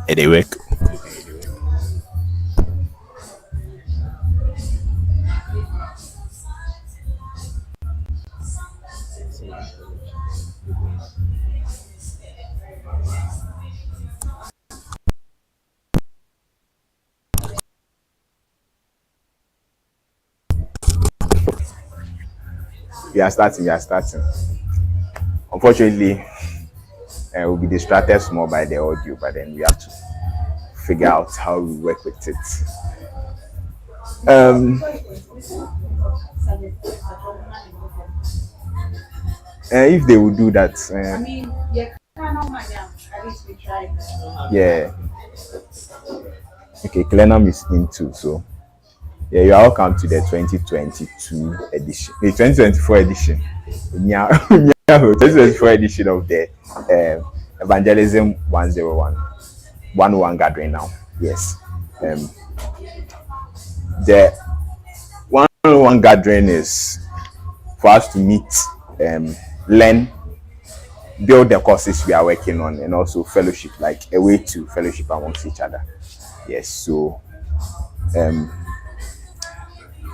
They work. We are starting. We are starting. Unfortunately, we'll be distracted small by the audio, but then we have to figure out how we work with it. Um, if they would do that, yeah. Okay, Klenam is into so. Yeah, you are welcome to the 2022 edition, the 2024 edition. Yeah, 2024 edition of the Evangelism 101, 101 Gathering now. Yes. Um, the 101 Gathering is for us to meet, learn, build the courses we are working on, and also fellowship, like a way to fellowship amongst each other. Yes, so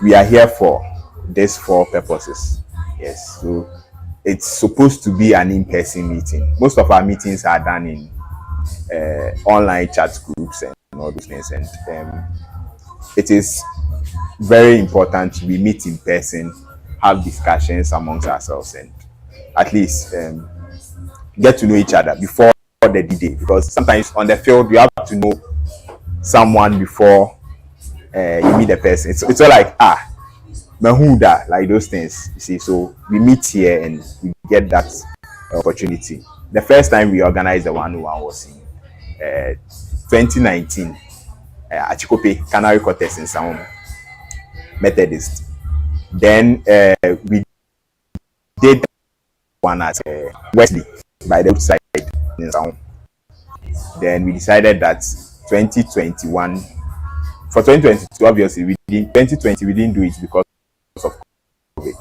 we are here for these four purposes. Yes, so it's supposed to be an in-person meeting. Most of our meetings are done in online chat groups and all those things, and it is very important we meet in person, have discussions amongst ourselves, and at least get to know each other before the D-Day, because sometimes on the field you have to know someone before you meet the person. It's all like Mahuda, like those things, you see. So we meet here and we get that opportunity. The first time we organized the 101 was in 2019 at Chikope, Canary Quarters in Sound Methodist. Then we did one at Wesley by the outside in Sound. Then we decided that 2021, for 2022, obviously, we didn't, 2020, we didn't do it because of COVID,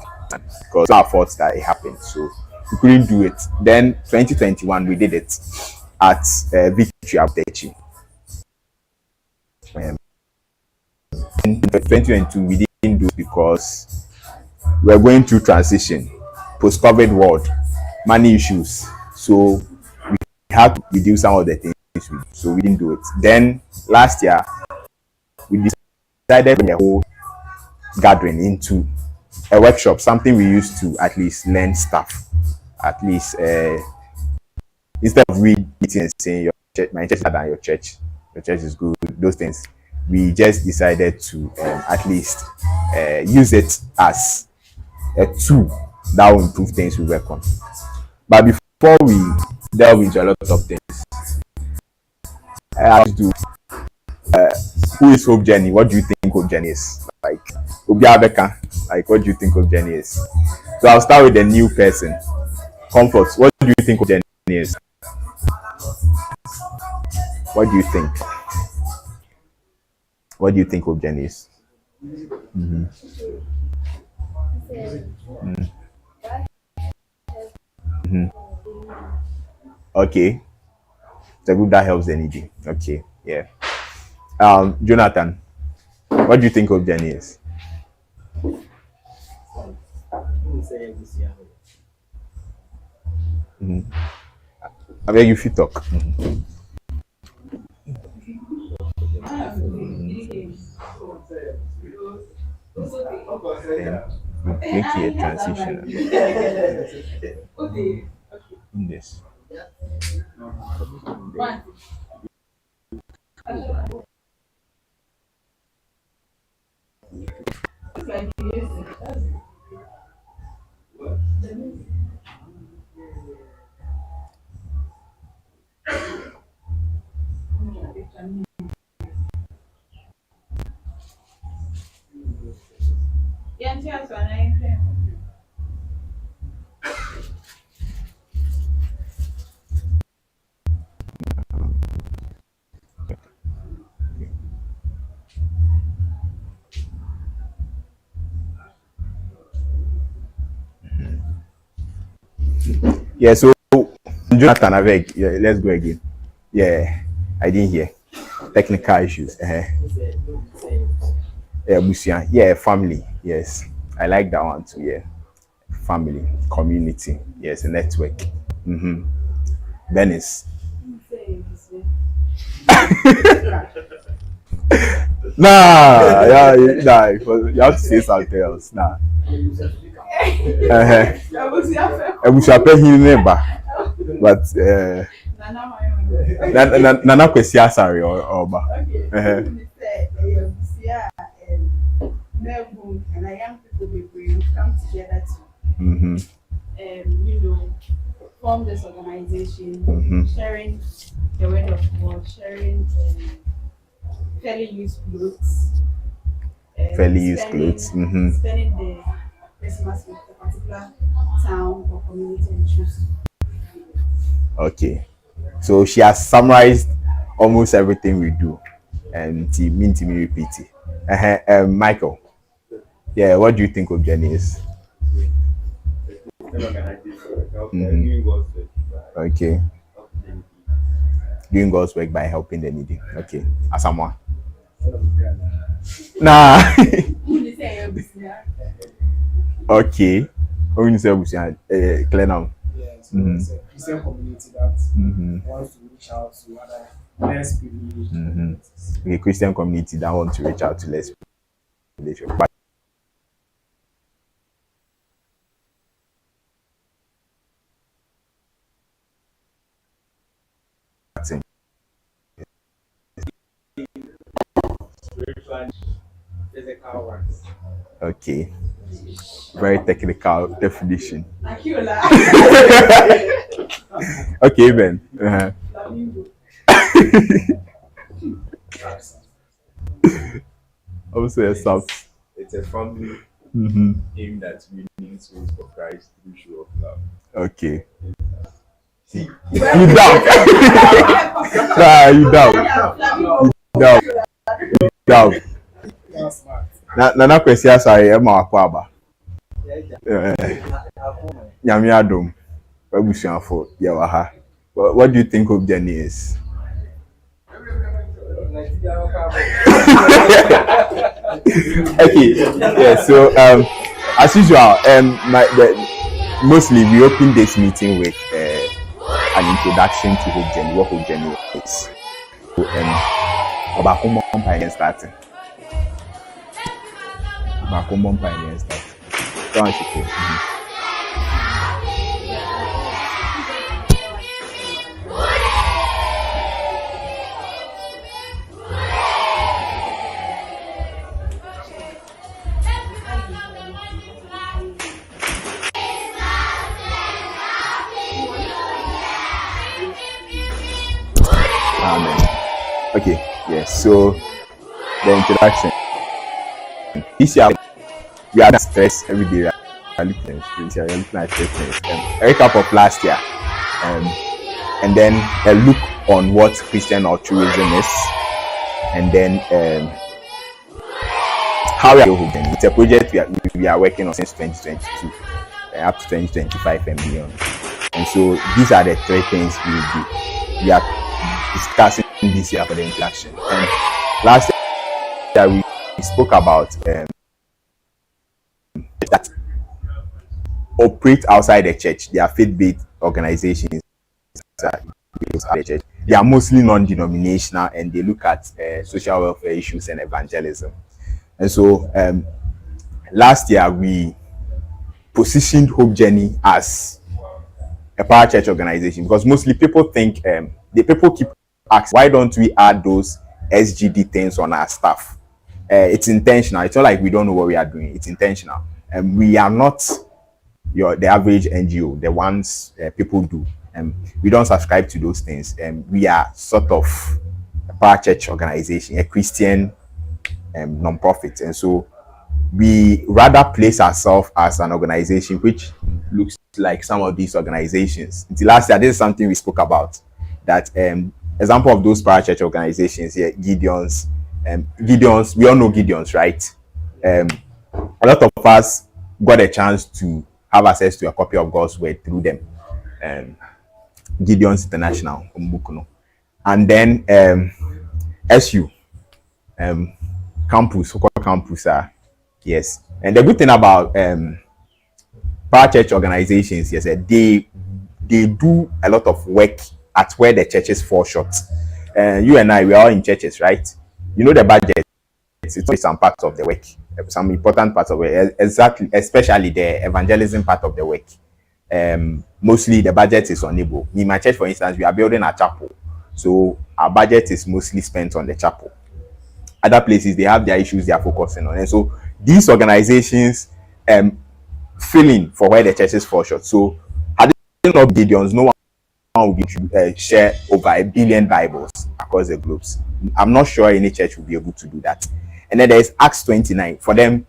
because our fault that it happened. So we couldn't do it. Then 2021, we did it at Victory Abtechi. In 2022, we didn't do it because we're going through transition, post-COVID world, money issues. So we had to reduce some of the things. So we didn't do it. Then last year, we decided to the whole gathering into a workshop, something we used to at least learn stuff. At least instead of we meeting and saying your church, my church is better than your church is good, those things, we just decided to at least use it as a tool that will improve things we work on. But before we delve into a lot of things, I have to do who is Hope Jenny? What do you think Hope Jenny is? Like Obiabeka, like what do you think Hope Jenny is? So I'll start with the new person. Comfort, what do you think Hope Jenny is? What do you think? What do you think Hope Jenny is? Mm-hmm. Mm-hmm. Okay. It's a group that helps the needy. Okay, yeah. Jonathan, what do you think Hope Jenny is? Mm-hmm. I beg you, if you talk. Mm-hmm. Make it a transition in this. Yeah, so Jonathan, I beg, yeah, let's go again. Yeah, I didn't hear. Technical issues. Yeah, Busia. Yeah, family. Yes, I like that one too. Yeah, family, community. Yes, a network. Venice. Nah, yeah, nah. You have to say something else. Nah. Ebusiape neighbor, but Nana Kwesi Asare or Oba. And our young people will come together to, form this organization, sharing the word of God, sharing fairly used clothes, spending the Christmas with a particular town or community we choose. Okay, so she has summarized almost everything we do, and to me repeat it. Michael, yeah, what do you think of Jenny is? Okay, doing God's work by helping the needy. Okay, Asamoah. Nah. Okay. When you say clear now. Yeah, so it's a Christian community that wants to reach out to other less privileged communities. A Christian community that wants to reach out to less privileged. But Physical ones. Okay. Very technical definition. Okay, Ben. Also, it's a family aimed at winning souls for Christ through show of love. Okay. See, you doubt. Nah, you doubt. You doubt. Nana Kwesi Asare Emma Akwaba. Nyame Adom. Babusianfo Yawaha. What do you think of Jenny is? Okay. Yeah, so as usual, mostly we open this meeting with an introduction to Hope Jenny, what Hope Jenny is. So Abakumon Pioneer starting. Abakumon Pioneer starting. Go on, Shiko. Amen. Okay, yes. So the introduction. This year we are stress every day. We are looking at stress. A recap of last year, and then a look on what Christian altruism is, and then how we are holding. It's a project we are working on since 2022, up to 2025 and beyond. And so these are the three things we will do. We are discussing this year for the introduction. And last year we spoke about that operate outside the church. They are faith-based organizations outside the church. They are mostly non-denominational, and they look at social welfare issues and evangelism. And so last year we positioned Hope Journey as a parachurch organization, because mostly people think people keep asking, why don't we add those SGD things on our stuff? It's intentional. It's not like we don't know what we are doing. It's intentional. We are not the average NGO, the ones people do. We don't subscribe to those things. We are sort of a parachurch organization, a Christian non-profit, and so we rather place ourselves as an organization which looks like some of these organizations. Until last year, this is something we spoke about. That example of those parachurch organizations here, Gideon's. We all know Gideon's, right? A lot of us got a chance to have access to a copy of God's word through them. Gideon's International, Umbukuno. and then SU um campus, so-called campus. Yes, and the good thing about parachurch organizations, yes, they do a lot of work at where the churches fall short. You and I, we are all in churches, right? You know the budget. It's only some parts of the work, some important parts of it, exactly, especially the evangelism part of the work. Mostly the budget is unable. In my church, for instance, we are building a chapel, so our budget is mostly spent on the chapel. Other places they have their issues they are focusing on, and so these organizations fill in for where the churches fall short. So had it not Gideons, no one would be share over 1 billion Bibles across the globes. I'm not sure any church will be able to do that. And then there's Acts 29. For them,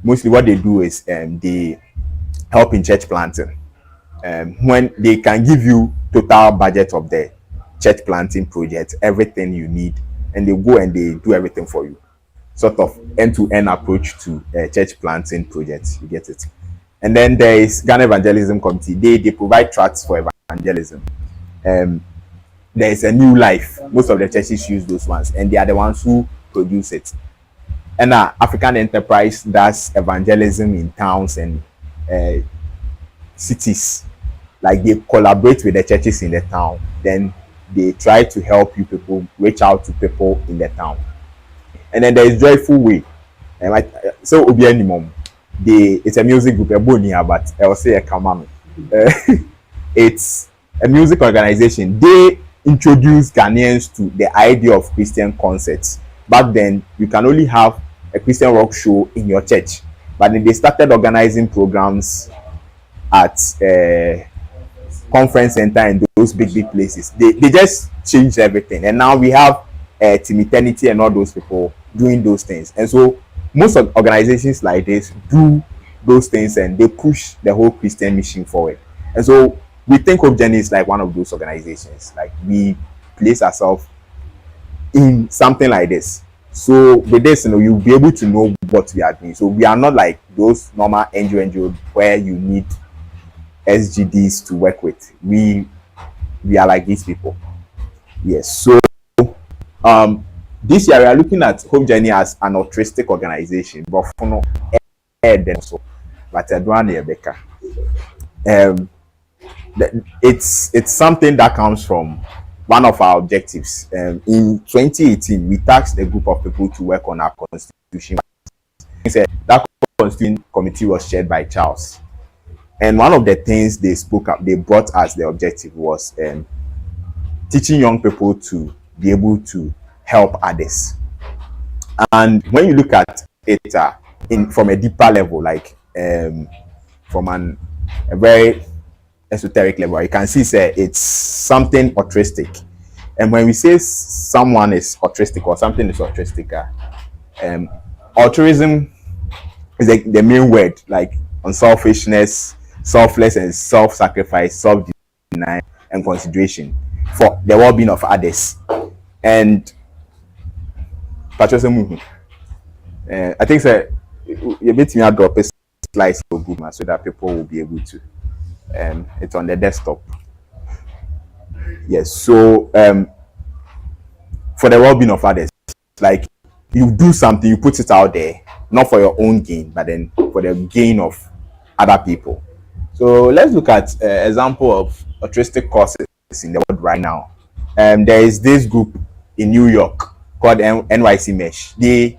mostly what they do is they help in church planting. When they can give you total budget of the church planting project, everything you need, and they go and they do everything for you. Sort of end-to-end approach to church planting projects. You get it. And then there is Ghana Evangelism Committee. They provide tracts for evangelism. There is a New Life. Most of the churches use those ones, and they are the ones who produce it. And African Enterprise does evangelism in towns and cities. Like they collaborate with the churches in the town, then they try to help you people reach out to people in the town. And then there is Joyful Way. So Obi Animum, it's a music group, but I will say a Kamami. It's a music organization. They introduced Ghanaians to the idea of Christian concerts. Back then, you can only have a Christian rock show in your church, but then they started organizing programs at conference center and those big places. They just changed everything, and now we have Team Eternity and all those people doing those things. And so most of organizations like this do those things, and they push the whole Christian mission forward. And so we think Hope Journey is like one of those organizations. Like we place ourselves in something like this. So with this, you'll be able to know what we are doing. So we are not like those normal NGO where you need SGDs to work with. We are like these people. Yes. So this year we are looking at Hope Journey as an altruistic organization, but for no also. But it's something that comes from one of our objectives. In 2018, we tasked a group of people to work on our constitution. That constitution committee was chaired by Charles, and one of the things they brought as the objective was teaching young people to be able to help others. And when you look at it from a deeper level, like from a very esoteric level, you can see it's something altruistic. And when we say someone is altruistic or something is altruistic, altruism is the main word, like unselfishness, selfless and self-sacrifice, self-denial and consideration for the well-being of others. And patriotism, I think you bit me drop a slice of good so that people will be able to. It's on the desktop. Yes. So for the well-being of others, like you do something, you put it out there, not for your own gain, but then for the gain of other people. So let's look at example of altruistic causes in the world right now. There is this group in New York called NYC Mesh. They're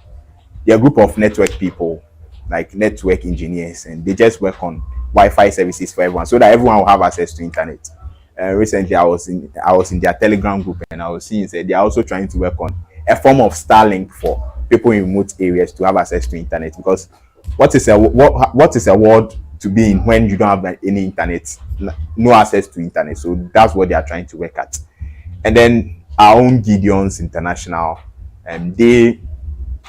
a group of network people, like network engineers, and they just work on Wi-Fi services for everyone, so that everyone will have access to internet. Recently, I was in their Telegram group, and I was seeing that they are also trying to work on a form of Starlink for people in remote areas to have access to internet. Because what is a world to be in when you don't have any internet, no access to internet? So that's what they are trying to work at. And then our own Gideons International, and they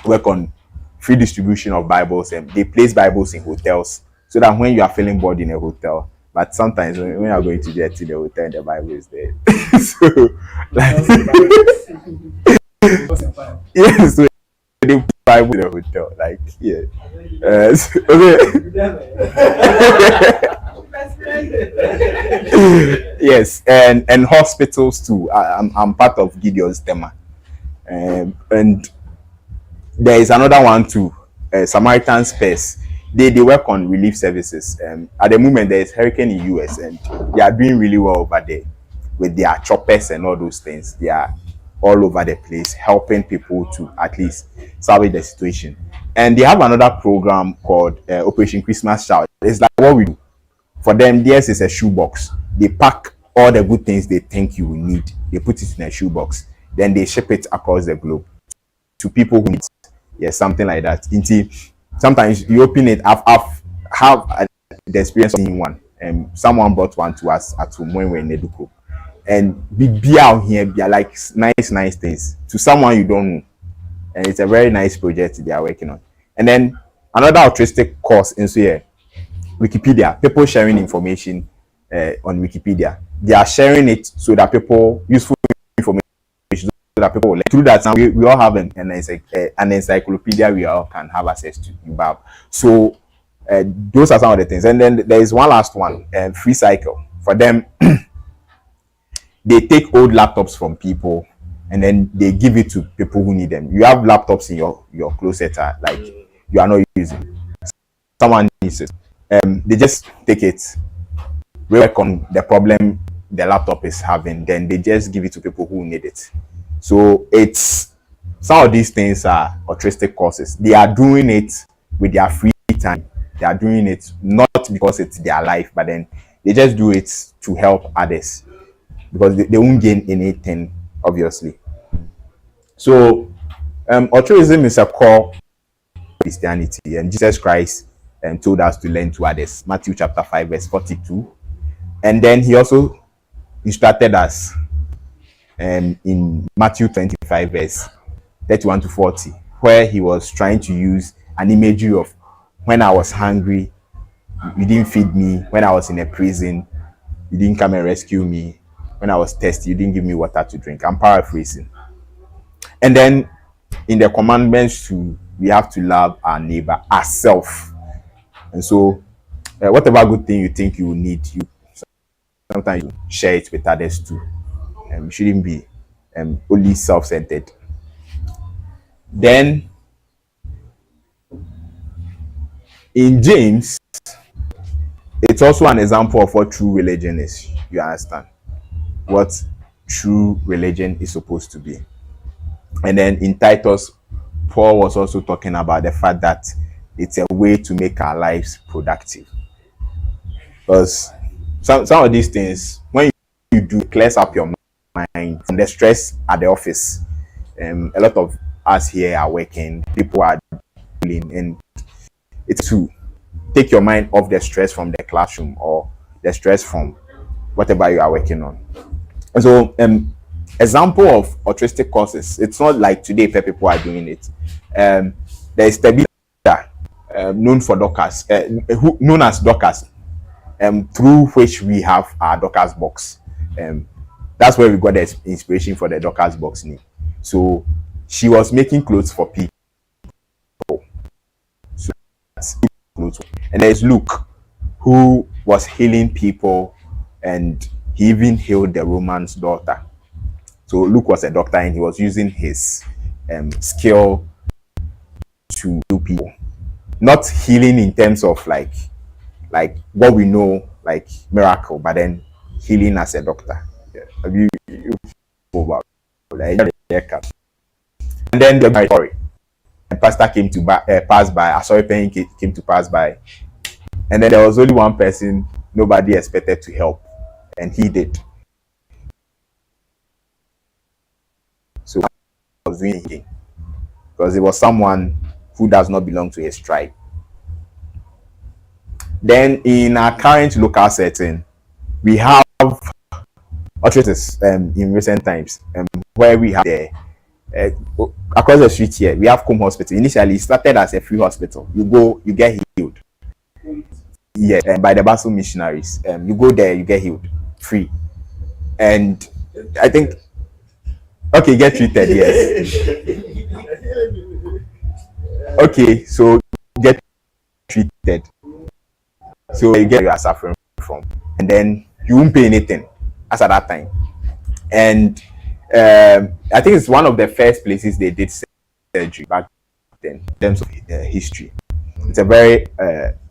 work on free distribution of Bibles, and they place Bibles in hotels, so that when you are feeling bored in a hotel, but sometimes when you are going to get to the hotel, the Bible is there. So, like, yeah, so they put Bible in the hotel, like, yeah. Okay. Yes, and hospitals too. I'm part of Gideon's tema, and there is another one too. Samaritan Space. They work on relief services. At the moment, there is hurricane in US, and they are doing really well over there with their choppers and all those things. They are all over the place helping people to at least salvage the situation. And they have another program called Operation Christmas Shout. It's like what we do for them. Theirs is a shoebox. They pack all the good things they think you will need. They put it in a shoebox. Then they ship it across the globe to people who need it. Yes, something like that. Until sometimes you open it. I've have the experience of seeing one. Someone brought one to us at home when we were in Educo, and be out here, be like nice things to someone you don't know, and it's a very nice project they are working on. And then another altruistic cause in here, Wikipedia. People sharing information on Wikipedia. They are sharing it so that people useful information so that people will learn. Through that, now we all have an encyclopedia we all can have access to. So those are some of the things. And then there is one last one, free cycle. For them, they take old laptops from people and then they give it to people who need them. You have laptops in your closet, like you are not using. Someone needs it. They just take it, work on the problem the laptop is having, then they just give it to people who need it. So it's some of these things are altruistic causes. They are doing it with their free time. They are doing it not because it's their life, but then they just do it to help others because they won't gain anything, obviously. So altruism is a core of Christianity, and Jesus Christ told us to learn to others. Matthew chapter 5 verse 42. And then he also instructed us in Matthew 25 verse 31 to 40, where he was trying to use an imagery of when I was hungry, you didn't feed me. When I was in a prison, you didn't come and rescue me. When I was thirsty, you didn't give me water to drink. I'm paraphrasing. And then in the commandments too, we have to love our neighbor as self. And so whatever good thing you think you need, you sometimes you share it with others too. It shouldn't be only self-centered. Then in James, it's also an example of what true religion is. You understand what true religion is supposed to be. And then in Titus, Paul was also talking about the fact that it's a way to make our lives productive. Because some of these things, when you do, it clears up your mind from the stress at the office. A lot of us here are working, people are dealing, and it's to take your mind off the stress from the classroom or the stress from whatever you are working on. And so example of altruistic causes, it's not like today where people are doing it. There is Tabitha, known for Dorcas, known as Dorcas, through which we have our Dorcas box. That's where we got the inspiration for the Dorcas box name. So she was making clothes for people. So that's clothes. And there's Luke, who was healing people, and he even healed the Roman's daughter. So Luke was a doctor, and he was using his skill to heal people. Not healing in terms of like what we know, like miracle, but then healing as a doctor. Yeah. Have you about like, and then the story. And pastor came to pass by. Sorry, Penny came to pass by, and then there was only one person nobody expected to help, and he did. So I was doing it because it was someone who does not belong to his tribe. Then in our current local setting, we have altruists in recent times where we have the across the street here we have Combe Hospital. Initially it started as a free hospital. You go, you get healed. Yeah, by the Basel missionaries. You go there, you get healed free. And I think okay, get treated, yes. Okay, so get treated. So you get what you are suffering from, and then you won't pay anything. as at that time. And I think it's one of the first places they did surgery back then in terms of history. It's a very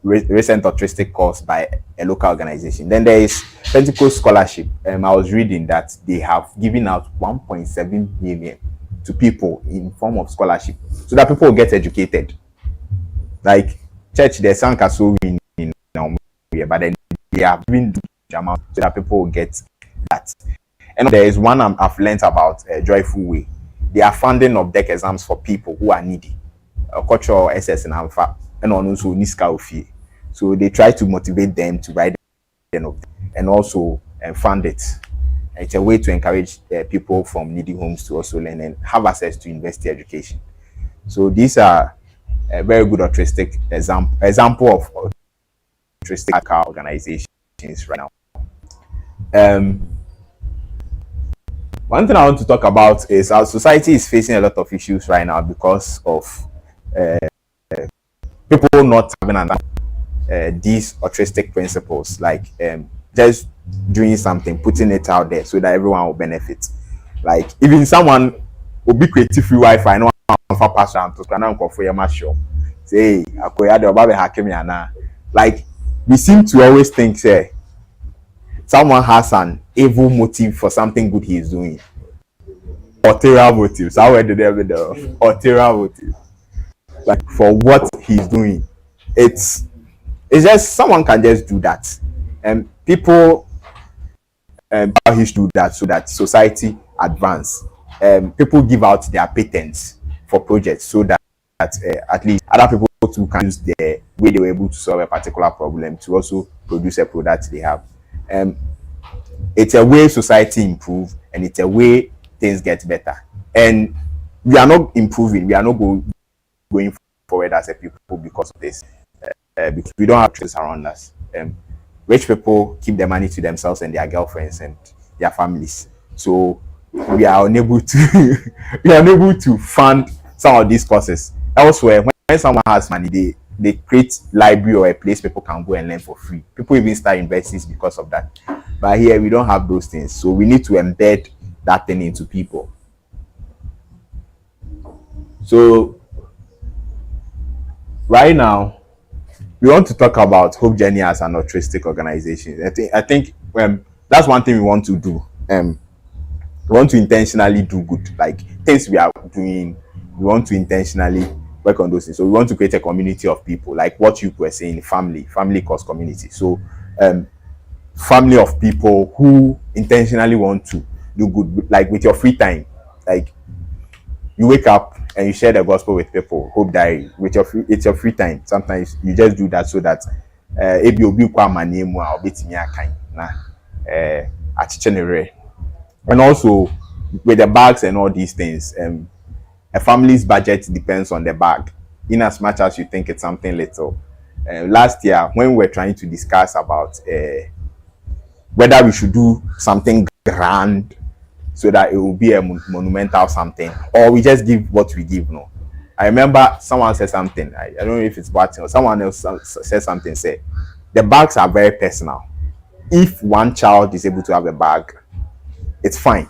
recent altruistic cause by a local organization. Then there is Pentecost Scholarship. I was reading that they have given out 1.7 million to people in form of scholarship so that people will get educated. Like church, there's some so in but then they have given amount so that people will get that. And there is one I've learned about Joyful Way. They are funding of deck exams for people who are needy. Cultural SS and Alpha and also Niska Ofie. So they try to motivate them to write them and also fund it. It's a way to encourage people from needy homes to also learn and have access to university education. So these are a very good altruistic example of altruistic organizations right now. One thing I want to talk about is our society is facing a lot of issues right now because of people not having these altruistic principles, like just doing something, putting it out there so that everyone will benefit. Like even someone will be creative free Wi-Fi, no one pass around to plan for your show. Say, like we seem to always think, say, someone has an evil motive for something good he is doing. Ulterior motives. How did they have the ulterior motive? Like for what he's doing. It's just someone can just do that. And people he should do that so that society advance. People give out their patents for projects so that at least other people too can use the way they were able to solve a particular problem to also produce a product they have. It's a way society improve and it's a way things get better. And we are not improving, we are not going forward as a people because of this. Because we don't have trees around us. Rich people keep their money to themselves and their girlfriends and their families. So we are unable to we are unable to fund some of these courses. Elsewhere, when someone has money, they create library or a place people can go and learn for free. People even start universities because of that. But here we don't have those things. So we need to embed that thing into people. So right now, we want to talk about Hope Journey as an altruistic organization. I think that's one thing we want to do. We want to intentionally do good, like things we are doing. We want to intentionally work on those things. So we want to create a community of people, like what you were saying, family cause community. So family of people who intentionally want to do good, like with your free time, like you wake up and you share the gospel with people. Hope Diary with it's your free time. Sometimes you just do that so that and also with the bags and all these things, a family's budget depends on the bag in as much as you think it's something little. Last year when we were trying to discuss about whether we should do something grand so that it will be a monumental something, or we just give what we give. No, I remember someone said something. I don't know if it's Barton or someone else said something. Say the bags are very personal. If one child is able to have a bag, it's fine.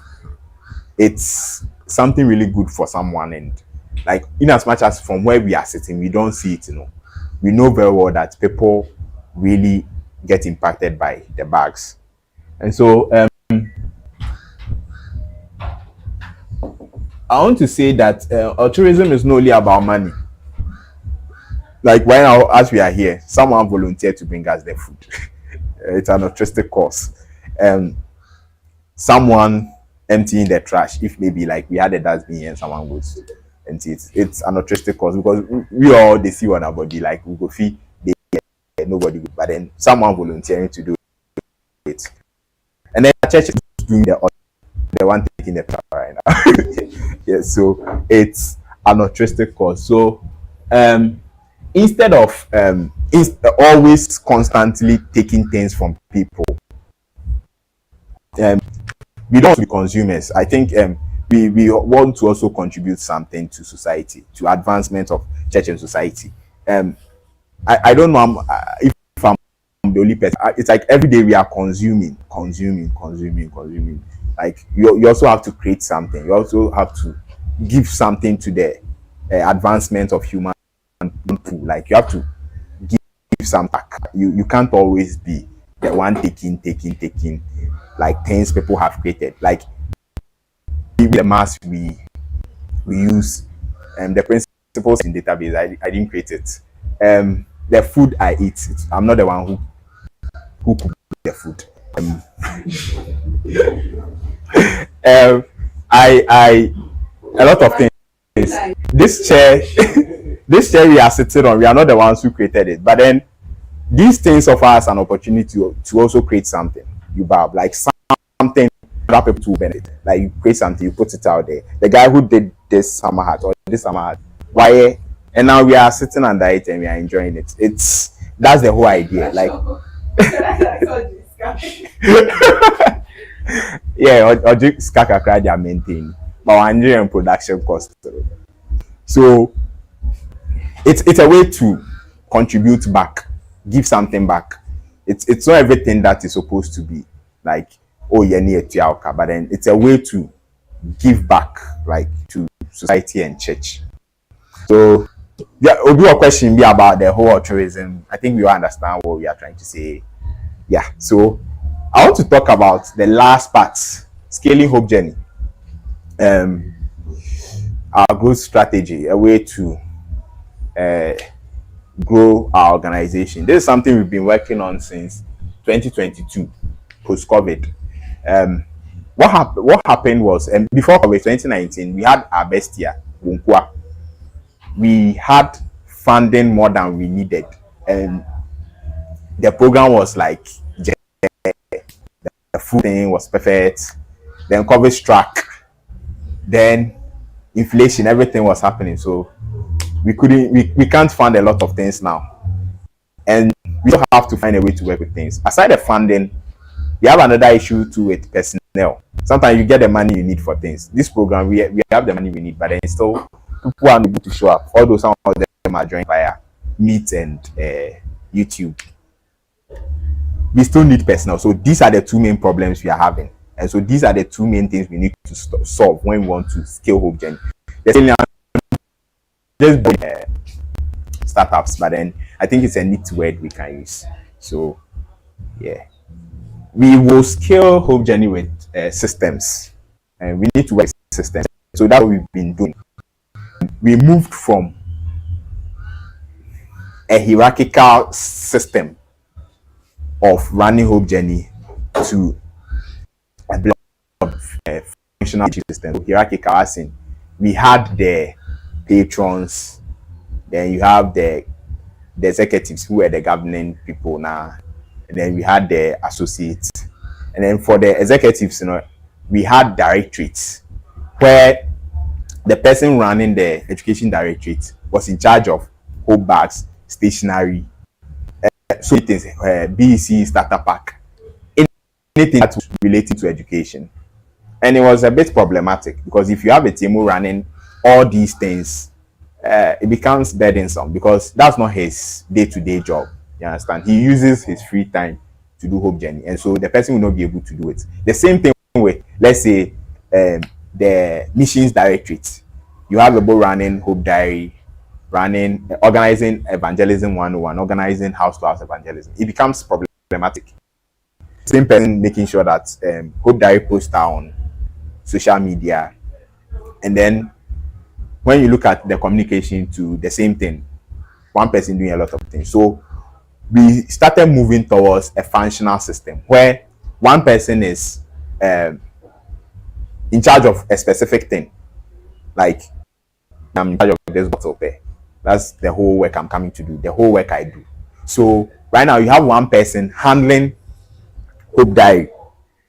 It's something really good for someone, and like in as much as from where we are sitting, we don't see it. We know very well that people really get impacted by the bags, and so I want to say that altruism is not only about money. Like right now, as we are here, someone volunteered to bring us the food. It's an altruistic cause. Someone emptying the trash. If maybe like we had a dustbin here and someone goes empty it, it's an altruistic cause because we all they see on our body, like we go feed nobody good, but then someone volunteering to do it, and then the church is doing the one taking the power right now. Yes, so it's an altruistic cause. So instead of always constantly taking things from people, we don't want to be consumers. I think we want to also contribute something to society, to advancement of church and society. I don't know if I'm the only person. It's like every day we are consuming. Like you also have to create something. You also have to give something to the advancement of human pool. Like you have to give some back. You can't always be the one taking like things people have created. Like the mass we use the principles in database. I didn't create it. The food I eat, I'm not the one who cook the food. I a lot of things. This chair, this chair we are sitting on, we are not the ones who created it. But then these things offer us an opportunity to also create something. You have like something other people to benefit. Like you create something, you put it out there. The guy who did this summer hat or this summer hat, why? And now we are sitting under it and we are enjoying it. That's the whole idea. Like yeah, or just skaka they are maintained. But our Nigerian production cost. So it's a way to contribute back, give something back. It's not everything that is supposed to be like, oh yeah, near Tiauka, but then it's a way to give back, like to society and church. So yeah, will be a question be about the whole tourism. I think we all understand what we are trying to say. Yeah. So I want to talk about the last part, scaling Hope Journey. Our growth strategy, a way to grow our organization. This is something we've been working on since 2022, post-COVID. What happened was, before COVID 2019, we had our best year, Bunkwa. We had funding more than we needed, and the program was like the food thing was perfect. Then COVID struck, then inflation, everything was happening. So we can't fund a lot of things now, and we still have to find a way to work with things. Aside the funding, we have another issue too with personnel. Sometimes you get the money you need for things. This program, we have the money we need, but then still people are unable to show up. Although some of them are joined via Meet and YouTube, we still need personnel. So these are the two main problems we are having, and so these are the two main things we need to solve when we want to scale Hope Journey. Just startups, but then I think it's a neat word we can use. So yeah, we will scale Hope Journey with systems, and we need to work with systems. So that's what we've been doing. We moved from a hierarchical system of running Hope Journey to a blend of functional system. So hierarchical, as in we had the patrons, then you have the executives who were the governing people now, and then we had the associates, and then for the executives, we had directorates where the person running the education directorate was in charge of Hope bags, stationery, so it is BEC starter pack, anything that was relating to education. And it was a bit problematic because if you have a team running all these things, it becomes burdensome because that's not his day-to-day job. You understand? He uses his free time to do Hope Journey, and so the person will not be able to do it. The same thing with, let's say, the missions directorate. You have a boy running Hope Diary, organizing Evangelism 101, organizing house to house evangelism. It becomes problematic. Same person making sure that Hope Diary posts on social media, and then when you look at the communication to the same thing, one person doing a lot of things. So we started moving towards a functional system where one person is in charge of a specific thing. Like, I'm in charge of this bottle pay. That's the whole work I'm coming to do, the whole work I do. So right now you have one person handling Hope Diary,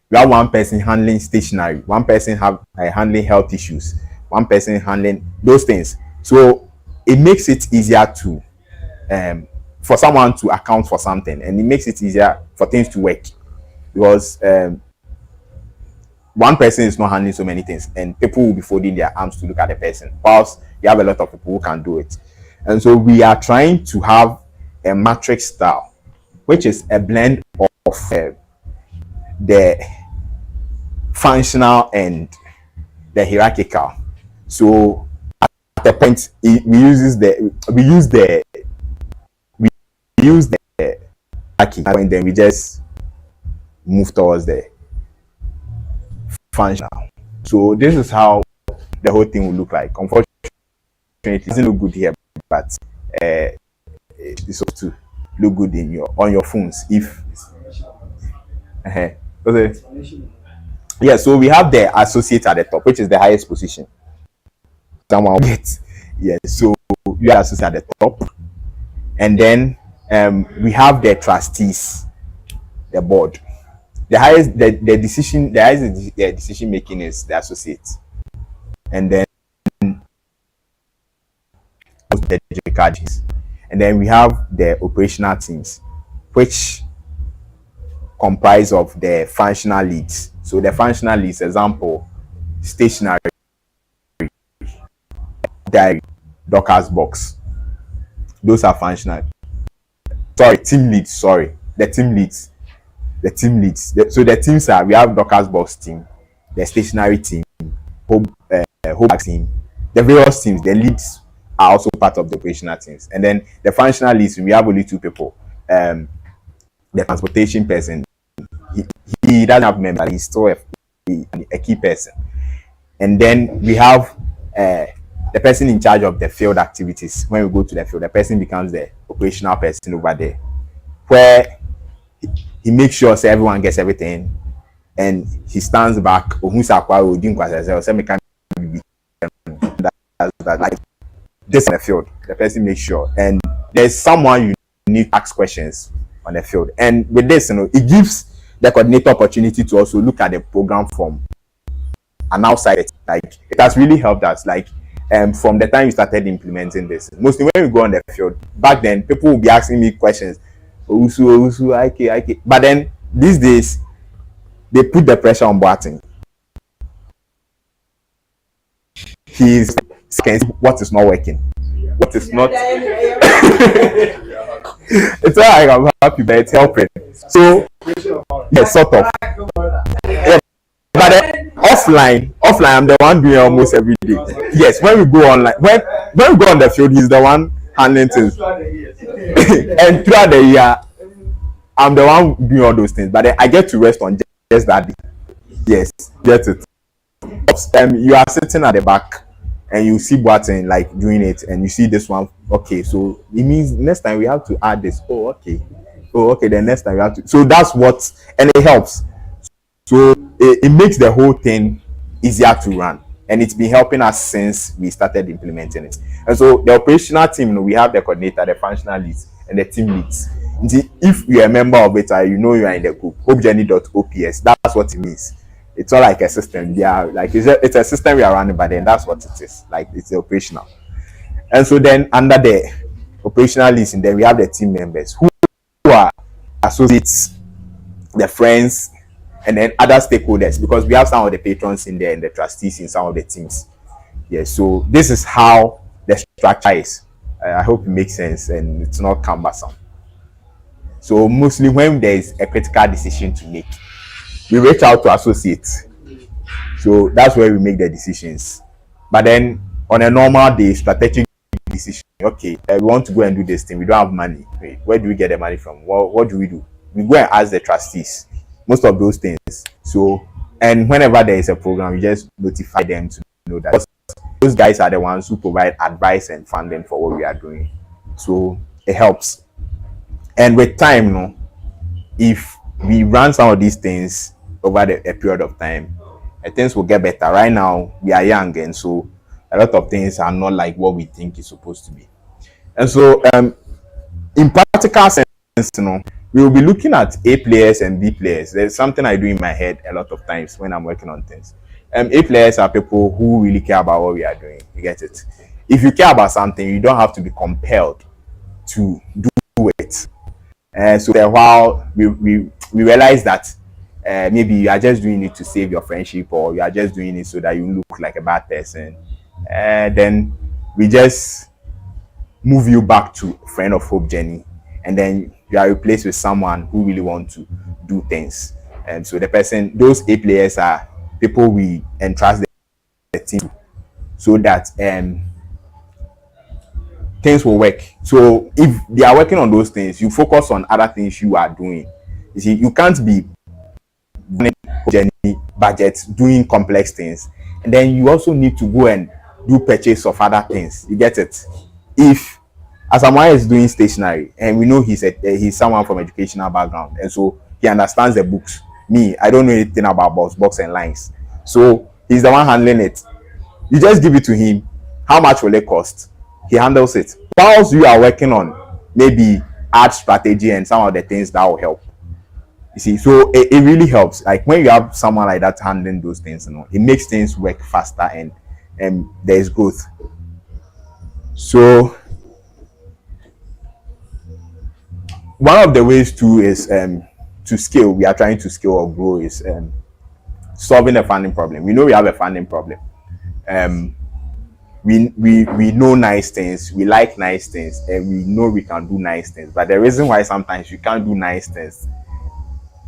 you have one person handling stationery, one person handling health issues, one person handling those things. So it makes it easier to for someone to account for something, and it makes it easier for things to work because one person is not handling so many things, and people will be folding their arms to look at the person. Whilst you have a lot of people who can do it, and so we are trying to have a matrix style which is a blend of the functional and the hierarchical. So at the point we use the hierarchy, and then we just move towards the functional. So this is how the whole thing will look like. Unfortunately, it doesn't look good here, but it's supposed to look good in on your phones. If okay. Yeah, so we have the associate at the top, which is the highest position someone gets. Yeah, so you are associate at the top, and then we have the trustees, the board. The highest decision making is the associate, and then the judges, and then we have the operational teams, which comprise of the functional leads. So the functional leads, example, stationary, diary, Dockers box. Those are functional. Sorry, team leads. Sorry, the team leads. So the teams are, we have Dockers box team, the stationary team, home team, the various teams. The leads are also part of the operational teams, and then the functional leads, we have only two people. The transportation person, he doesn't have members, he's still a key person. And then we have the person in charge of the field activities. When we go to the field, the person becomes the operational person over there, where he makes sure so everyone gets everything, and he stands back. Like this on the field, the person makes sure, and there's someone you need to ask questions on the field. And with this, it gives the coordinator opportunity to also look at the program from an outside. Like, it has really helped us. Like, from the time we started implementing this, mostly when we go on the field, back then people will be asking me questions, but then these days they put the pressure on Boateng. He's what is not working, what is not. It's all right, I'm happy, but it's helping. So yeah, sort of. Yeah, but then offline, I'm the one doing almost every day. Yes, when we go online, when we go on the field, he's the one handling things. And throughout the year, I'm the one doing all those things. But then I get to rest on just that day. Yes, get it. You are sitting at the back, and you see Boateng like doing it, and you see this one. Okay, so it means next time we have to add this. Oh, okay. Then next time we have to. So that's what, and it helps. So it makes the whole thing easier to run, and it's been helping us since we started implementing it. And so the operational team, we have the coordinator, the functional leads, and the team leads. If you're a member of it, you are in the group, hopejourney.ops. That's what it means. It's not like a system. They are like, it's a system we are running, but then that's what it is. Like, it's operational. And so then under the operational list, and then we have the team members who are associates, the friends, and then other stakeholders, because we have some of the patrons in there and the trustees in some of the teams. Yeah, so this is how the structure is. I hope it makes sense and it's not cumbersome. So mostly when there is a critical decision to make, we reach out to associates. So that's where we make the decisions. But then on a normal day, strategic decision, okay, we want to go and do this thing. We don't have money. Wait, where do we get the money from? What do? We go and ask the trustees. Most of those things. So, and whenever there is a program, we just notify them to know that those guys are the ones who provide advice and funding for what we are doing. So it helps. And with time, if we run some of these things over a period of time, things will get better. Right now, we are young, and so a lot of things are not like what we think it's supposed to be. And so, in practical sense, we will be looking at A players and B players. There's something I do in my head a lot of times when I'm working on things. A players are people who really care about what we are doing. You get it? If you care about something, you don't have to be compelled to do it. So a while we realize that maybe you are just doing it to save your friendship, or you are just doing it so that you look like a bad person. Then we just move you back to Friend of Hope Journey, and then you are replaced with someone who really want to do things. And so the person, those A players are people we entrust the team to, so that things will work. So if they are working on those things, you focus on other things you are doing. You see, you can't be journey budget doing complex things, and then you also need to go and do purchase of other things. You get it? If Asamoah is doing stationery, and we know he's someone from educational background, and so he understands the books. Me, I don't know anything about box and lines, so he's the one handling it. You just give it to him. How much will it cost? He handles it. Whilst you are working on maybe art strategy and some of the things that will help. You see, so it really helps. Like when you have someone like that handling those things, it makes things work faster, and there is growth. So one of the ways too is to scale. We are trying to scale or grow is solving a funding problem. We know we have a funding problem. We know nice things, we like nice things, and we know we can do nice things. But the reason why sometimes you can't do nice things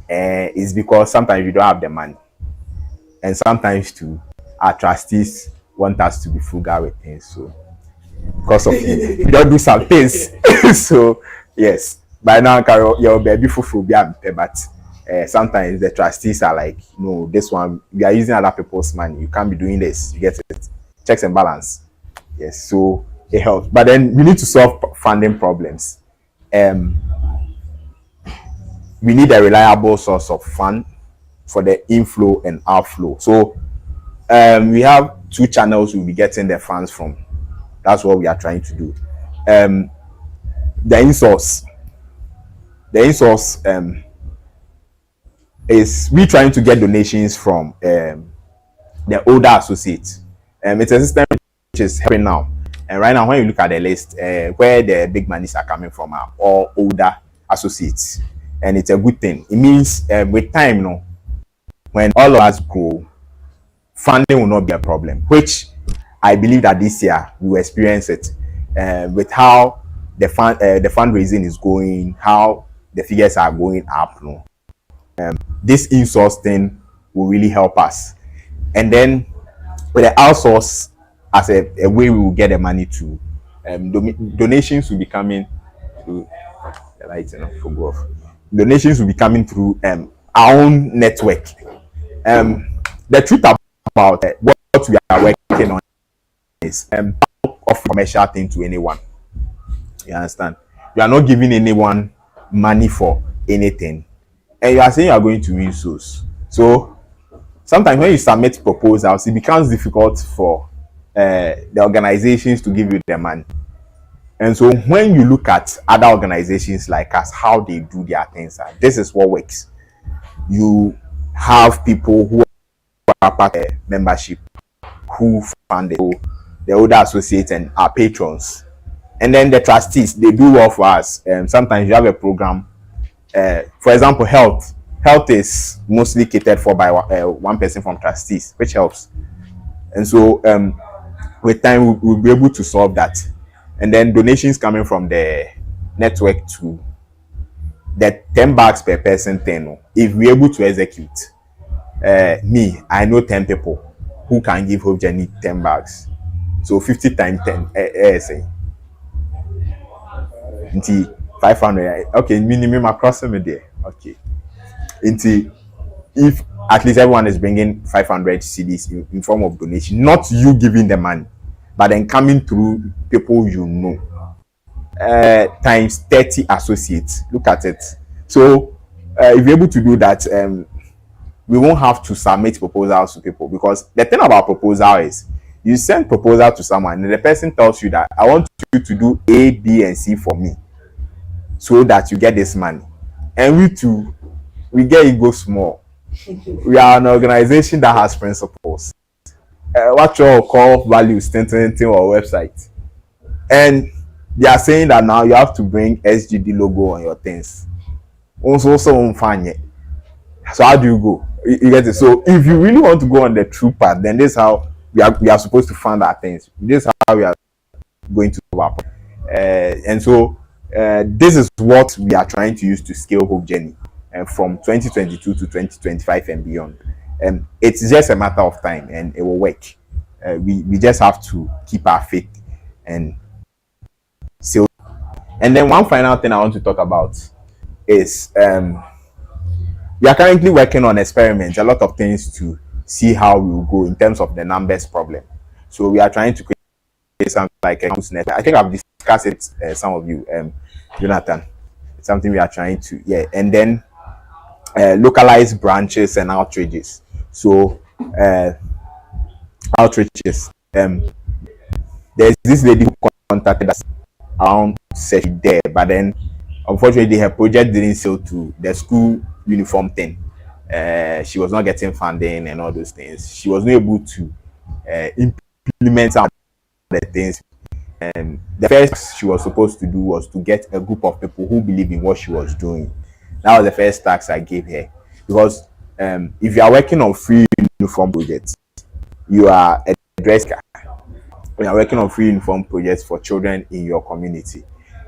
is because sometimes you don't have the money, and sometimes too our trustees want us to be frugal with things. So because of you don't do some things. So yes, by now your baby fufu but sometimes the trustees are like, no, this one we are using other people's money, you can't be doing this. You get it? Checks and balance. Yes, so it helps. But then we need to solve funding problems. We need a reliable source of fund for the inflow and outflow. So we have two channels we'll be getting the funds from. That's what we are trying to do. The in-source is we trying to get donations from the older associates. It's a system which is helping now. And right now, when you look at the list, where the big monies are coming from are all older associates. And it's a good thing. It means with time, when all of us grow, funding will not be a problem, which I believe that this year we will experience it with how the fundraising is going, how the figures are going up. This in-source thing will really help us. And then with the outsource as a way we will get the money to donations will be coming through the lights donations will be coming through our own network. The truth about what we are working on is of commercial thing to anyone. You understand? You are not giving anyone money for anything, and you are saying you are going to win souls. So sometimes when you submit proposals, it becomes difficult for the organizations to give you the money. And so when you look at other organizations like us, how they do their things, this is what works. You have people who are part of the membership who fund the older associates and our patrons. And then the trustees, they do well for us. Sometimes you have a program. For example, health is mostly catered for by one person from trustees, which helps. And so with time we'll be able to solve that. And then donations coming from the network to the 10 bags per person thing. If we're able to execute, I know 10 people who can give Hope Journey 10 bags. So 50 times 10 say 500. Okay, minimum across the there. Okay. If at least everyone is bringing 500 CDs in form of donation, not you giving the money, but then coming through people you know, times 30 associates. Look at it. So if you're able to do that, we won't have to submit proposals to people, because the thing about proposal is you send proposal to someone and the person tells you that I want you to do A, B, and C for me so that you get this money. And we get ego small. We are an organization that has principles. What you call values, or website. And they are saying that now you have to bring SGD logo on your things. Also, so how do you go? You get it? So if you really want to go on the true path, then this is how we are supposed to fund our things. This is how we are going to work. And so This is what we are trying to use to scale Hope Journey from 2022 to 2025 and beyond. It's just a matter of time and it will work. We just have to keep our faith and still. And then one final thing I want to talk about is we are currently working on experiments, a lot of things to see how we will go in terms of the numbers problem. So we are trying to create something like a net. I think I've discussed it, some of you, Jonathan. It's something we are trying to, yeah. And then localized branches and outreaches. So outreaches. There's this lady who contacted us around session there, but then unfortunately her project didn't sell to the school uniform thing. She was not getting funding and all those things. She was not able to implement some of the things. The first she was supposed to do was to get a group of people who believe in what she was doing. That was the first task I gave her, because if you are working on free uniform projects, you are a dresser. We are working on free uniform projects for children in your community.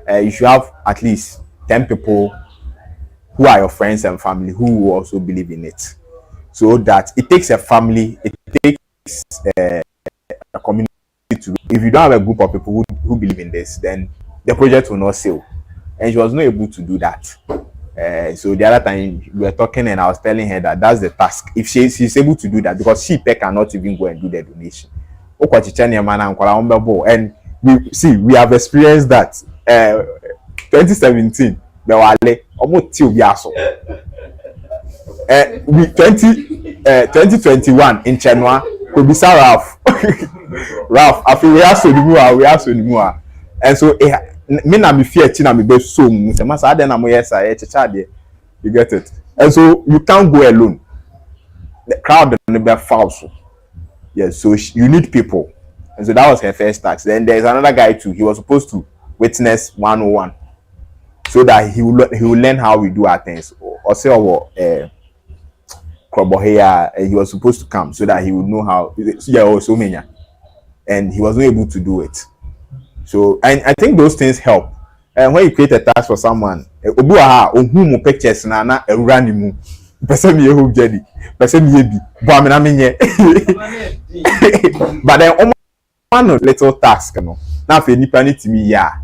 You should have at least 10 people who are your friends and family who will also believe in it. So that it takes a family, it takes a community to. If you don't have a group of people who believe in this, then the project will not sell. And she was not able to do that. So the other time we were talking and I was telling her that that's the task. If she's able to do that, because she cannot even go and do the donation. And we have experienced that 2017 we 2021 in Chenwa Kobisa Ralph Ralph I feel we are so nimua and so me na me fear china me be so mu se masa ade na mo yes I chicha you get it, and so you can't go alone, the crowd will be false. Yes, so you need people. And so that was her first task. Then there's another guy too. He was supposed to witness 101 so that he will learn how we do our things. Or say he was supposed to come so that he would know how. Yeah, so many, and he was not able to do it. So and I think those things help. And when you create a task for someone, pictures na ranimu. Person me who jadi, person me be, but then one little task, you know. Now if you need to me, yeah,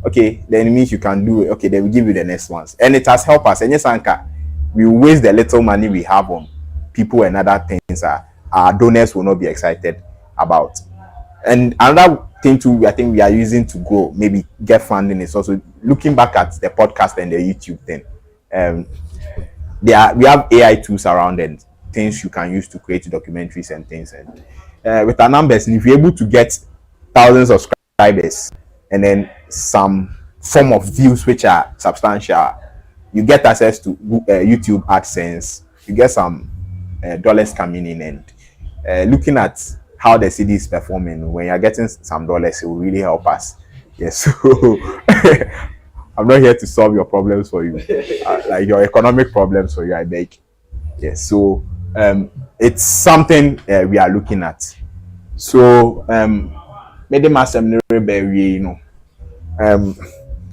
okay, then it means you can do it. Okay, then we give you the next ones, and it has helped us. And yes, Anka, we waste the little money we have on people and other things. Our donors will not be excited about. And another thing too, I think we are using to go maybe get funding is also looking back at the podcast and the YouTube thing. We have AI tools around and things you can use to create documentaries and things. And with our numbers, and if you're able to get thousands of subscribers and then some form of views which are substantial, you get access to YouTube AdSense. You get some dollars coming in, and looking at how the city is performing, when you're getting some dollars, it will really help us. Yes, so I'm not here to solve your problems for you, like your economic problems for you, I beg. Yes, so it's something we are looking at. So maybe you know,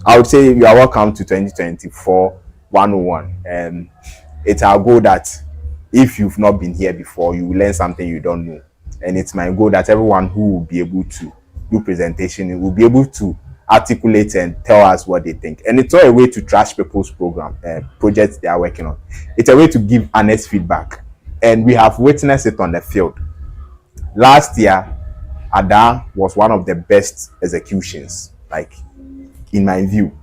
I would say you are welcome to 2024 101. It's our goal that if you've not been here before, you will learn something you don't know. And it's my goal that everyone who will be able to do presentation will be able to articulate and tell us what they think. And it's not a way to trash people's projects they are working on. It's a way to give honest feedback. And we have witnessed it on the field. Last year, Ada was one of the best executions, like in my view.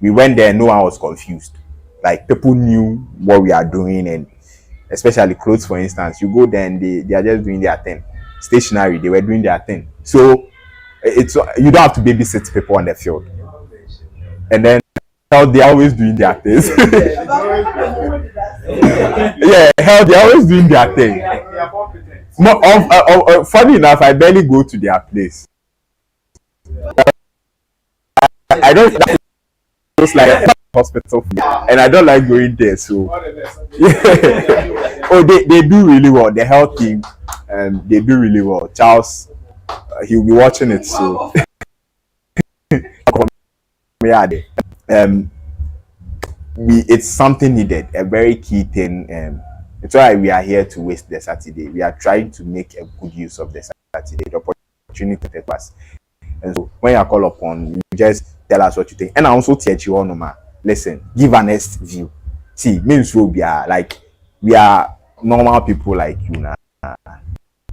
We went there, no one was confused. Like people knew what we are doing, and especially clothes, for instance. You go there and they are just doing their thing. Stationary, they were doing their thing. So it's you don't have to babysit people on the field. And then they're always doing their things. Yeah, hell, they're always doing their thing. Funny enough, I barely go to their place. I don't. It's like a hospital, and I don't like going there. So, yeah. Oh, they do really well. The health team, they do really well. Charles, he'll be watching it. So, yeah, it's something needed, a very key thing. It's why we are here to waste the Saturday. We are trying to make a good use of the Saturday, the opportunity to us. And so when you call upon, you just tell us what you think. And I also teach you on, listen, give an honest view. See, means we are like we are normal people like you now.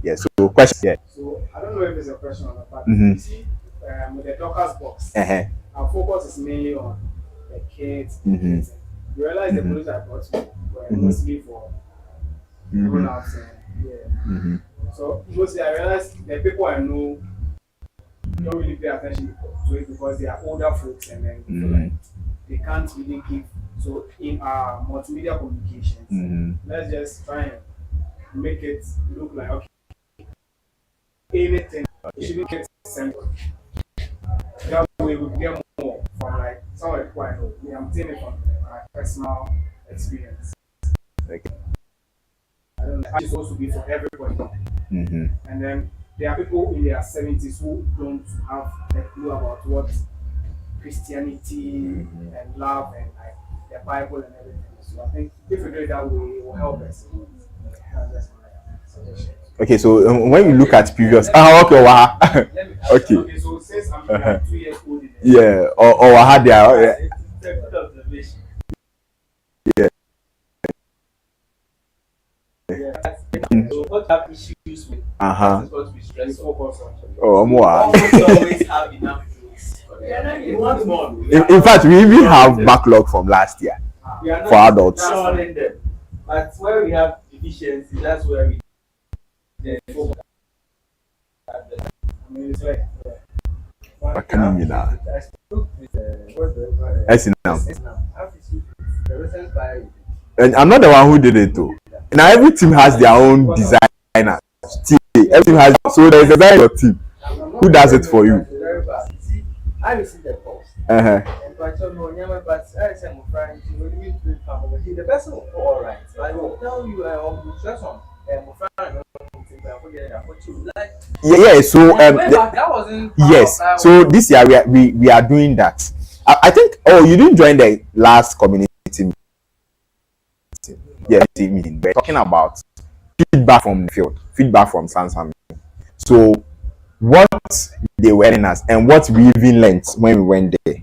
Yeah. So question. Yeah. So I don't know if it's a question or not, but Mm-hmm. you see, with the Dockers box, Uh-huh. our focus is mainly on the kids. Mm-hmm. Kids. You realize the police I brought were mostly for grown-ups and yeah. So mostly I realized the people I know don't really pay attention to it because they are older folks and then feel like they can't really give. So in our multimedia communications, let's just try and make it look like okay, anything. It shouldn't get simple. That way we get more from like some of the people I know. I'm taking it from my personal experience. Okay. I don't know. It's supposed to be for everybody. And then there are people in their 70s who don't have a clue about what Christianity and love and like the Bible and everything. So I think if we do it that way, it will help us. That's my suggestion. Okay, so when you look at previous, okay, wow. Okay. Okay, so since I'm like 2 years old, Yeah, or had their it's a good observation. yeah. So what have issues with? That's what we stress on. Oh, more. Almost always have enough jokes. You want more. In fact, we even have backlog from last year We are not for adults. solving them. But where we have deficiency, that's where we focus. I mean, it's like, What can you mean now? I spoke with I see now. How is it? The recent fire. And I'm not the one who did it though. Now every team has their own designer. Every team has, so there's a designer in your team. Who does it for you? Very bad. See, I received the post. Uh-huh. And I told you, but I said, my friend, the person will call all right. So I will tell you, I'm stress on. My friend, Yeah. So that wasn't yes. So this year we are doing that. I think. Oh, you didn't join the last community meeting. Yeah, meeting. We're talking about feedback from the field, feedback from Sansan. So what they were telling us and what we even learned when we went there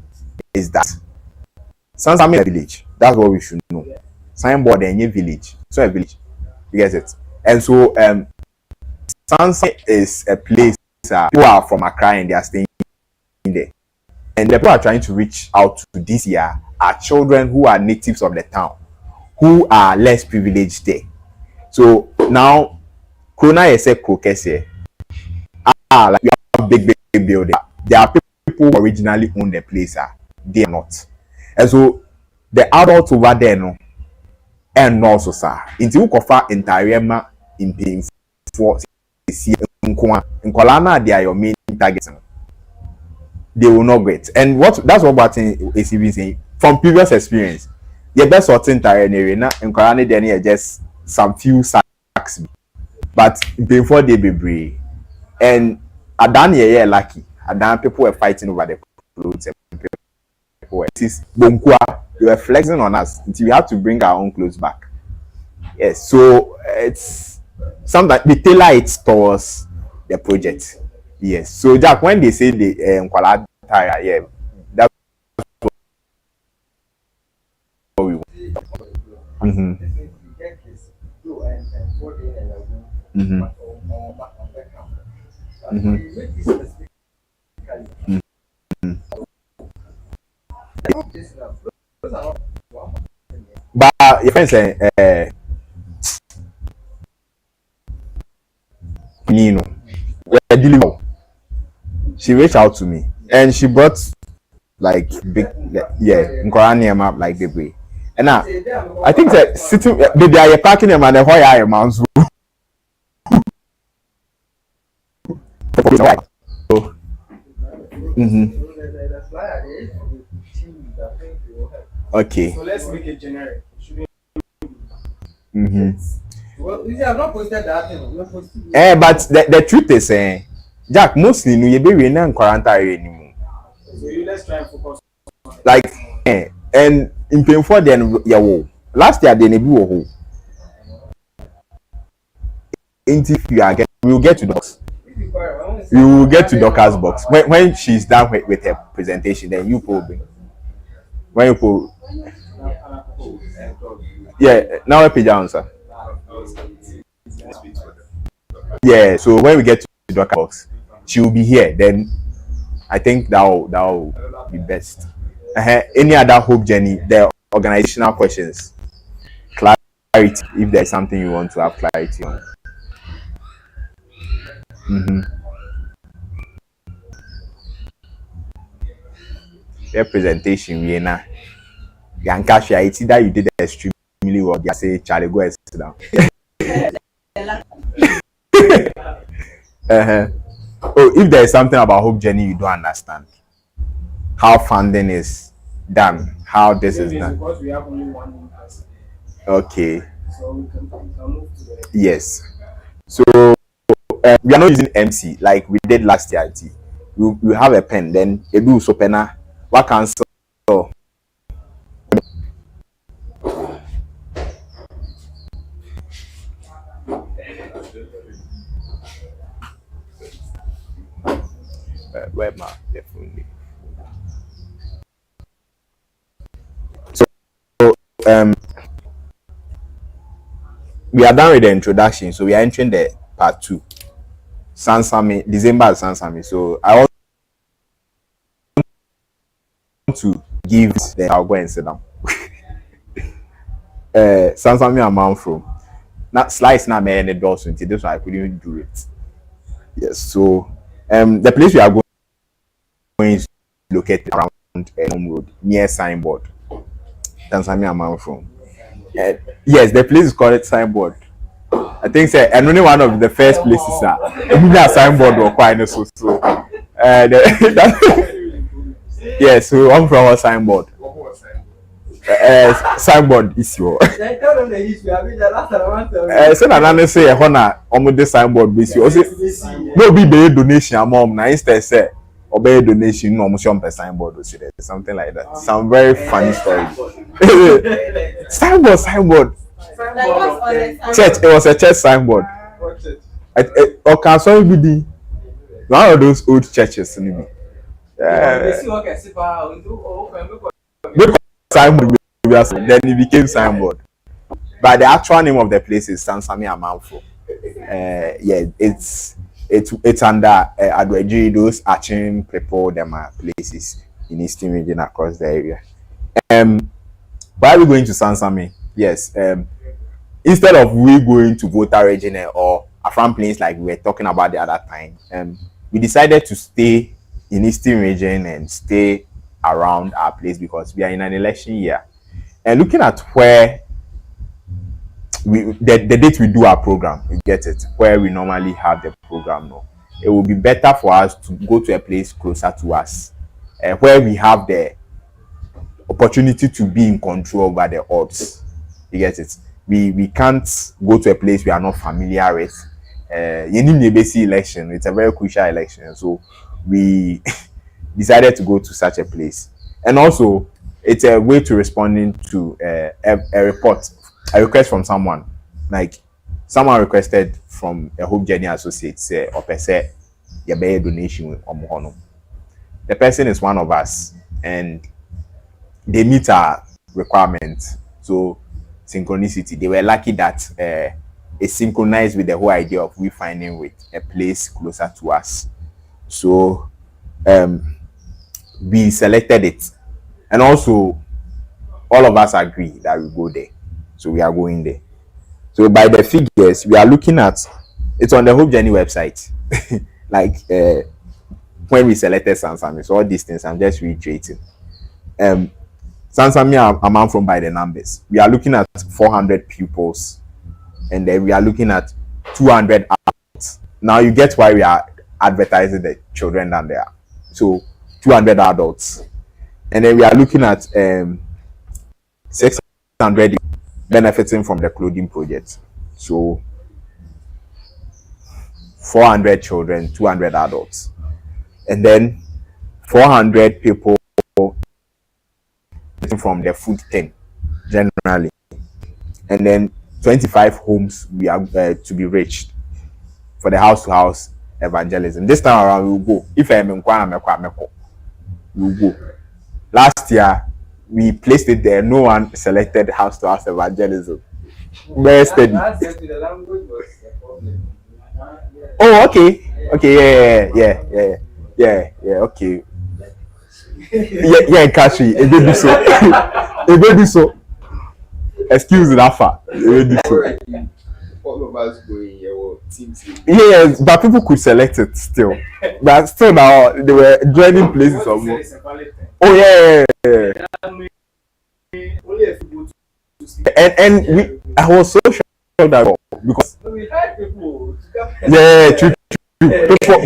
is that Sansan is a village. That's what we should know. Signboard and a village. So a village. You get it? And so Sansan is a place people are from Accra and they are staying there. And the people are trying to reach out to this year are children who are natives of the town, who are less privileged there. So now, Corona is a Kokese. Like we have big building. There are people who originally own the place. They are not. And so the adults over there no, and also sir. Into you cover entire ma in paying for see Nkolana they are your main targets. They will not get. And that's what Martin is even saying from previous experience. The best sorting tire na Nkolana then just some few sacks. But before they be brave. And Adan yeah lucky. Adan people were fighting over the clothes and people were Bonkua, they were flexing on us until we have to bring our own clothes back. Yes, so it's something we tailor it towards the project. Yes. So Jack, when they say the Nkwala tire, yeah, that's what we want. But your friend say Nino, she reached out to me and she brought like big Nkorani like the way. And now I think that sitting they are parking them and the whole I am so okay. So let's make it generic. Well, you have not posted that thing. But the truth is, Jack, mostly no, you be in quarantine anymore. So let's try and focus like and in paying for then yeah last year they nebi wo if you are getting we will get to docs we will get to Dorcas box when she's done with her presentation then you probably when you pull yeah now I page answer yeah so when we get to Dorcas box she will be here then I think that will be best any other hope journey the organizational questions clarity if there's something you want to have clarity on. Their presentation we na Yankasha it's either you did extremely well they say Charlie go and sit down. Oh if there is something about hope journey you don't understand how funding is done how this is done because we have only one in-house, okay so we can move to the yes so we are not using MC like we did last year we have a pen then a do so penna what cancel webma definitely so um we are done with the introduction so we are entering the part 2 Sansami December Sansami so I want to give the I'll go and sit down Sansami amount from not slice na me any doors until this one I couldn't do it yes so the place we are going is located around Home Road near signboard Sansami amount from yes the place is called signboard I think say and only one of the first places that signboard or quite so yeah so I'm from a signboard signboard is your so na say e na omo the signboard be o say no be be donation among na instead say obey donation no omo show per signboard o say something like that some very funny story signboard church it was a church signboard or can so be the one of those old churches maybe signboard then it became signboard but the actual name of the place is Sansami Amanfo yeah it's under Adweji those Achin people them are places in Eastern region across the area why are we going to Sansami yes instead of we going to Volta region or a farm place like we were talking about the other time we decided to stay in Eastern region and stay around our place because we are in an election year and looking at where the date we do our program you get it where we normally have the program no it will be better for us to go to a place closer to us where we have the opportunity to be in control over the odds you get it we can't go to a place we are not familiar with election it's a very crucial election so we decided to go to such a place and also it's a way to responding to a request from someone like someone requested from a Hope Journey Associate say or per se your donation with the person is one of us and they meet our requirements so synchronicity they were lucky that it synchronized with the whole idea of we finding with a place closer to us so we selected it and also all of us agree that we go there so we are going there so by the figures we are looking at it's on the Hope Journey website like when we selected Sansami so all these things I'm just reiterating Sansami amount from by the numbers we are looking at 400 pupils and then we are looking at 200 adults now you get why we are advertising the children down there so 200 adults and then we are looking at 600 benefiting from the clothing project so 400 children 200 adults and then 400 people from the food thing generally, and then 25 homes we are to be reached for the house to house evangelism. This time around we will go. If I am in Kwana, we will go. Last year we placed it there. No one selected house to house evangelism. Very steady. The language was a problem. Oh, okay. Okay, yeah. Okay. Yeah, Kashi. A baby so. A baby so. Excuse me, Rafa. A baby so. Already, all of us going here were teams. Yes, but people could select it still. But still now they were joining places of. Oh yeah. Only if you go to see. And I was so shocked that because We had people to come. true. People,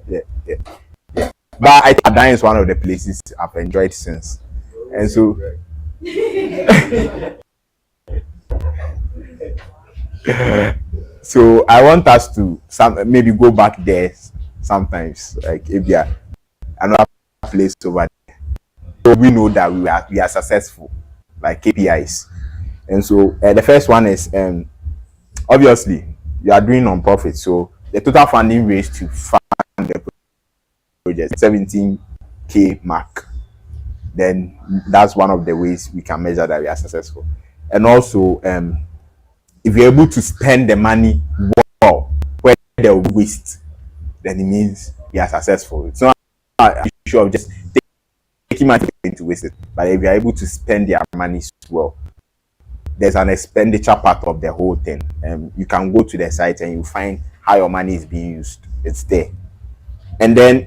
yeah. But I think Adan is one of the places I've enjoyed since, and so so I want us to maybe go back there sometimes, like if there another place over there, so we know that we are successful, like KPIs. And so the first one is obviously you are doing non-profit, so the total funding raised to fund the project 17K mark. Then that's one of the ways we can measure that we are successful. And also if you're able to spend the money well where there will be waste, then it means you are successful. It's not an issue of just taking money to waste it, but if you're able to spend your money well, there's an expenditure part of the whole thing. You can go to the site and you find how your money is being used. It's there. And then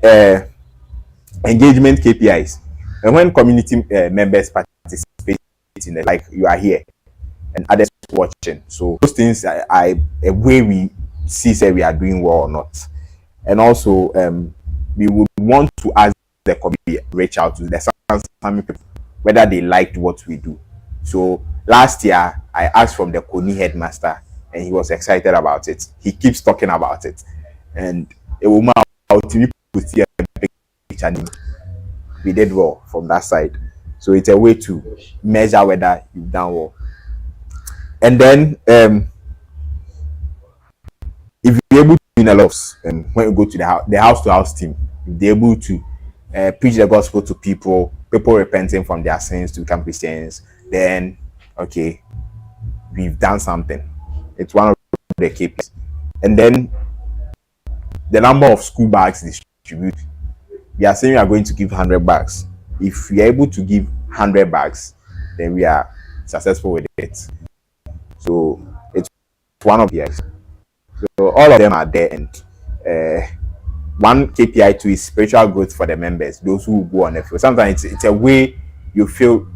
engagement KPIs. And when community members participate in it, like you are here and others watching, so those things are a way we see say we are doing well or not. And also we would want to ask the community reach out to the some people whether they liked what we do. So last year I asked from the Koni headmaster and he was excited about it. He keeps talking about it, and a woman out to put here a picture. We did well from that side, so it's a way to measure whether you've done well. And then if you're able to win a lot, when you go to the house to house team, if they're able to preach the gospel to people repenting from their sins to become Christians, then okay, we've done something. It's one of the KPIs. And then the number of school bags distributed. We are saying we are going to give 100 bags. If we are able to give 100 bags, then we are successful with it. So it's one of the KPIs. So all of them are there, and one KPI too is spiritual growth for the members, those who go on the field. Sometimes it's a way you feel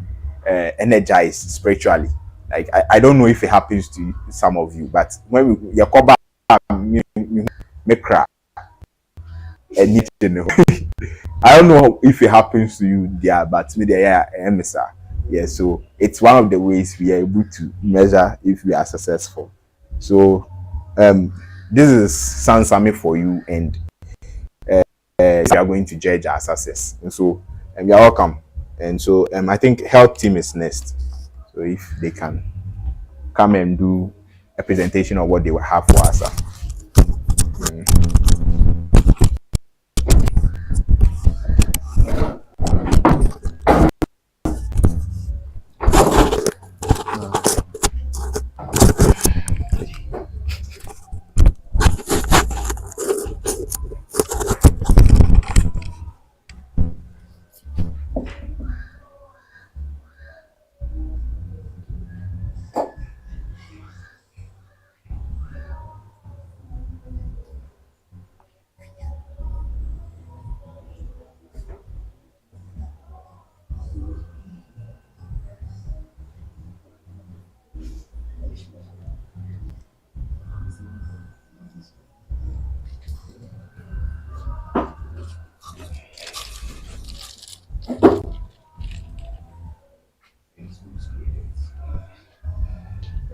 energized spiritually. Like I don't know if it happens to some of you, but when we cover make cry and I don't know if it happens to you there, but me there yeah. So it's one of the ways we are able to measure if we are successful. So this is Sansami for you, and we are going to judge our success. And so you are welcome. And so I think health team is next. So if they can come and do a presentation of what they will have for us.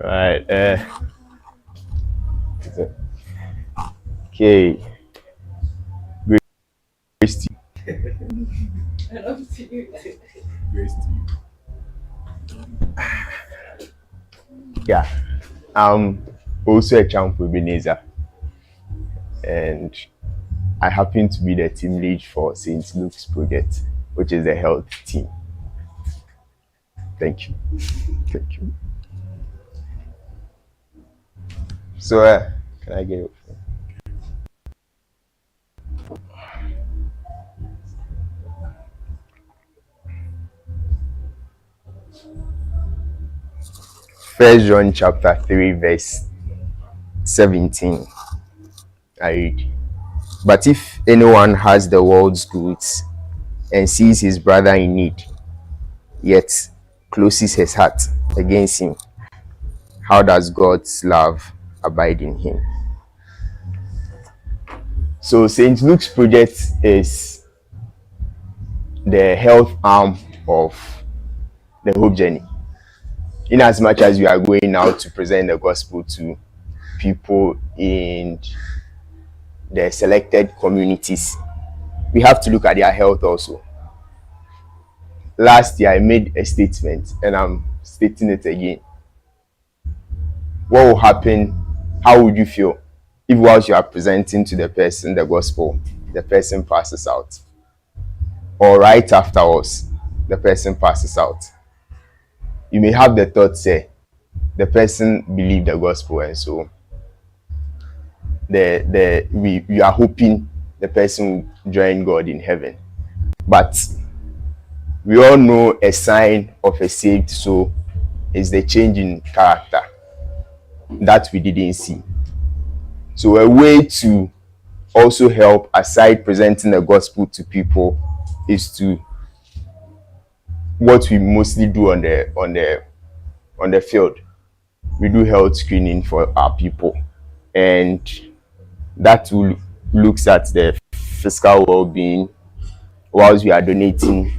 Right. Okay. Great. And up to you. Grace to you. Yeah. Also a champ with Ebenezer, and I happen to be the team lead for St. Luke's project, which is the health team. Thank you. Thank you. So, can I get it? First John chapter 3, verse 17. I read. But if anyone has the world's goods and sees his brother in need, yet closes his heart against him, how does God's love abide in him? So St. Luke's project is the health arm of the Hope Journey. In as much as we are going out to present the gospel to people in the selected communities, we have to look at their health also. Last year I made a statement and I'm stating it again. What will happen? How would you feel if whilst you are presenting to the person the gospel, the person passes out? Or right afterwards, the person passes out? You may have the thought, say, the person believed the gospel, and so we are hoping the person will join God in heaven. But we all know a sign of a saved soul is the change in character that we didn't see. So a way to also help, aside presenting the gospel to people, is to what we mostly do on the field. We do health screening for our people, and that will looks at the physical well-being whilst we are donating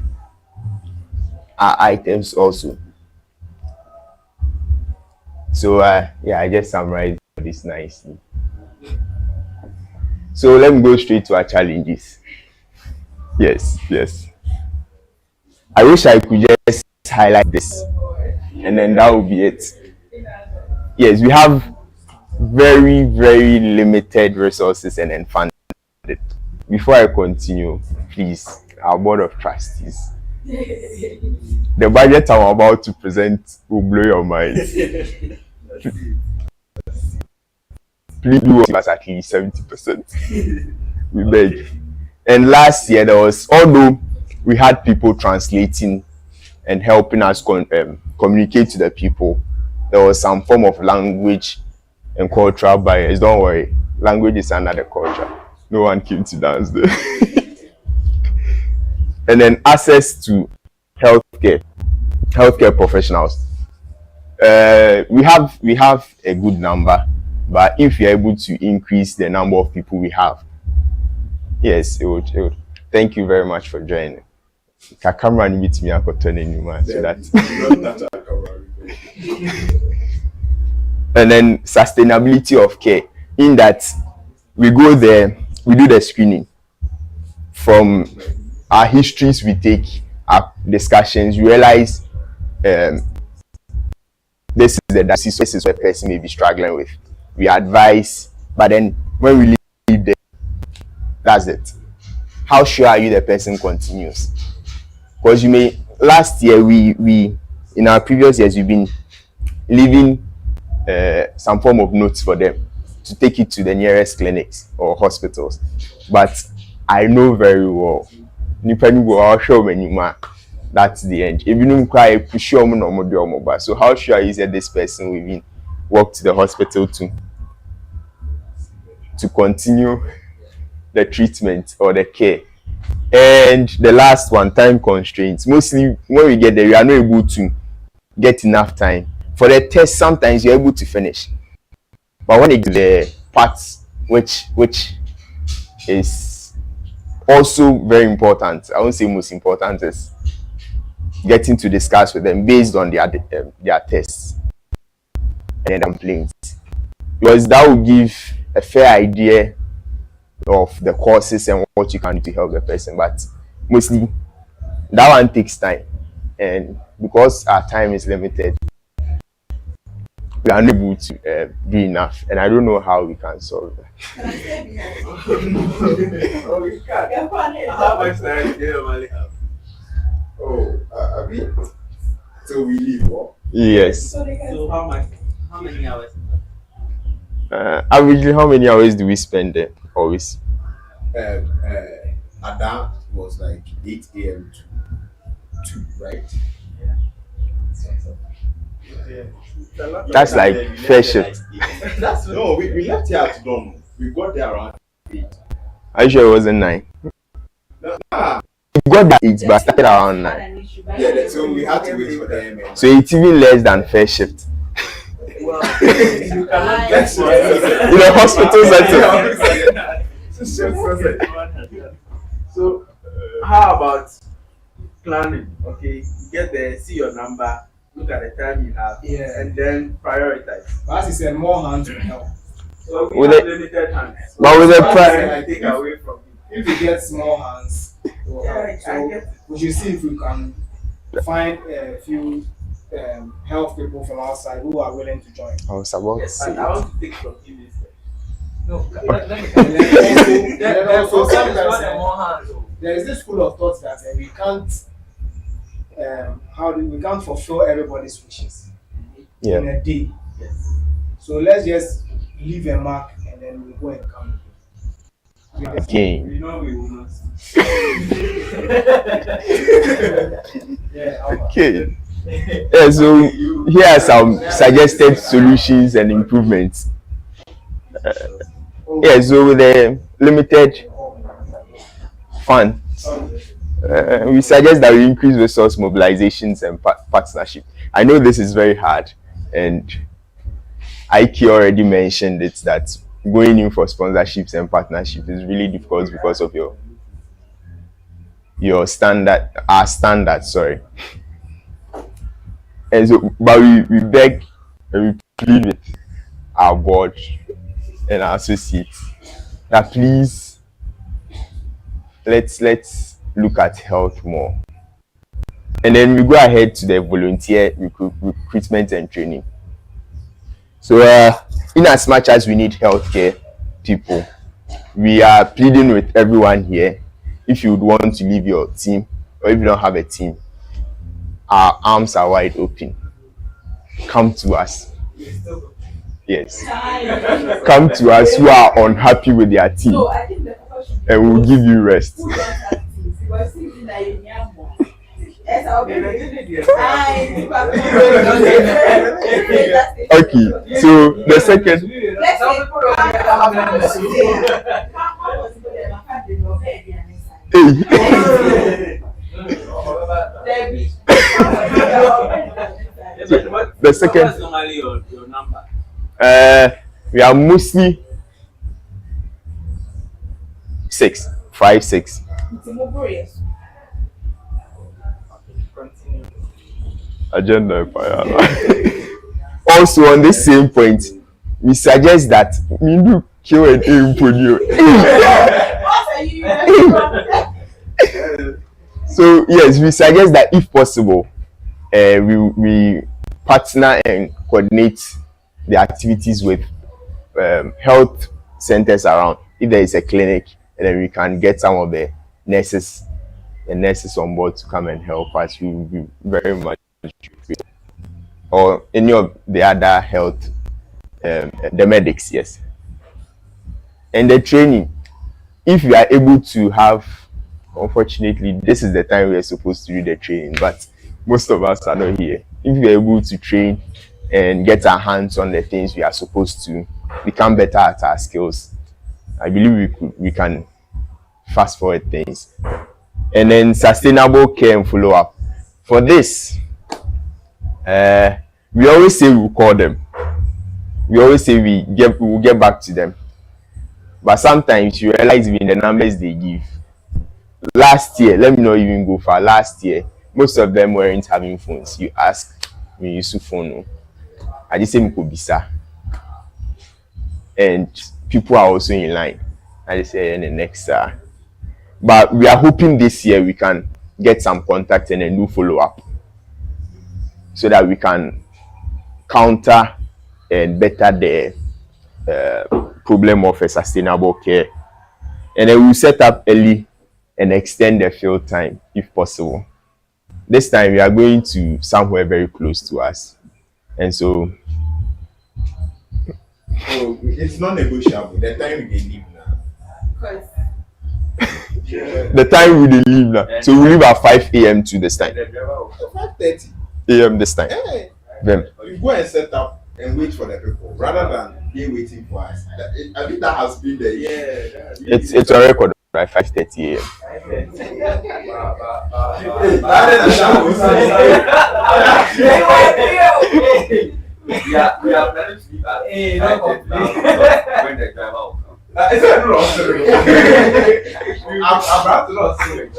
our items also. So yeah, I just summarized this nicely. So let me go straight to our challenges. Yes. I wish I could just highlight this, and then that will be it. Yes, we have very, very limited resources and then funded. Before I continue, please, our board of trustees, the budget I'm about to present will blow your mind. Please do give us at least 70%. We beg. And last year there was, although we had people translating and helping us communicate to the people, there was some form of language and cultural barriers. Don't worry, language is another culture. No one came to dance there. And then access to healthcare professionals. We have a good number, but if you're able to increase the number of people we have, yes, it would. Thank you very much for joining. Camera meet me so that. And then sustainability of care, in that we go there, we do the screening. From our histories we take, our discussions, we realize this is what a person may be struggling with. We advise, but then when we leave there, that's it. How sure are you the person continues? Because you may, last year we in our previous years we've been leaving some form of notes for them to take it to the nearest clinics or hospitals. But I know very well, that's the end. If you don't cry, push your so how sure is that this person will even walk to the hospital to continue the treatment or the care? And the last one, time constraints. Mostly when we get there, we are not able to get enough time for the test. Sometimes you're able to finish, but when it the parts which is also very important, I won't say most important, is getting to discuss with them based on their tests and complaints, because that will give a fair idea of the courses and what you can do to help the person, but mostly that one takes time, and because our time is limited, we are unable to do enough, and I don't know how we can solve that. Oh, we can. How much time do you normally have? Oh, I mean, so we leave. What? Yes. So how much? How many hours? Averagely, how many hours do we spend there? Always. Ada was like 8 a.m. to 2, right? That's like first shift. That's no, we left here at dawn. We got there around 8. Are you sure it wasn't 9? Nah. We got there 8, but started around 9. Yeah, so we had to wait for them. So it's even less than first shift. Well, you cannot get In a hospital setting. So, how about planning? Okay, you get there, see your number, look at the time you have, Yeah. and then prioritize. As you said, more hands will help. So we With have it- limited hands. But with the What pri- can I take away from you? If we get small hands, it will Yeah, help. I So get it. we should see if we can find a few health people from outside who are willing to join. I was about to Yes, say and I want to take from you this. No, let me And then also sometimes, more hands. there is this school of thought that we can't we can't fulfill everybody's wishes Yeah. in a day. Yes. So let's just leave a mark and then we go and come. Okay. We know we will not. Yeah. Okay. Yeah, so here are some suggested solutions and improvements. Yeah, so with the limited funds, we suggest that we increase resource mobilizations and partnership. I know this is very hard, and Ike already mentioned it, that going in for sponsorships and partnerships is really difficult because of your standard, our standard, sorry. And so, but we beg and we plead with our board and our associates that please let's look at health more. And then we go ahead to the volunteer recruitment and training. So in as much as we need healthcare people, we are pleading with everyone here, if you would want to leave your team, or if you don't have a team, our arms are wide open. Come to us. Yes. Come to us who are unhappy with their team, So I think the focus should be and we'll give you rest. who don't have teams. Because things that you need more. Yes, I'll be ready. Okay, so the second, Let's Some say, people don't have them. hey, What the second, is normally your number? we are mostly 6, 5, 6. Continue. Agenda. Also, on this same point, we suggest that we do kill and aim for you. So yes, we suggest that if possible, we partner and coordinate the activities with health centers around. If there is a clinic, and then we can get some of the nurses on board to come and help us, we will be very much appreciated. Or any of the other health, the medics, yes. And the training, if we are able to have, unfortunately, this is the time we are supposed to do the training, but most of us are not here. If we are able to train and get our hands on the things we are supposed to, become better at our skills, I believe we can fast forward things. And then sustainable care and follow up. For this, we always say we'll call them. We always say we will get back to them. But sometimes you realize in the numbers they give. Last year, let me not even go far. Last year, most of them weren't having phones. You ask me, use phone. I just say Mukobisa. And people are also in line. I just say in the next but we are hoping this year we can get some contact and a new follow-up so that we can counter and better the problem of a sustainable care. And then we'll set up early and extend the field time if possible. This time we are going to somewhere very close to us. And so It's not negotiable. The time we leave now. Because the time we dey leave now. So we leave at 5 a.m. to this time. 5:30. a.m. this time. Hey, Then you go and set up and wait for the people rather than they waiting for us. I think that has been the it's a record by 5:30 a.m. We are planning to leave at Hey, no 5:30 now when the driver will come. Is that not I'm about to not say it.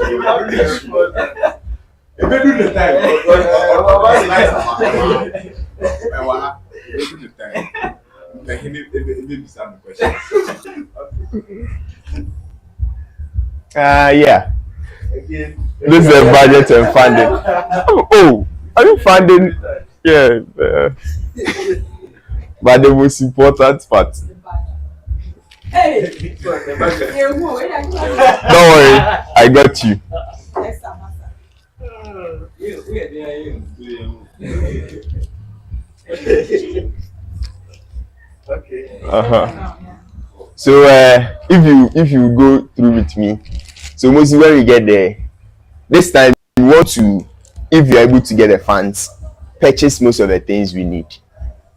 If they do the time, Yeah. again, This is a budget and funding. Oh, are you funding? Yeah. But the most important part. hey, the budget. you know, when I Don't worry, I got you. yes, Amasa. We are there. Okay. Uh-huh. So if you go through with me, so mostly when we get there, this time we want to, if you're able to get the funds, purchase most of the things we need.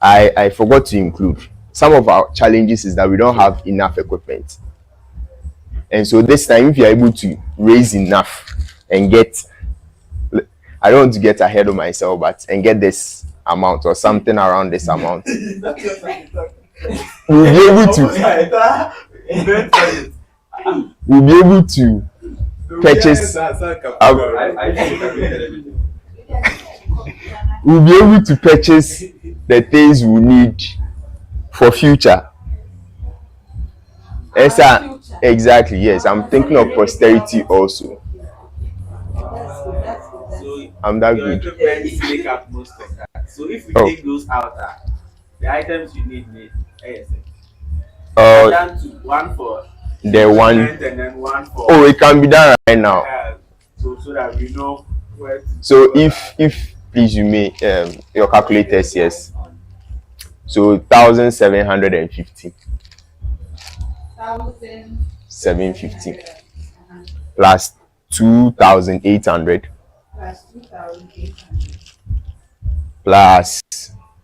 I forgot to include some of our challenges is that we don't have enough equipment. And so this time if you're able to raise enough and get, I don't want to get ahead of myself, but and get this amount or something around this amount, we'll be able to purchase we'll be able to purchase the things we need for future. Esther, exactly, yes. I'm thinking of posterity also. So I'm that your good. equipment make up most of that. So if we Oh. take those out, the items you need ASAP. Uh, Down to one for the one, and then one for oh, it can be done right now. so that we know where to So if please you may your calculators, yes. So 1,750, 750 plus 2,800 plus 2,800 plus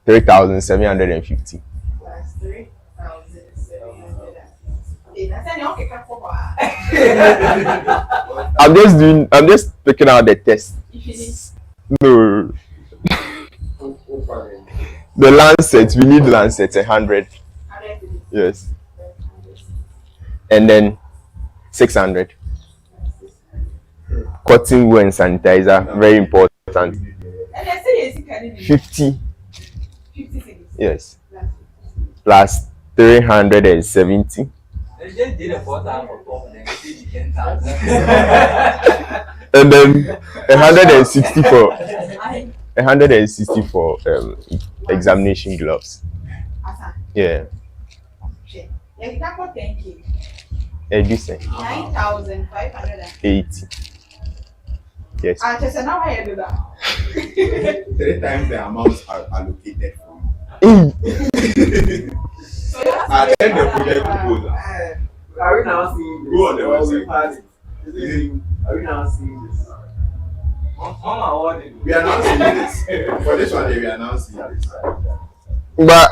3,750. plus 3,750. That's an okay for I'm just picking out the test. if you need No, the Lancet, we need Lancet 100. 100 Yes. And then 600. Cotton wool and sanitizer, very important. and I say yes, you can 50, 56 yes. Plus 370. They just did a photo for top and they did 10,000. And then 160 for I 160 for examination gloves. asa Yeah. share. Yeah, you can put 10K. Edison 9,580. 80. Yes. Ah, just now I do that. 3 times the amounts are allocated for you. So you have to At the pay end of for the that. proposal. Are we now seeing this? Go on the Or website. we've had it? Are we now seeing this? Mama, what did We are now seeing this. For this one, we are now seeing this. But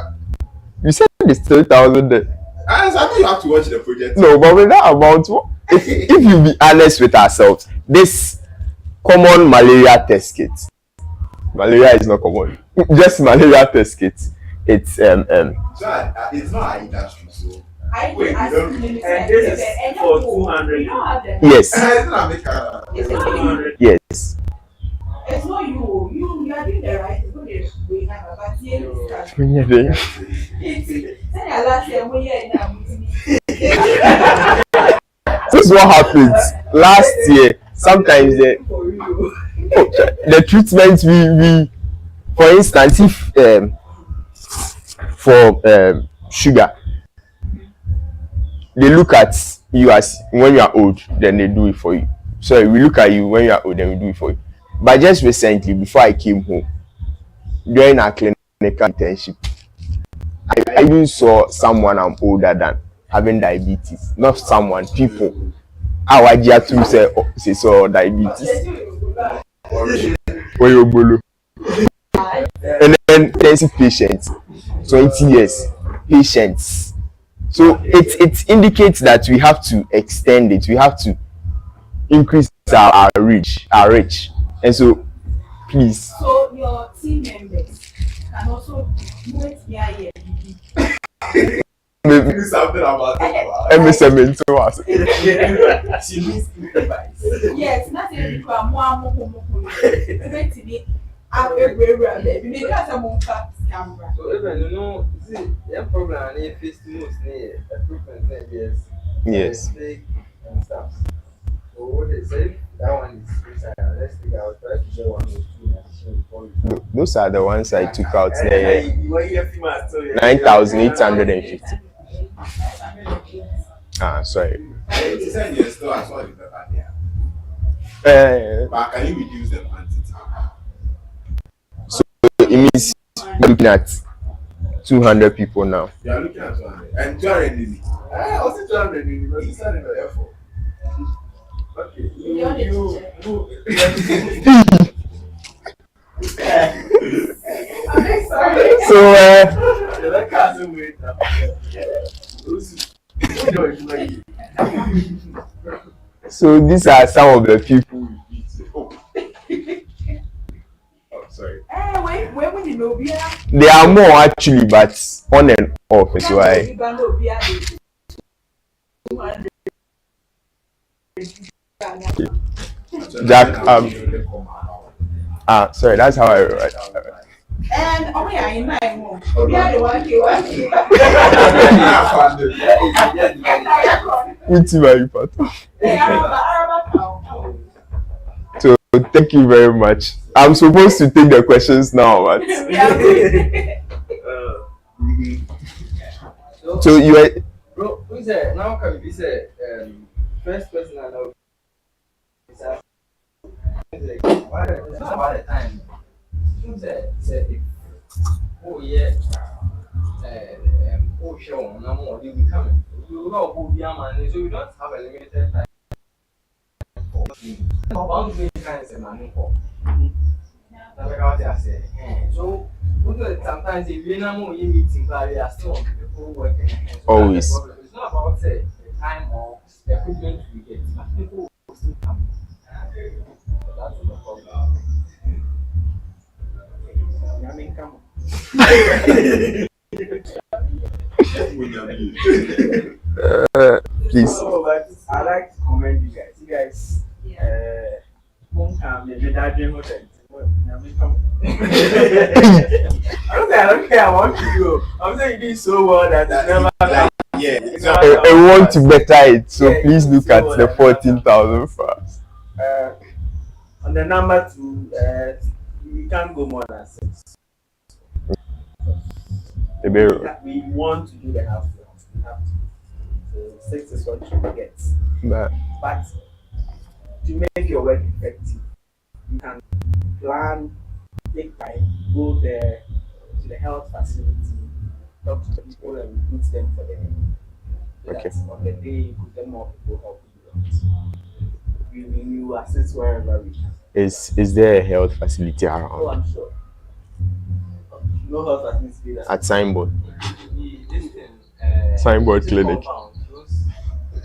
you said it's 3,000 there. And so I know you have to watch the project. No, but with that amount, if you be honest with ourselves, this common malaria test kit, malaria is not common, just malaria test kit, it's So it's not our industry, so. I Wait, ask you don't- you to And this is and for you 200. You don't have them. yes, It's not America. It's not you. yes. It's not you. You are doing the right thing. We have a bad year. Send your last year. We are now. is what happens. Last year, sometimes the treatment we for instance, if for sugar, they look at you as when you are old, then they do it for you. So we look at you when you are old, then we do it for you. But just recently, before I came home, during our clinical internship, I even saw someone I'm older than having diabetes. Not someone, people. I to say so diabetes. And then intensive patients, 20 years patients. So it indicates that we have to extend it. We have to increase our reach, and so please. So your team members can also do it here. Do something about it. MSM to us. She needs improvise. Yes, not even more everywhere. Maybe that's a more fast camera. So even you know, see, the problem is face to most near equipment, yes. Yes. Mistake and stuff. So what they say, that one is let's take out. Try to get one or two additional before you. Those are the ones I took out You there. want to hear female story? 9,850. Sorry. It's in your store as well. But can you reduce the quantity? It means we're looking at 200 people now. You are looking at 200. And 200 daily. I was 200 daily, but it's not in the effort. Okay. I'm sorry. So these are some of the people. Oh, sorry. Where would you know? There are more actually, but on and off is why. Jack, sorry, that's how I write. And oh yeah, in my home. We are the So thank you very much. I'm supposed to take the questions now, but so you are. Bro, who said now can we say first person I know is why about the time? Who said oh yeah oh sure no more you be coming. You know who be a man, so you don't have a limited time. One thing kind of money for. That's what I say. So sometimes if you know you meeting, but you are still on people working. Always. It's not about the time or the equipment we get, but people will still come. So that's the problem. I mean, come on. Please. So, but I like to commend you guys. You guys, I don't care. I want to go. I'm saying you do so well that it's never like, I want to better it, so please look at the 14,000 first. On the number 2, we can't go more than 6. We want to do the half round. We have to. So 6 is what you get. But to make your work effective, you can plan, take time, go there to the health facility, talk to the people and recruit them for them. So Okay. that on the day you put them more people help you. We assist wherever we can. Is there a health facility Oh, around I'm sure. No health facility. at signboard? This Signboard clinic.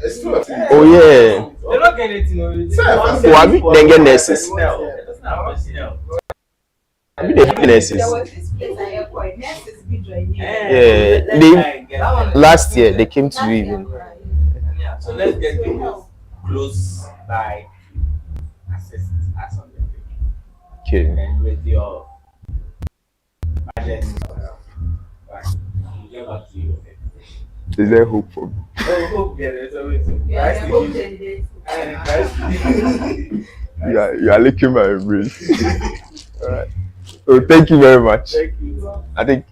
It's true. Oh yeah. They're not getting it, you know. Then get nurses. Have you the nurses? There was this place I airport. Nurses be joining. Yeah. They last year they came to even. So let's get close by assist us on the page. Okay. And with your budget, right, we'll get back to you. Is there hope for me? Oh, hope yeah, there's always hope. Yeah, Christ I in hope you. they And Christ in you. You are licking my brain. All right. Oh, thank you very much. Thank you. I think.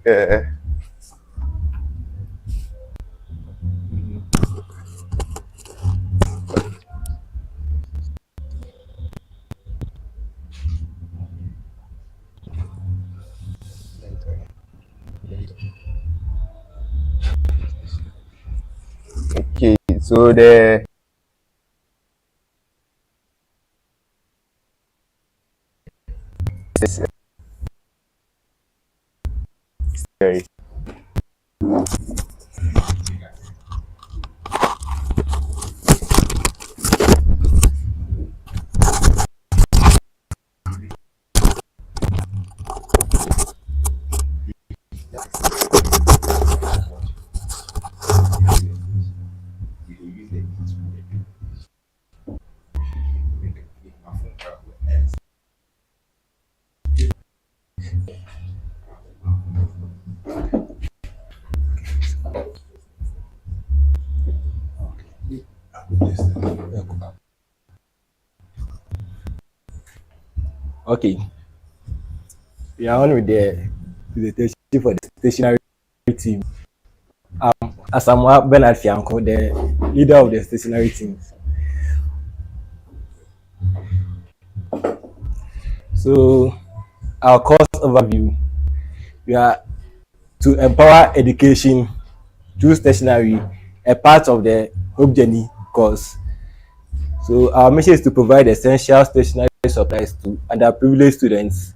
Okay, so the necessary. Okay, we are on with the presentation for the stationary team. Asamoah Bernard Fianco, the leader of the stationary team. So, our course overview, we are to empower education through stationary, a part of the Hope Journey course. So, our mission is to provide essential stationary supplies to underprivileged students,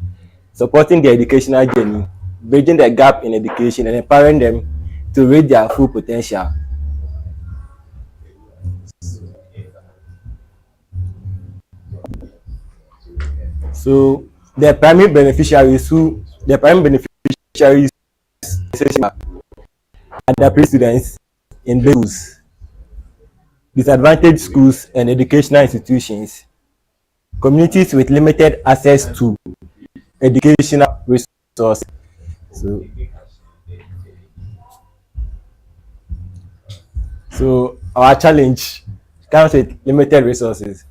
supporting their educational journey, bridging the gap in education, and empowering them to reach their full potential. So the primary beneficiaries are underprivileged students in schools, disadvantaged schools and educational institutions, communities with limited access to educational resources. So, so our challenge comes with limited resources.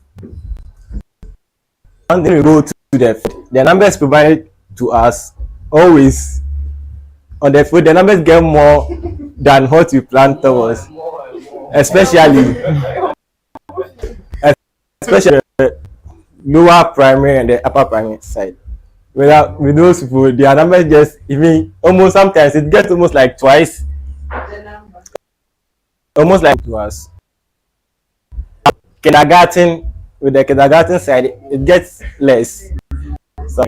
One thing we go to the numbers provided to us always on the field, the numbers get more than what we planned towards, especially especially the lower primary and the upper primary side. With those people, their numbers just even almost sometimes it gets almost like twice, the number. almost like to us. Kindergarten with the kindergarten side, it gets less. So,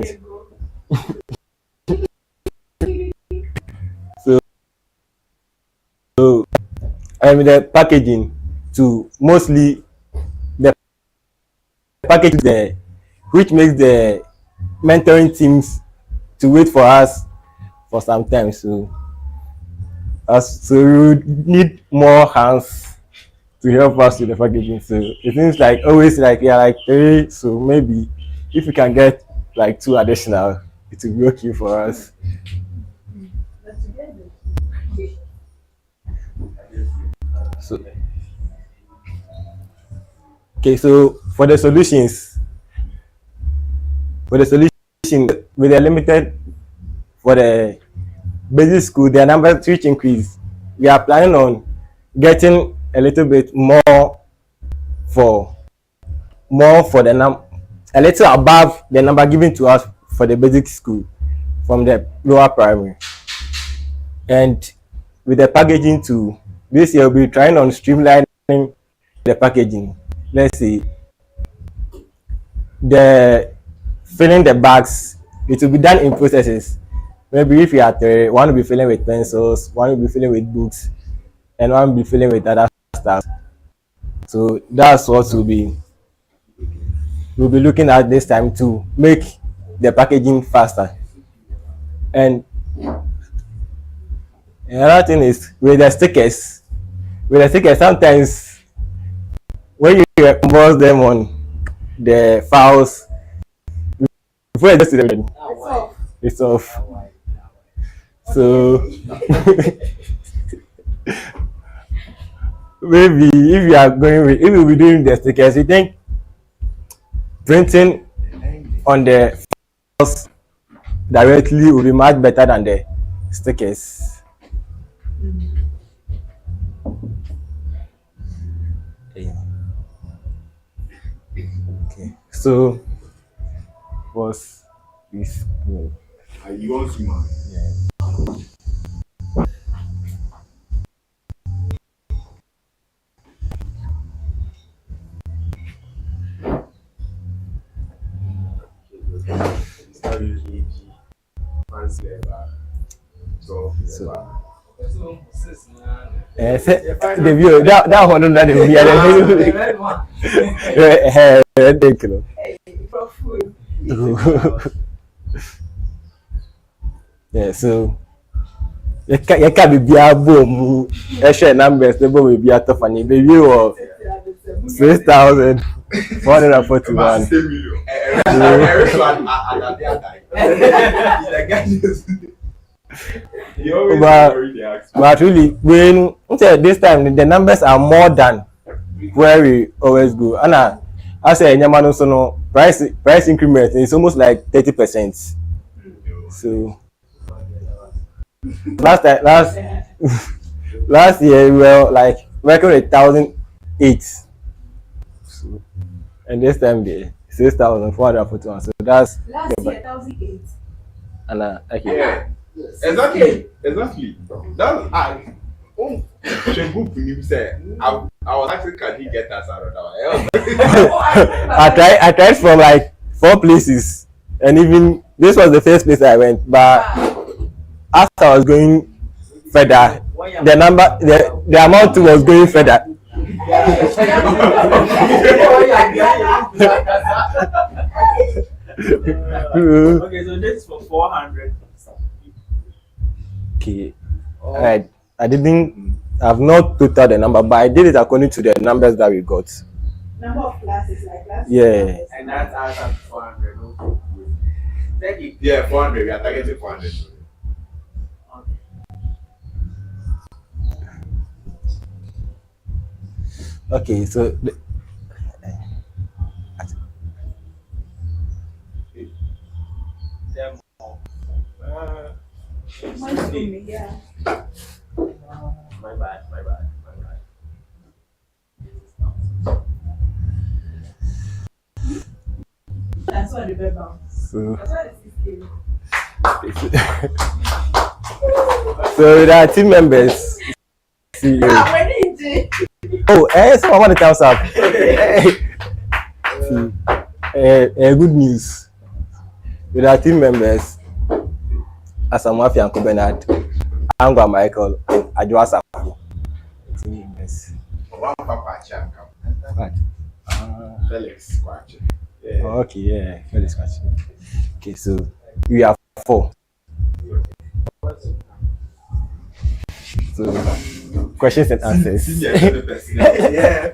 so and with the packaging to mostly the package there, which makes the mentoring teams to wait for us for some time. So, so we would need more hands to help us with the packaging. So it seems like always like we are like three. So maybe if we can get like two additional, it will be okay for us. So okay, so for the solution with the limited for the basic school, their numbers which increase. We are planning on getting a little bit for for the a little above the number given to us for the basic school from the lower primary. And with the packaging too, this year we'll be trying on streamlining the packaging. Let's see, the filling the bags, it will be done in processes. Maybe if you are three, one will be filling with pencils, one will be filling with books, and one will be filling with other stuff. So that's what we'll be looking at this time to make the packaging faster. And another thing is with the stickers. With the stickers, sometimes when you emboss them on the files, before it gets to them, it's off. So maybe if you are going with, if you be doing the stickers, you think printing on the files directly will be much better than the stickers. Okay, so was this cool? You want to man? Start using fancy level. So The view that one that the view. Ridiculous. Yeah, so you can't be boom. I share numbers. The boom will be out of funny. The view of 6,441. But really, when this time the numbers are more than where we always go, and I say Nyamano so no price increment is almost like 30%. So last year we were like working with 1,008. So, and this time the 6,441. So that's last year 1,008. And okay. yeah, exactly. That's Shembu Punim said, I was asking, can he get us another one? I tried from like 4 places, and even this was the first place I went. But after I was going further, the amount was going further. Okay, so this is for 400. Okay. Alright. I've not totaled the number, but I did it according to the numbers that we got. Number of classes, like classes. Yeah. And that's us at 400. Okay. Yeah, 400. We are targeting 400. Okay, so Yeah. My bad. That's what the background. so That's what it's so there are team members. See, someone want to tell us up. Good news. With our team members, Asamoah and Bernard, Angwa Michael, and Adjoa Sapo. Team members. One Papa Chan. What? Felix Kwache. Yeah. Okay, yeah, Felix Kwache. Okay, so we are 4. So questions and answers. Yeah.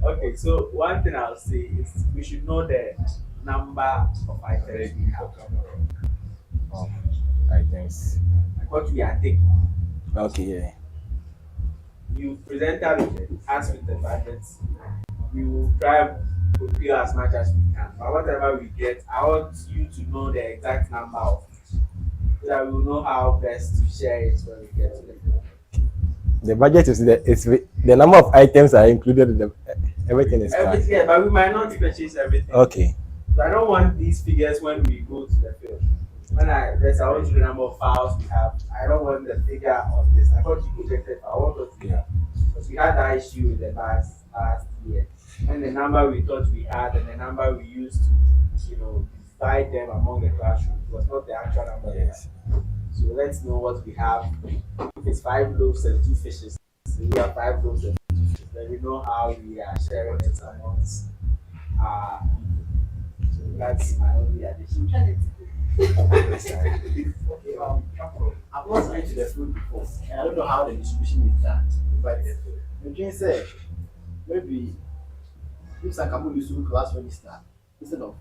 Okay, so one thing I'll say is we should know the number of items we have. Items. What we are taking. Okay, yeah. You present us with the budgets. We will try to fulfill as much as we can. But whatever we get, I want you to know the exact number of it, so that we will know how best to share it when we get to the field. The budget is the number of items are included in the everything is fine. Yeah, but we might not purchase everything. Okay. So I don't want these figures when we go to the field. When I want to the number of files we have. I don't want the figure on this. I thought you projected. I want us to get, because we had that issue with the last year. And the number we thought we had and the number we used to, divide them among the classrooms was not the actual number. Yes. So let's know what we have. If it's 5 loaves and 2 fishes, so we have 5 loaves and 2 fishes. Then we know how we are sharing it amongst so that's my only addition. Okay, I've not been to the food before, and I don't know how the distribution is done. But the dream said maybe if Sakamu used to do class register instead of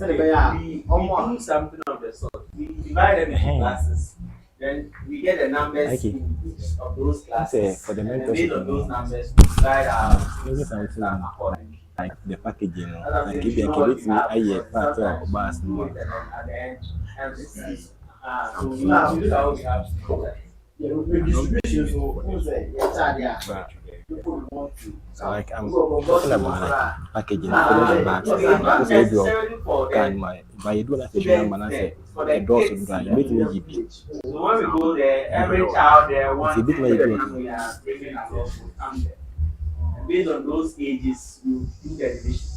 we do something of the sort. We divide them into classes. Then we get the numbers in each of those classes. For the and then mentors, based on those numbers, we divide our maybe something accordingly. like the packaging, As I'm like saying, if you you know can what get we me have, a year part sometimes of bus you do more. it, and then at the end, so we how we have to do that. yeah, we distribution so who's say yeah child yeah people want to So like I'm talking about like packaging for the bags. Not Because you do necessarily for can them. my but you do not say man say For the the doors kids. to do you make me GP. So when we go there, every child there It's a one bit thing like that you. we are bringing along will come there. And based on those ages, we do the division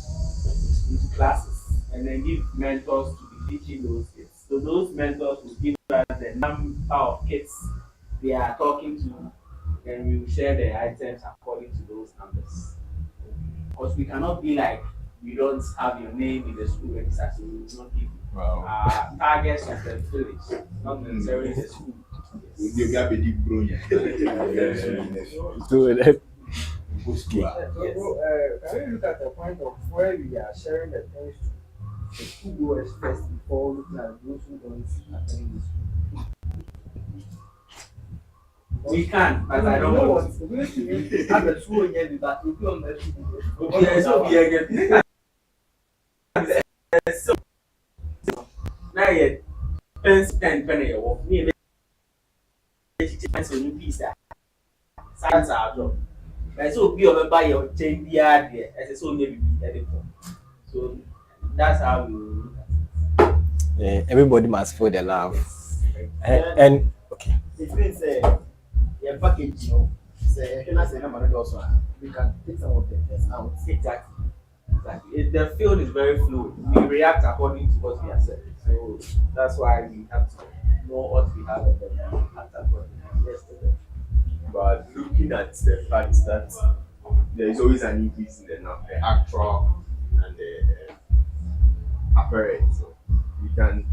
into classes and then give mentors to be teaching those kids. So those mentors will give us the number of kids they are talking to, and we will share the items according to those numbers. Because we cannot be like we don't have your name in the school register, so we will not give you. Targets of the village, not necessarily the school. You'll be a big bro. So that Can we look at the point of where we are sharing the things to the school goers first before looking at those who don't attend the school? We can, but I don't know want what. We're going to have the school again, but we'll be on the school. to. Yeah, so we are getting. So now you spend penny a walk. Me and so you piece that. That's our job. But so be over by your chain the idea as a so maybe be so that's how we look at it. everybody must feel the love. Yes. And okay. it means yeah package you know say can I say number also we can take some of the test out Exactly. The field is very fluid. We react according to what we are saying. So that's why we have to know what we have and then act accordingly. Yes, But looking at the fact that there is always an increase in the actual and the apparent, so we can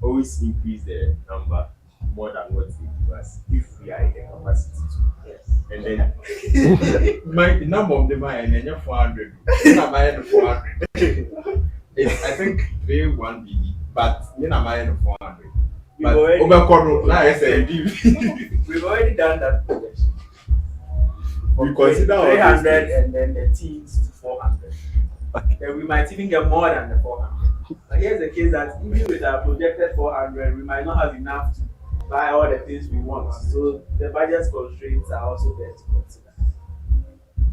always increase the number more than what they give us if we are in the capacity to. yes. And then the number of them are and then 400. I'm at 400. I think 3-1 BD, but then I'm at 400. But over now I said We've already done that projection. we consider all 300 these and then the teens to 400. Then we might even get more than the 400. But here's the case that even with our projected 400, we might not have enough to buy all the things we want. So the budget constraints are also there to consider.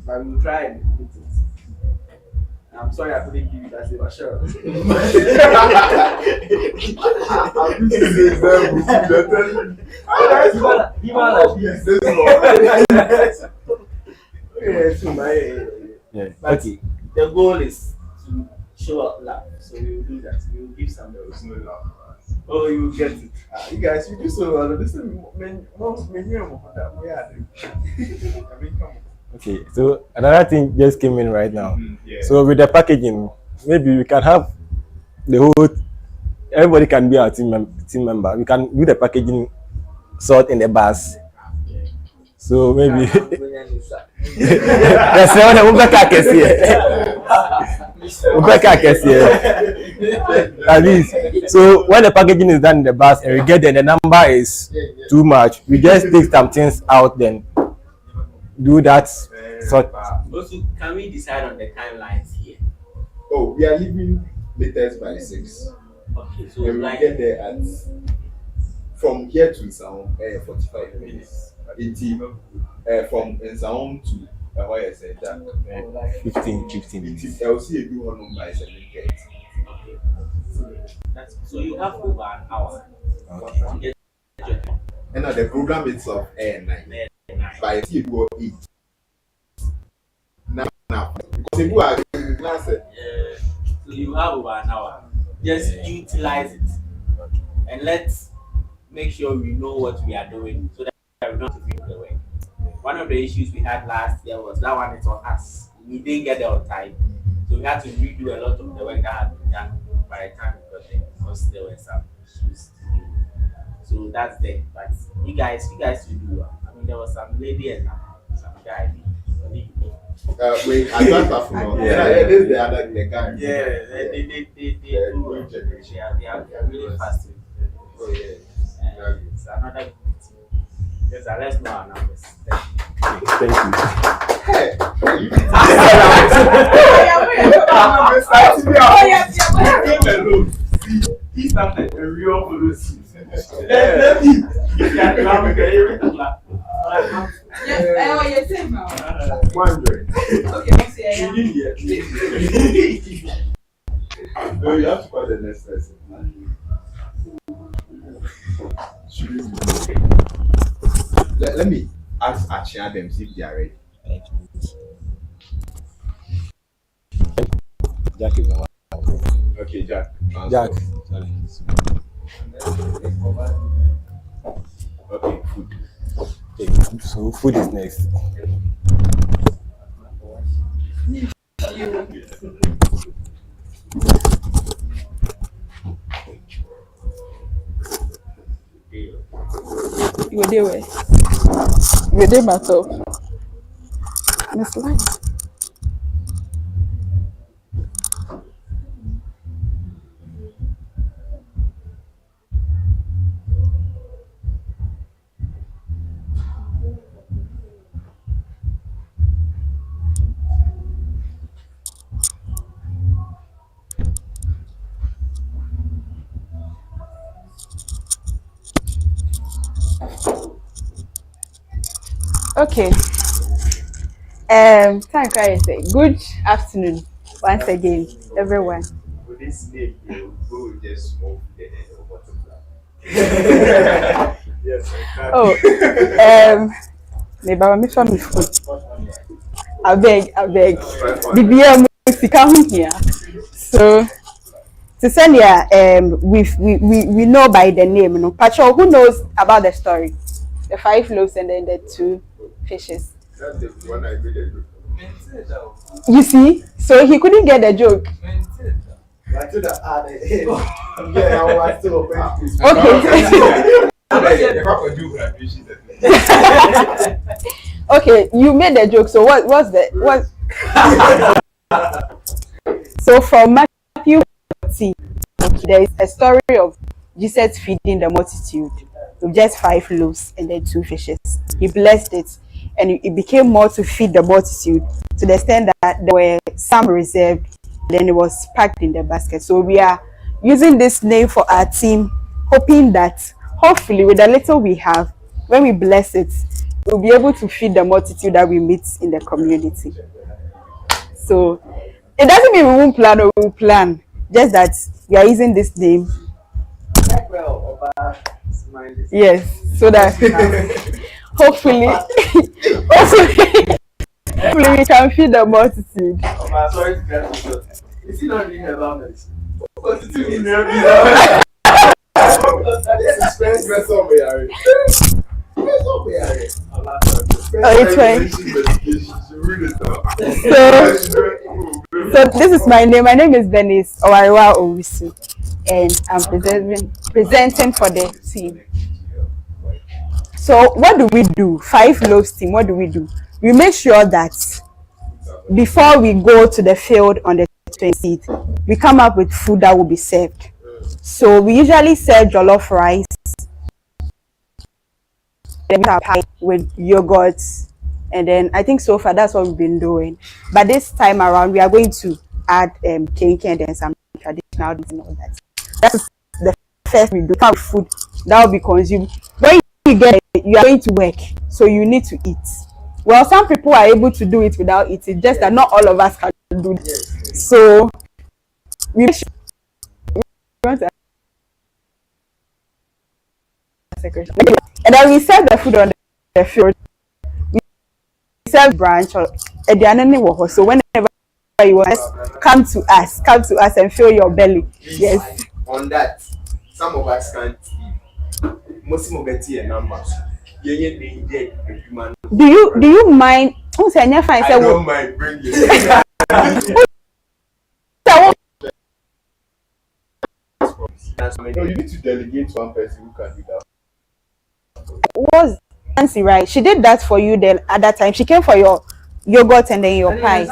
But we'll try and meet it. I'm sorry I couldn't give you that same assurance. Yeah. But Okay. the goal is to show up love. So we will do that. We will give some There's no love for us. Oh, you will get it. You guys, you do so well. This is minimum of that. We are I mean, come on. Okay. So another thing just came in right now. Yeah. So with the packaging, maybe we can have the whole everybody can be our team member. We can do the packaging sort in the bus. So maybe that's one of at least. So when the packaging is done in the bus and we get there, the number is too much. We just take some things out, then do that sort. Also, can we decide on the timelines here? Oh, we are leaving latest by 6. Okay, so And we like get there at from here to Sound 45 minutes. 18 from Sound to Hawaii Center. 15 minutes. I'll see you do one by 7:30. okay. So you have over an hour Okay. to get your And now the program itself 9. By you do 8. Now, because if you are class, so you have over an hour. Just utilize it and let's make sure we know what we are doing so that we don't have to read the way. One of the issues we had last year was that one is on us. We didn't get there on time. So we had to redo a lot of the work that had been done by the time we got there because there were some issues to do. So that's there. But you guys will do well. I mean there was some lady and some guy. Wait, I don't have to know. Yeah, this is the other the guy. Yeah, they The do. new generation. They are really fast. Oh yeah. It's another good thing. Yes, let's know our numbers. Thank you. Hey, you Oh, yeah. alone. See, he started a real policy. Let me. You can laugh, Yeah, oh, you're safe now. 100. Okay, next year. Yeah. No, you have to call the next person. Let me ask Achia them see if they are ready. Jack is the one. Okay, Jack. Jack. Okay, food. Okay, so food is next. You do it. You did myself. Miss Light. Okay. Thank you. Say good afternoon once again, everyone. With this name, you go with just smoke the head of butterfly. Yes, I Oh, maybe I'm from food. I beg. BBM sika ho here. So to send here, we know by the name, you know. Pacho, who knows about the story? The 5 loaves and then the 2 fishes. That's the one I made a joke. You see, so he couldn't get the joke. I told her, yeah, I was still open. Okay. Okay, you made the joke. So what's the So from Matthew 14, there is a story of Jesus feeding the multitude with just 5 loaves and then 2 fishes. He blessed it, and it became more to feed the multitude to the extent that there were some reserved, then it was packed in the basket. So we are using this name for our team, hoping that hopefully with the little we have, when we bless it, we'll be able to feed the multitude that we meet in the community. So it doesn't mean we won't plan or we will plan, just that we are using this name. Yes, so that hopefully, hopefully we can feed the multitude. Sorry to get you. Is he not reading about this? Oh, it's fine. So this is my name. My name is Dennis Owariwa Owusu, and I'm presenting for the team. So what do we do? 5 loaves team. What do? We make sure that before we go to the field on the 20th, we come up with food that will be served. So we usually serve jollof rice, pie with yogurt, and then I think so far that's what we've been doing. But this time around, we are going to add cake and then some traditional and all that. That's the first we do. Food that will be consumed. When you get it, you are going to work, so you need to eat. Well, some people are able to do it without eating, just that not all of us can do it. So we want to and then we serve the food on the field. We serve branch or so whenever you want, come to us and fill your belly. Yes. On that, some of us can't eat. Most of us get numbers. Do you mind? I don't mind bringing it. No, you need to delegate to one person who can do that. Was Nancy right? She did that for you then at that time. She came for your yogurt and then your pies.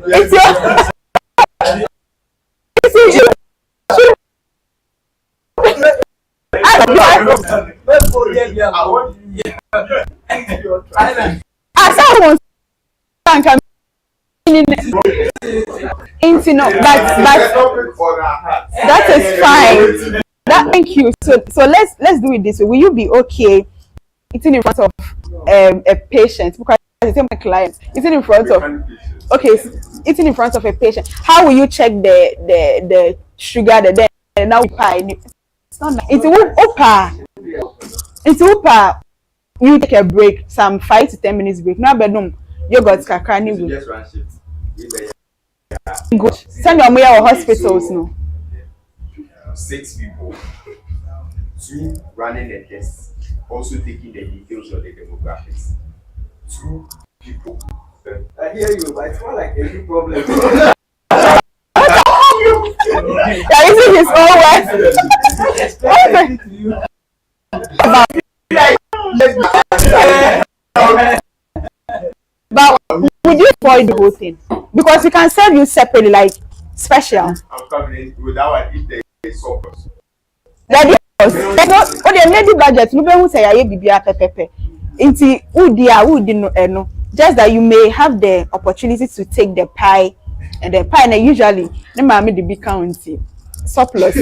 It's your it's your someone can no, but that is fine. That thank you. So let's do it this way. Will you be okay eating in front of a patient? Because it's my client. Eating in front of eating in front of a patient. How will you check the sugar, the then now pie? It's not nice. It's upa. You take a break, some 5 to 10 minutes break. Now bedroom yogurt kakani will Just run shift. good. Send your money or hospitals no. 6 people, 2 running the test, also taking the details of the demographics. 2 people. I hear you, but it's more like a big problem. You're using his own words. But would you avoid the whole thing? Because we can serve you separately, like special. I'm coming in with that one if there is surplus. That is what the lady budget. No one say I be pepe. Inti udi no. Just that you may have the opportunity to take the pie, and the pie usually the mommy the big county surplus.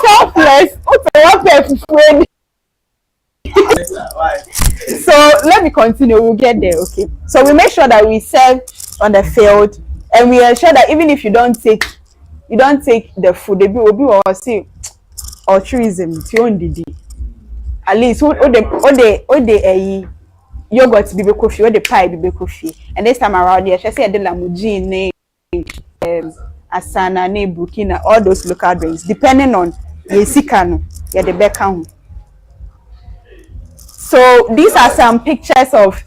Selfless. So let me continue. We'll get there. Okay. So we make sure that we serve on the field, and we ensure that even if you don't take the food, they will be or say or tourism. At least the yogurt bibe coffee or the pie bibe coffee. And this time around, I say the lamujine, asana, ne burkina, all those local drinks, depending on the sikano, the background. So these are some pictures of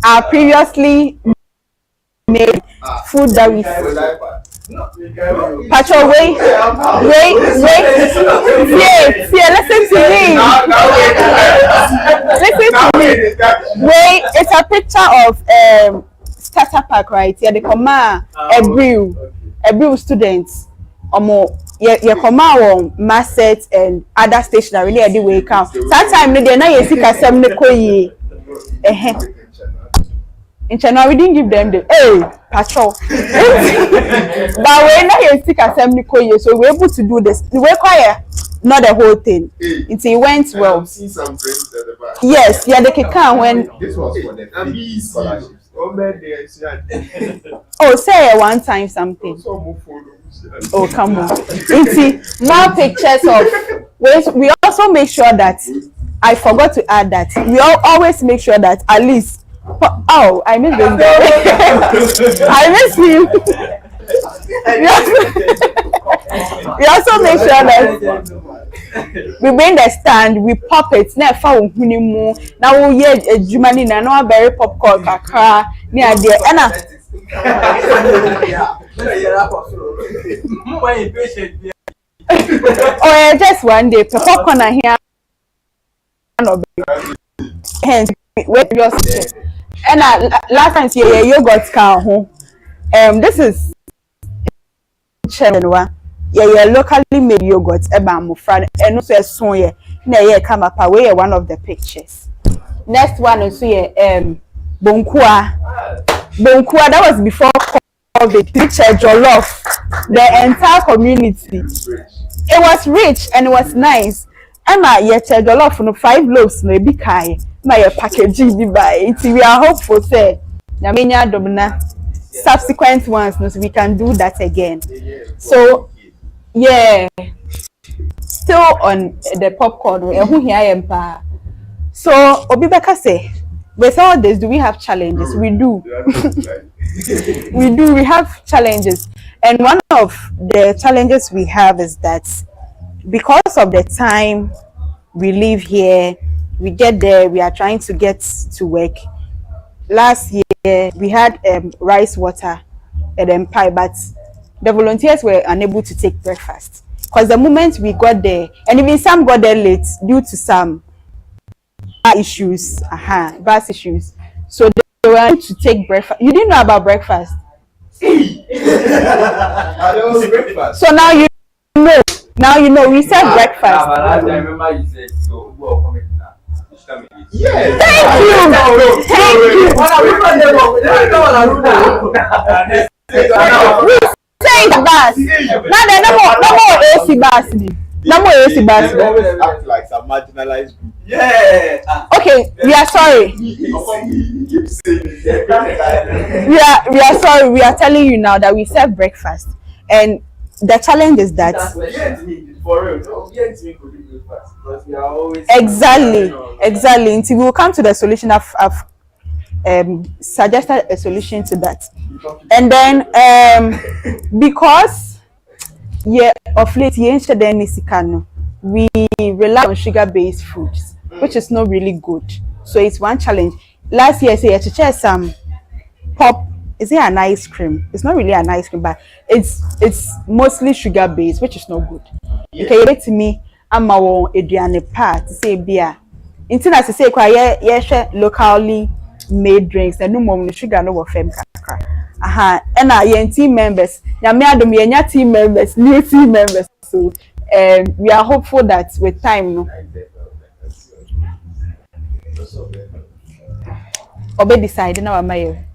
our previously made food that we. Patrol, wait. Listen to me. Wait, it's a picture of starter pack, right? Yeah, they come Aburi students. You come out masset and other stationery really the way count. Sometimes they na you see kasem ne koyi. In China, we didn't give them the patrol. But when I stick assembly koye, so we're able to do this. We require not the whole thing. It went well. I've seen some friends at the back. Yes, yeah, they can when. This was for the scholarships. Oh, say one time something. Oh, come on. See, more pictures of. We also make sure that I forgot to add that we always make sure that at least. Oh, I miss this guy. I miss him. We also make sure that we bring the stand, we pop it. Now we hear a Jumani na no berry popcorn kakra near there. Oh, just one day, popcorn here. Hence, wait just. And last time you yogurt can home. This is Chenwa. Yeah, locally made yogurt. Mufran and also a song. Yeah, come up away one of the pictures. Next one is Bonkua. That was before COVID. Picture Jollof. The entire community. It was rich and it was nice. Emma, yet jollof no 5 loaves no be kai. My packaging be by it. We are hopeful, say, Yamina Domina. Subsequent ones, so we can do that again. So, yeah, still on the popcorn. Who here am pa? So, Obibeka say, with all this, do we have challenges? We do. We have challenges, and one of the challenges we have is that because of the time we live here. We get there, we are trying to get to work. Last year, we had rice water and then pie, but the volunteers were unable to take breakfast. because the moment we got there, and even some got there late due to some issues, bus issues. So they were to take breakfast. You didn't know about breakfast. I don't see breakfast. So now you know. Now you know we serve breakfast. I remember you said so. Who are coming now? Yes. Thank you. We say the bus. Now there no more AC bus. No more AC bus. You always act like some marginalized group. Yeah. Okay, we are sorry. Keep saying it. We are sorry. We are telling you now that we serve breakfast, and the challenge is that For real, no, we ain't me could do breakfast because we are always exactly. Until we will come to the solution. I've suggested a solution to that, and then because of late we rely on sugar-based foods, which is not really good. So it's one challenge. Last year, say to share some pop. Is it an ice cream? It's not really an ice cream, but it's mostly sugar-based, which is not good. Okay, to me, I'm a Adriana part to say beer. Until I say locally made drinks, and no more sugar no fem kakra. And our team members, team members, new team members. So we are hopeful that with time, no. Obe decided now am.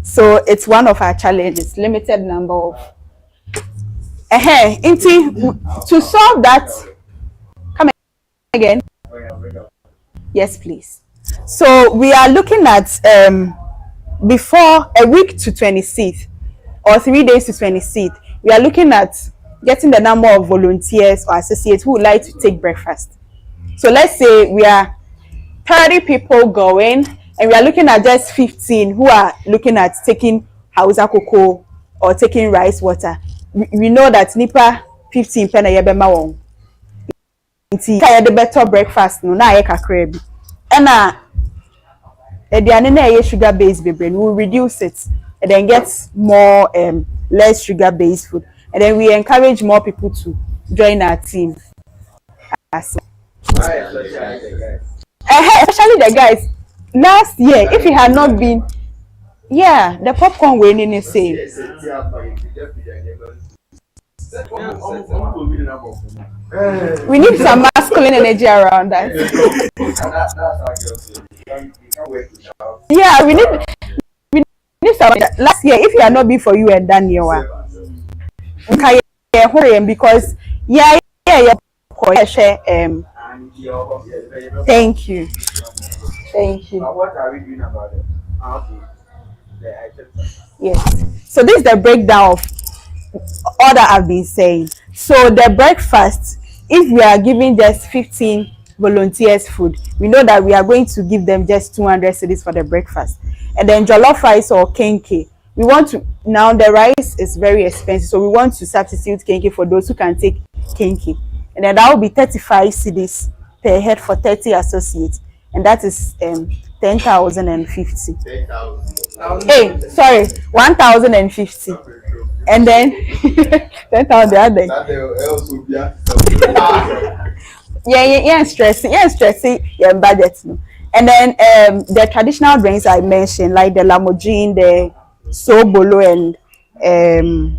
So it's one of our challenges, limited number of. To solve that, come again. Yes, please. So we are looking at before a week to 26th or 3 days to 26th. We are looking at getting the number of volunteers or associates who would like to take breakfast. So let's say we are 30 people going, and we are looking at just 15 who are looking at taking Hausa cocoa or taking rice water. We know that nipa 15 pen yebema won. Nti kaya the better breakfast no na kakra bi. And aduane na sugar based bebre, we will reduce it and then get more less sugar based food, and then we encourage more people to join our team. Especially the guys. Last year, if it had not been, the popcorn winning is same. We need some masculine energy around that. Yeah, we need some. Last year, if it had not been for you and Daniel, because thank you. Thank you. What are we doing about it? Yes. So this is the breakdown of all that I've been saying. So the breakfast, if we are giving just 15 volunteers food, we know that we are going to give them just 200 cedis for the breakfast. And then jollof rice or kenke. We want to, now the rice is very expensive, so we want to substitute kenke for those who can take kenke. And then that will be 35 cedis per head for 30 associates. And that is 10,050. 10,000. Hey, sorry, 1,050. And then 10,000 the other. Stressing, budget. No. And then the traditional drinks I mentioned, like the lamojin, the sobolo, and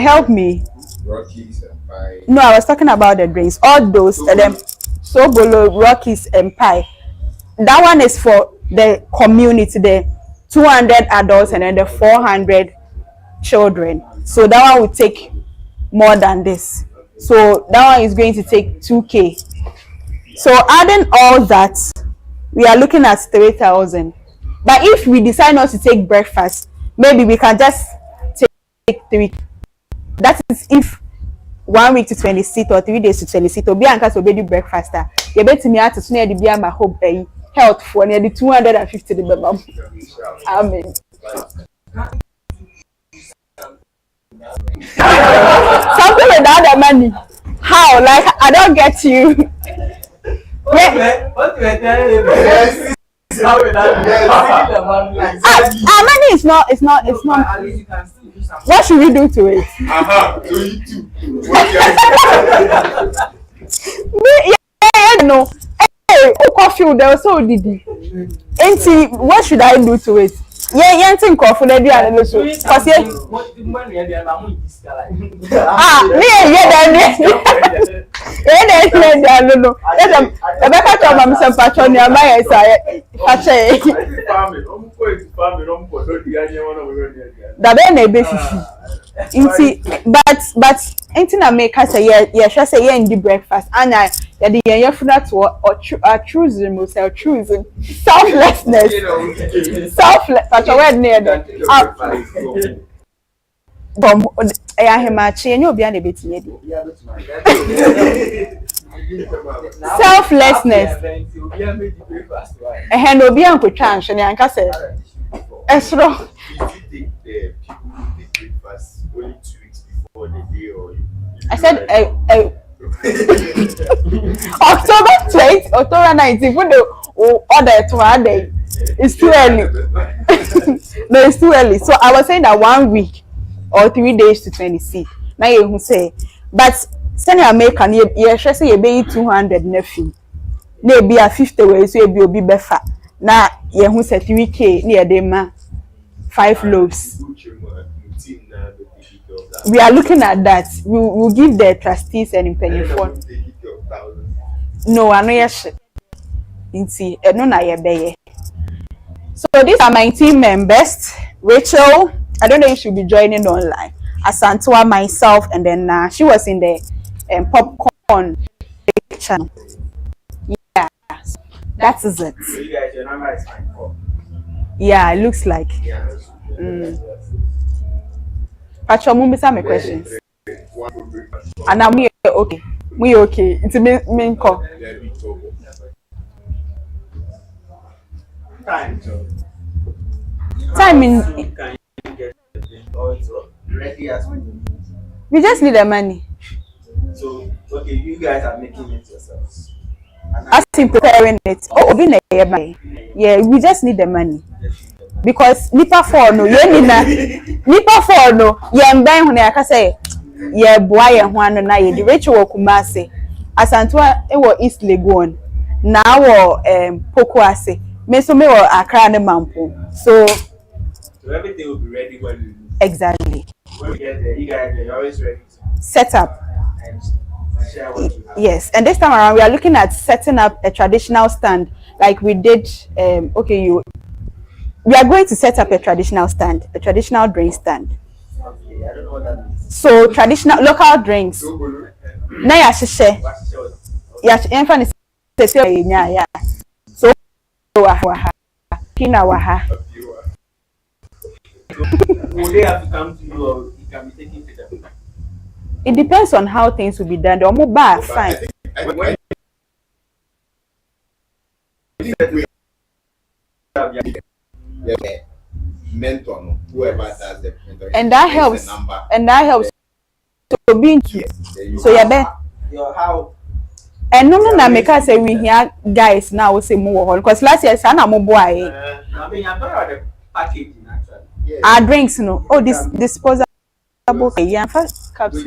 help me. Rockies and pie. No, I was talking about the drinks. All those, and then sobolo, rockies, and pie. That one is for the community, the 200 adults and then the 400 children. So that one will take more than this. So that one is going to take 2K. So adding all that, we are looking at 3,000. But if we decide not to take breakfast, maybe we can just take 3. That is if 1 week to 26 or 3 days to 26. Obi anka so be do breakfast. You bet me at to near the be my hope health for near the 250 the baba. Amen. Something without the money. How? Like I don't get you. What you are telling me? Yes. How will that our money is not. At least you can still use What should we do to it? So you too. What you are Yeah, no. Hey, coffee there was so did it. What should I do to it? Yeah, think of the idea no so. Cause yeah. Me yeah no. The better to am some patron near my side. That be na be fifi. But anything I make us say yeah sure say yeah in the breakfast and I the yeah food that or choosing myself choosing selflessness selfless patron word near that bom ya hemachi enye obi na betinye di selflessness no obi an kwetwa anhwe ne anka say esro only 2 weeks before the day, or I said October 19th when they order it to our day. It's too early. No, it's too early. So I was saying that 1 week or 3 days to 26. Now you say, but send your American, you should say you pay 200 nephew. Maybe a 50 ways, so you be better. Now you say 3K near them 5 loaves. We are looking at that. We'll give the trustees an penny for. No, I know yes. No, na ye. So these are my team members. Rachel, I don't know if she'll be joining online. Asantua, myself, and then she was in the popcorn channel. Yeah, that is it. So you guys, your number is fine. Yeah, it looks like. Pacho, mumisa me questions. And I'm okay. We okay. It's me call. Time in. We just need the money. So okay, you guys are making it yourselves. As in preparing it. Yeah, we just need the money. Because nipa for no ye nina nipa for no ye mban ho na aka say ye boa ye ho ano na ye di Rachel wo Kumase Asantua e wo East Legon na wo Poko ase me so me wo Accra ne Mampo so everything will be ready when you exactly when we get there. You guys are always ready to set up and share what you have. yes, and this time around we are looking at setting up a traditional stand like we did we are going to set up a traditional stand, a traditional drink stand. Okay, I don't know what that means. So traditional local drinks. Na ya shishe. Ya enfani sese ya. So waha. Kina waha. Will they have to come to you or it can be taken to them? It depends on how things will be done. The omo bar fine. Mentor, whoever does the mentor, and that helps. And that helps to be into. So yeah, be. How? And no na make us say we hear guys now we say more because last year sana mo boy. I mean, I'm talking about the packaging actually. yeah. Our drinks no. Oh, this disposable yeah, first cups.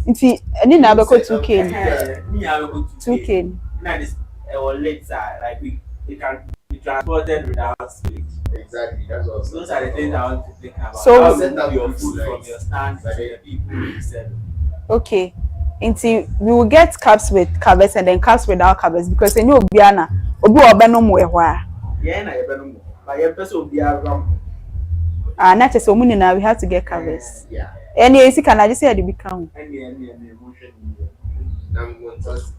Nti any na be ko 2K. 2K. Now this later like we can be transported without spillage. Exactly, that's what. Those are the things I want to think about. So I'll set up your food from your stand by the people you serve. okay. Nti we will get cups with covers and then cups without covers because you know obiana obi obeno mo ehwa. Yeah, na ebe no mo. But your person will be around. Not just so many now we have to get covers. Yeah. Any easy can I just say the become. Any emotion.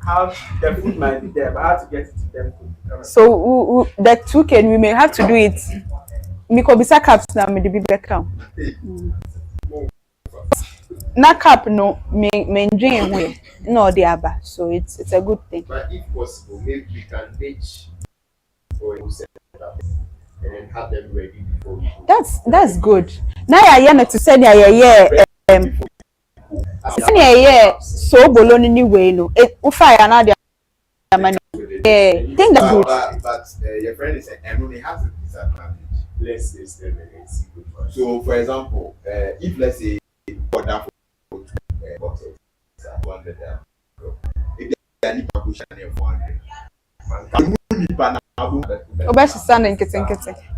How the food might be there, but how to get it to them food. So that 2K we may have to do it. Mikobisa cups now me the big account. Na cap no me drink way no the aba so it's a good thing. But if possible, maybe we can ditch for a setup and then have them ready before we go. That's good. Now I am to say so bologna ni way no fire na the money. Yeah, think that's good. But your friend is saying, and they have to disadvantage. let's test them and see which one. So, for example, if let's say order for boxes at 200, if they are nipa question 400, man, can nipa na abu. Obeshi standing kitten.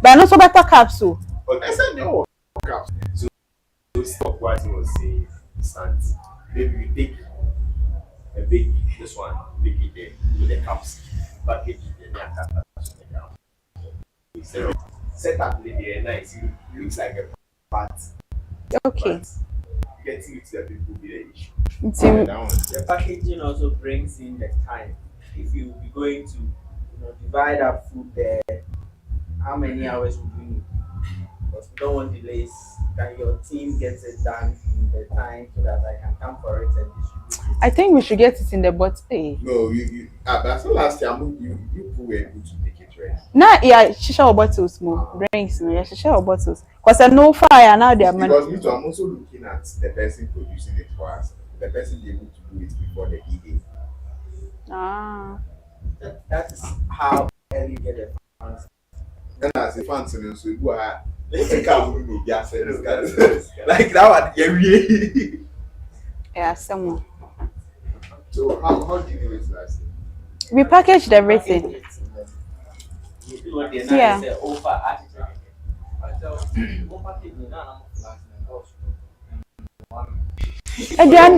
But no so better capsule. But I said no. So stop what he was saying. Stand. Maybe we take a big this one, big it there with the cups, package it there, and cap. Instead of set up the there nice, it looks like a part. Okay. But getting it to the people will be the issue. Team. The packaging also brings in the time. If you be going to divide up food there, how many hours would you need? Because we don't want delays. Can your team gets it done in the time so that I can come for it and distribute it? I think we should get it in the bottle. No, that's the last time you people were able to make it right. Now, yeah, shisha bottles more drinks, yeah, shisha bottles. Cause I know fire now they are Because me too, I'm also looking at the person producing it for us. The person able to do it before the D-Day. Ah. That is how early you get the funds. And as a fan, so you are like that one, yeah. Yeah, someone. So how do you do it last year? We packaged everything. Yeah. And then,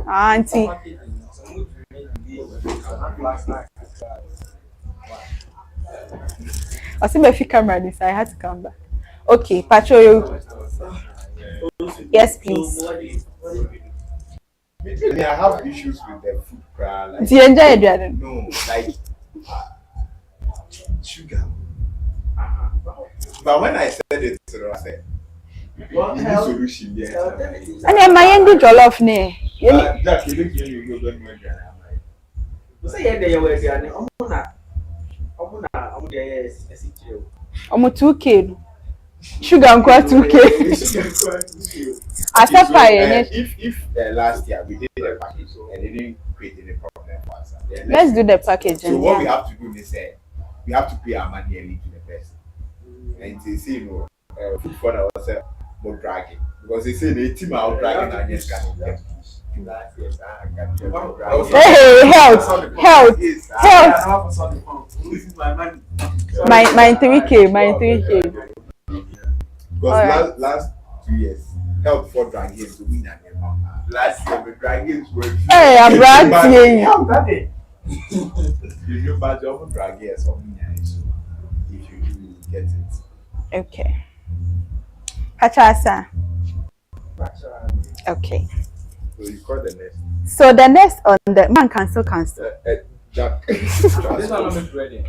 auntie. I see my camera this, I had to come back. Okay, Patrol. Yes, please. I have issues with the food crowd. Like, Do you enjoy it, Jordan? no, like sugar. But when I said it to her, I said, "Any solution there?" And then my end jollof ne. Jack, you look here, you go when You say yeah, there was an Omo 2K. Sugar and 2K. I said fire. If last year we did the package and it didn't create any problem for us, then Let's do the package. so what we have to do is we have to pay our money early to the person. And they say food for ourselves more dragging because they say the team are dragging and just can't get. Hey, health. My 3K. Because last 2 years, help for drag games to win at the last year, the drag games were. Hey, I'm bragging. You know, but you often drag games or win, so if you do, get it. Okay. Pachasa. Okay. So you call the next. So the next on the man cancel. Jack. This one not make ready.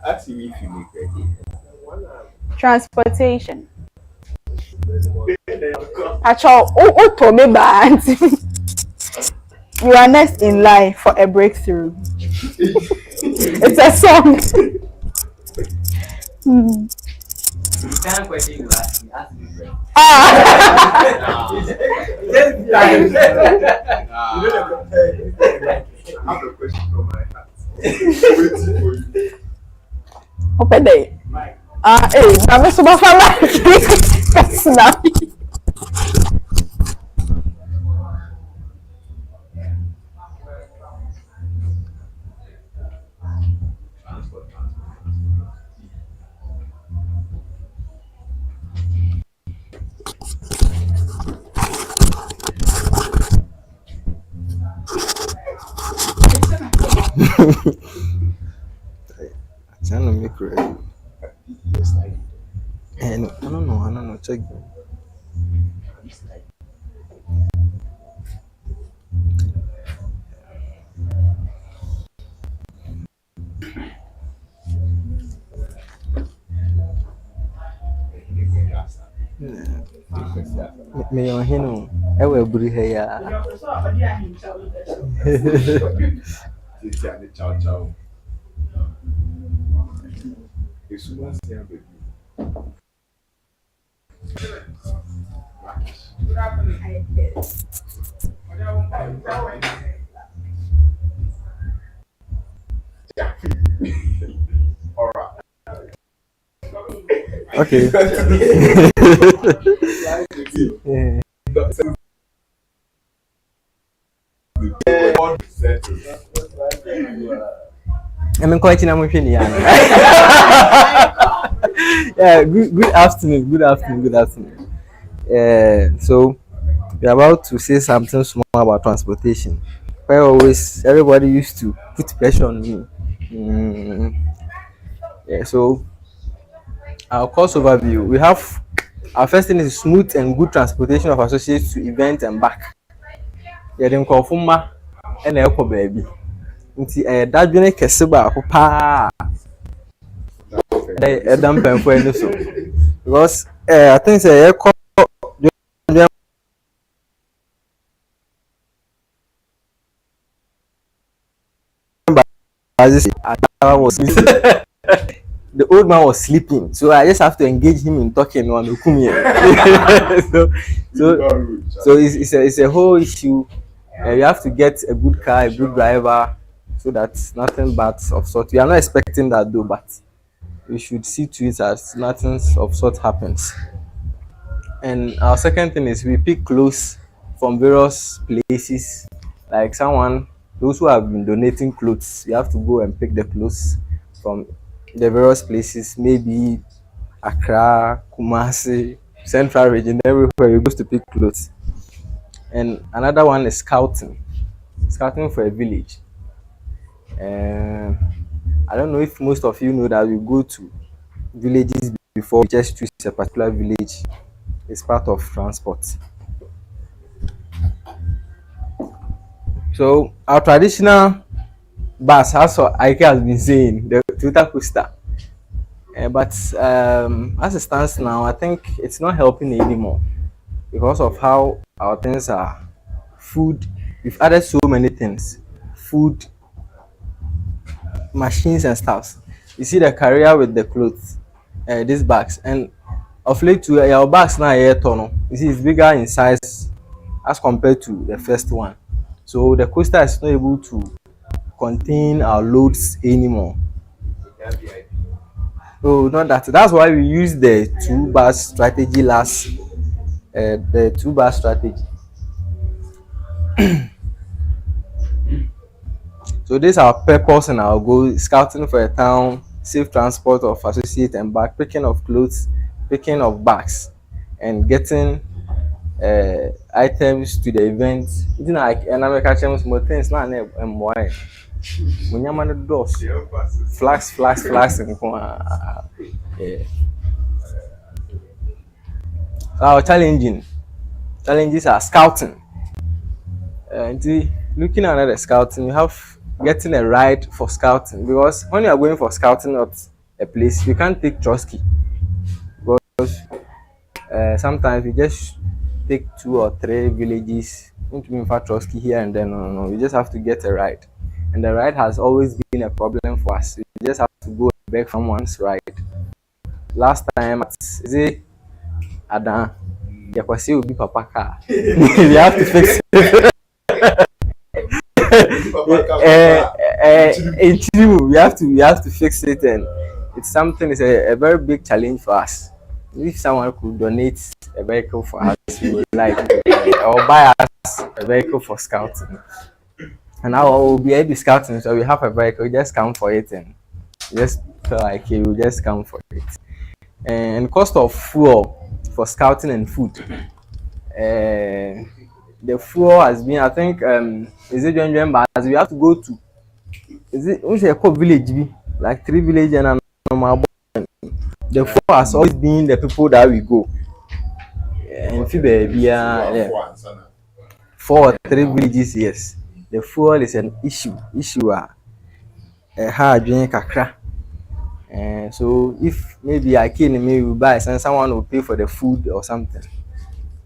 Ask him if you make ready. Transportation. Actually, told me bad. You are next in line for a breakthrough. It's a song. The kind of question you ask me, I have a question from my heart. Waiting for you. Open day. Hey, I'm super fan. That's not. Trying to make ready. And I don't know. Check. Me on hino. Ewe Aburi here. This is the chow. It's one thing, baby. Okay. Yeah. I mean, quite in a motion, yeah. Yeah, good afternoon, good afternoon, good afternoon. So we're about to say something small about transportation. Where always everybody used to put pressure on me. Yeah, so our course overview. We have our first thing is smooth and good transportation of associates to events and back. Yeah, then call for ma and echo baby. Nti dadwene kese baako paa ɛda mpanyinfoɔ ani so because I think sɛ yɛkɔ was the old man was sleeping, so I just have to engage him in talking on Ukumi. So it's a whole issue. You have to get a good car, a good driver, so that nothing bad of sort. We are not expecting that though, but we should see to it as nothing of sort happens. And our second thing is we pick clothes from various places, like those who have been donating clothes, you have to go and pick the clothes from the various places, maybe Accra, Kumasi, Central Region, everywhere you go to pick clothes. And another one is scouting for a village. I don't know if most of you know that we go to villages before we just choose a particular village. It's part of transport. So our traditional bus, as Ike has been saying, the Toyota Coaster. But as it stands now, I think it's not helping anymore because of how our things are. Food, we've added so many things. Food, machines and stuff. You see the carrier with the clothes, these bags, and of late to our bags now here tunnel. You see it's bigger in size as compared to the first one. So the coaster is not able to contain our loads anymore. So not that. That's why we use the two-bus strategy last. The two-bus strategy. So this is our purpose and our goal: scouting for a town, safe transport of associate and back, picking of clothes, picking of bags, and getting items to the event. You know, like American Champions more things now and why. When you're man doors, flags, and yeah. So our challenges are scouting. Looking at the scouting, you have getting a ride for scouting, because when you are going for scouting at a place, you can't take trusky because sometimes we just take 2 or 3 villages into trusky here and then. No, you just have to get a ride, and the ride has always been a problem for us. You just have to go and beg someone's ride. Last time is it Adan, you will be papa car. You have to fix it. We have to fix it, and it's something. It's a very big challenge for us. If someone could donate a vehicle for us, we would like, or buy us a vehicle for scouting. And now we'll be able to scouting, so we have a vehicle. Just come for it, and just feel like you will just come for it. And cost of fuel for scouting and food. The fuel has been, I think, is it January? As we have to go to, is it village, like 3 villages and normal. The fuel has always been the people that we go. And yeah, 4 or 3 villages, yes. The fuel is an issue. Hard kakra. So if maybe I can maybe buy, and someone will pay for the food or something.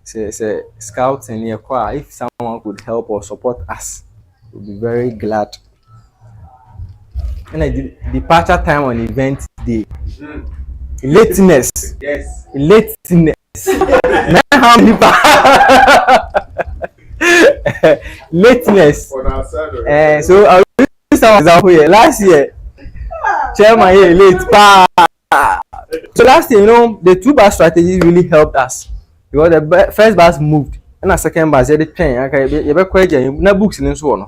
Say scouts and if someone could help or support us, we'll be very glad. And the departure time on event day, lateness. Yes. Lateness. How many lateness. So I'll use some example here. Last year, chairman here late. So last year, the two bus strategies really helped us because the first bus moved and the second bus they train. Okay, you be quite na books in so on.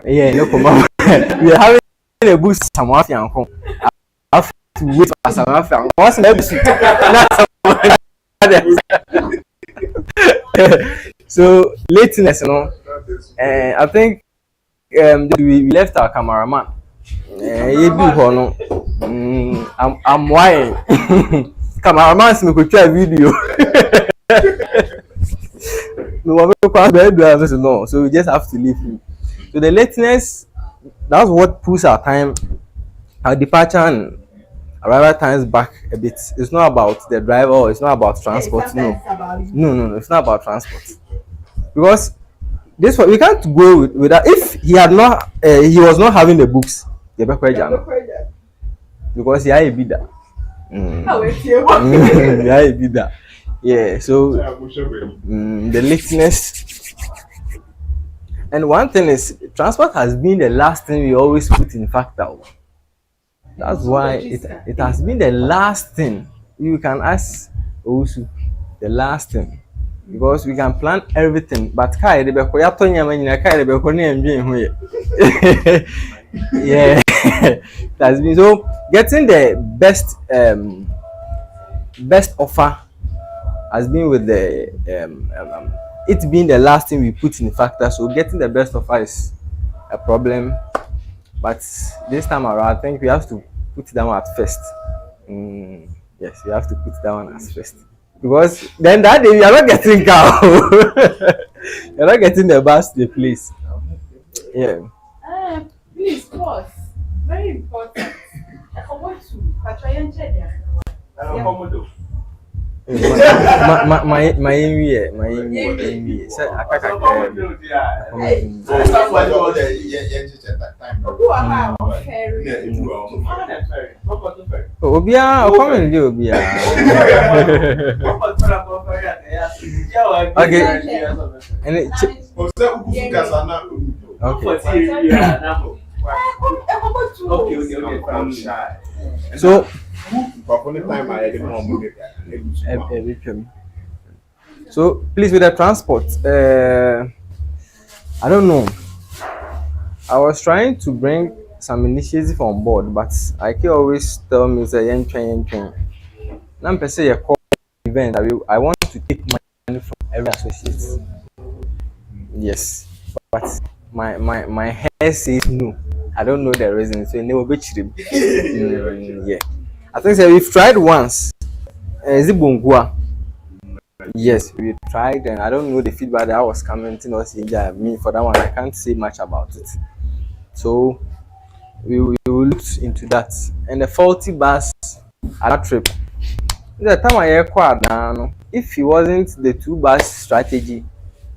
Yeah, no come. We are having a boost somewhere fiang kong. I have to wait for somewhere fiang. Once maybe so lateness, I think we left our cameraman. I'm why cameraman me could try video. No, so we just have to leave him. So the lateness, that's what pushes our departure and arrival times back a bit. It's not about the driver or it's not about transport. No, it's not about transport. Because this one we can't go with that. If he had not, he was not having the books, because he had a bidder. He had a bidder. Yeah, so the lateness. And one thing is, transport has been the last thing we always put in factor. That's why it has been the last thing. You can ask also the last thing. Because we can plan everything, but yeah, it has been so getting the best offer has been with the it being the last thing we put in factor. So getting the best offer is a problem, but this time around I think we have to put that one at first. Yes, we have to put that one as first. Because then that day you are not getting car. You're not getting the bus to the place. Yeah. Please pause. Very important. I want to try and check there. My envy. So I Obia, come and do Obia. Okay. And it okay. So so please with the transport, I don't know. I was trying to bring some initiative on board, but I can always tell me say yen train. Now per se a call event. I want to take money from every associate. Yes, but my hair says no. I don't know the reason. So never be yeah. I think so we've tried once. Zibungua. Yes, we tried, and I don't know the feedback that I was commenting or saying. Me for that one, I can't say much about it. So we will look into that. And the faulty bus at that trip. The time I acquired now, if it wasn't the two bus strategy,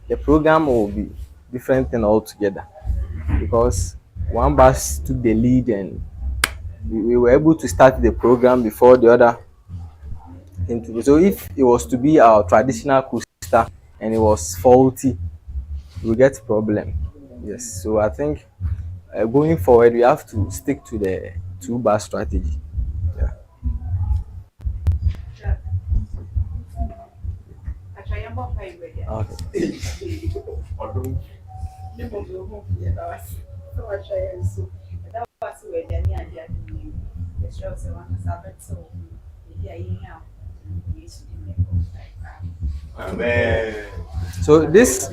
the program will be different thing altogether. Because one bus took the lead and we were able to start the program before the other came to. So if it was to be our traditional coaster and it was faulty, we get problem. Yes, so I think going forward we have to stick to the two bus strategy. Yeah. Okay. Amen. So this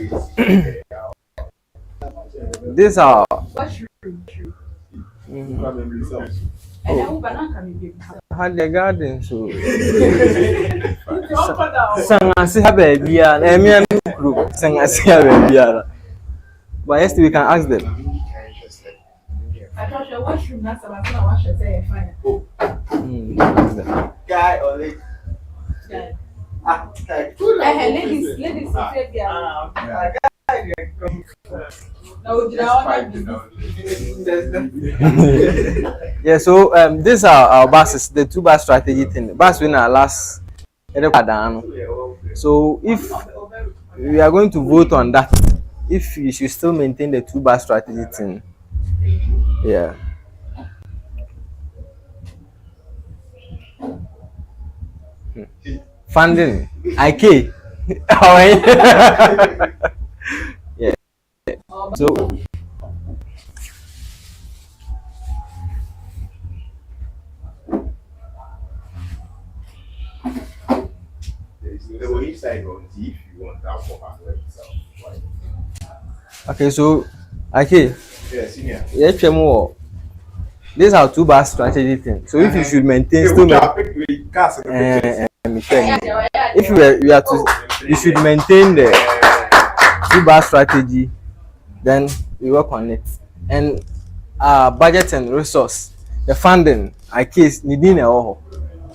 these are had the garden so sangasi have a beer group sangasi have a beer. But yesterday we can ask them. Guy or lady? Ladies, Yeah, so these are our buses, the two bus strategy thing. Bus win our last. So if we are going to vote on that, if you should still maintain the two bus strategy thing, yeah. Funding. IK. Alright. Yeah. So There will each side on if you want that for her to itself. okay, so IK. Yeah, senior. Yeah, more. These are two bad strategy things. So if you should maintain still if you are to you should maintain the two bad strategy, then we work on it. And budget and resource, the funding, I case needing a all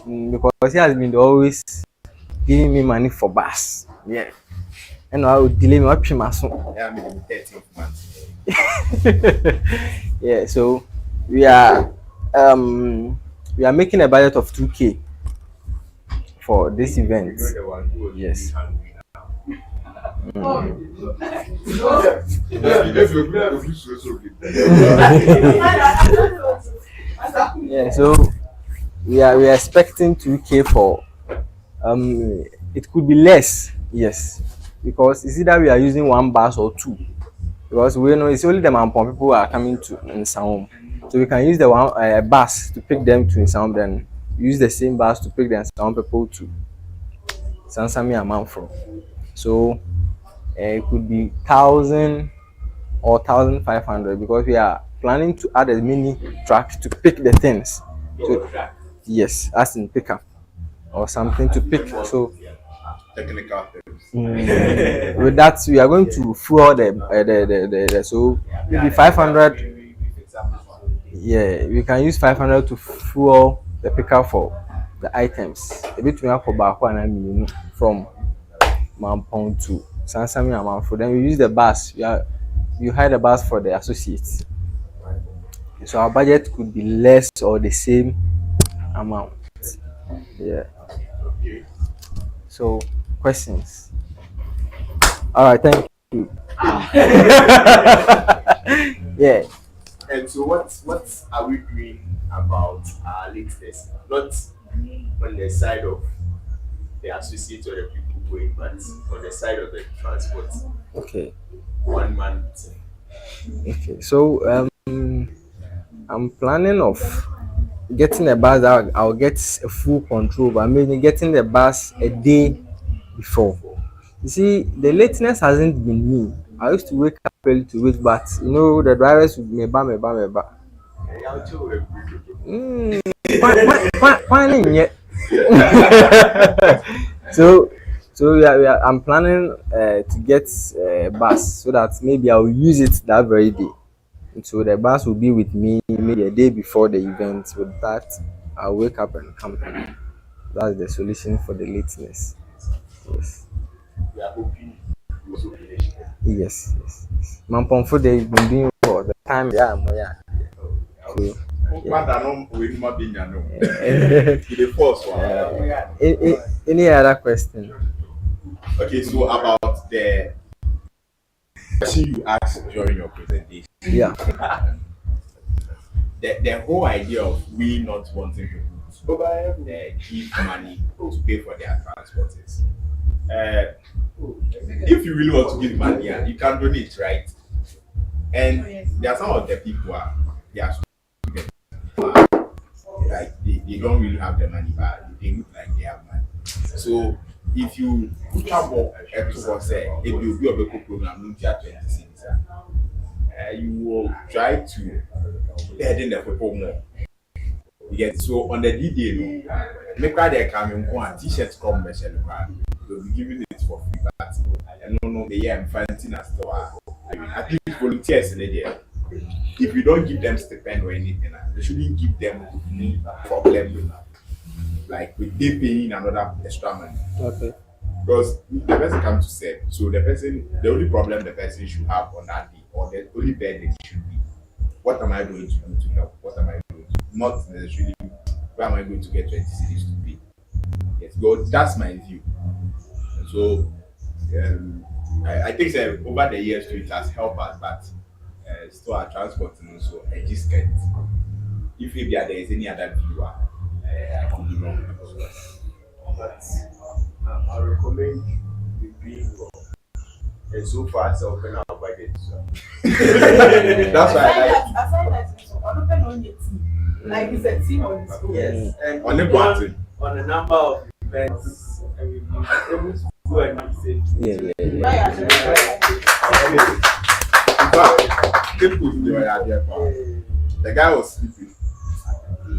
because he has been always giving me money for bus. Yeah. And I would delay me up my son. Yeah, I'm in the 13th month. Yeah, so we are making a budget of 2K for this event. You're the one who will Yes. be hungry now. Yeah, so we are expecting 2K for it could be less, yes, because it's either we are using one bus or two, because we know it's only the Mampong people who are coming to Nsaom, so we can use the one bus to pick them to Nsaom, then use the same bus to pick the Nsaom people to Sansami and Manfro. So it could be 1,000 or 1,500 because we are planning to add a mini truck to pick the things. So, yes, as in pickup or something to pick. So Technical terms. with that, we are going to fuel the so maybe 500. Yeah, we can use 500 to fuel the pickup for the items. A bit from Mampong to Sansami and Manfro. Then we use the bus. You hire the bus for the associates. So our budget could be less or the same amount. Yeah. Okay. So questions. All right, thank you. Yeah. And so what are we doing about our latest? Not on the side of the associates or the people going, but on the side of the transport. Okay. One man thing. Okay. So I'm planning of getting a bus that I'll get a full control, but maybe getting the bus a day before. You see, the lateness hasn't been me. I used to wake up early to wait, but you know the drivers would me ba. I'll tell you. Planning yet. so I'm planning to get a bus so that maybe I'll use it that very day. And so the bus will be with me maybe a day before the event. With that, I'll wake up and come. That's the solution for the lateness. Yes. We are hoping you also finish. Yes. Mampong food they've been doing for the time. Yeah. So, any other question? Okay, so about the question you asked during your presentation. Yeah. The whole idea of we not wanting to give money to pay for their transport is if you really want to give money, you can donate, right? And there are some of the people they are like they don't really have the money, but they look like they have money. So if you travel say if you do a local program, you will try to burden the people more. You get so on the D-Day, make sure they come and go and t-shirts come measure. They'll be giving it for free, but I don't know the year I'm finding a store. I mean, at least volunteers in the day. If you don't give them stipend or anything, you shouldn't give them problem like with they paying another extra money. Okay. Because the person comes to say, so the only problem the person should have on that day, or the only burden should be, what am I going to do to help? What am I going to do? Not necessarily, where am I going to get 20 cities to pay? Yes, but that's my view. And so, I think over the years too, it has helped us, but still our transport and also I just can't. If maybe there is any other viewer, I could be wrong. but I recommend we being well. And so far, it's open our budget. So. That's why I like. Aside that, on your team. Like it's a team on its own. Yes, and On the button. on a number of events, and we've been able to go and do the same. In fact, people they were at their power. The guy was sleeping.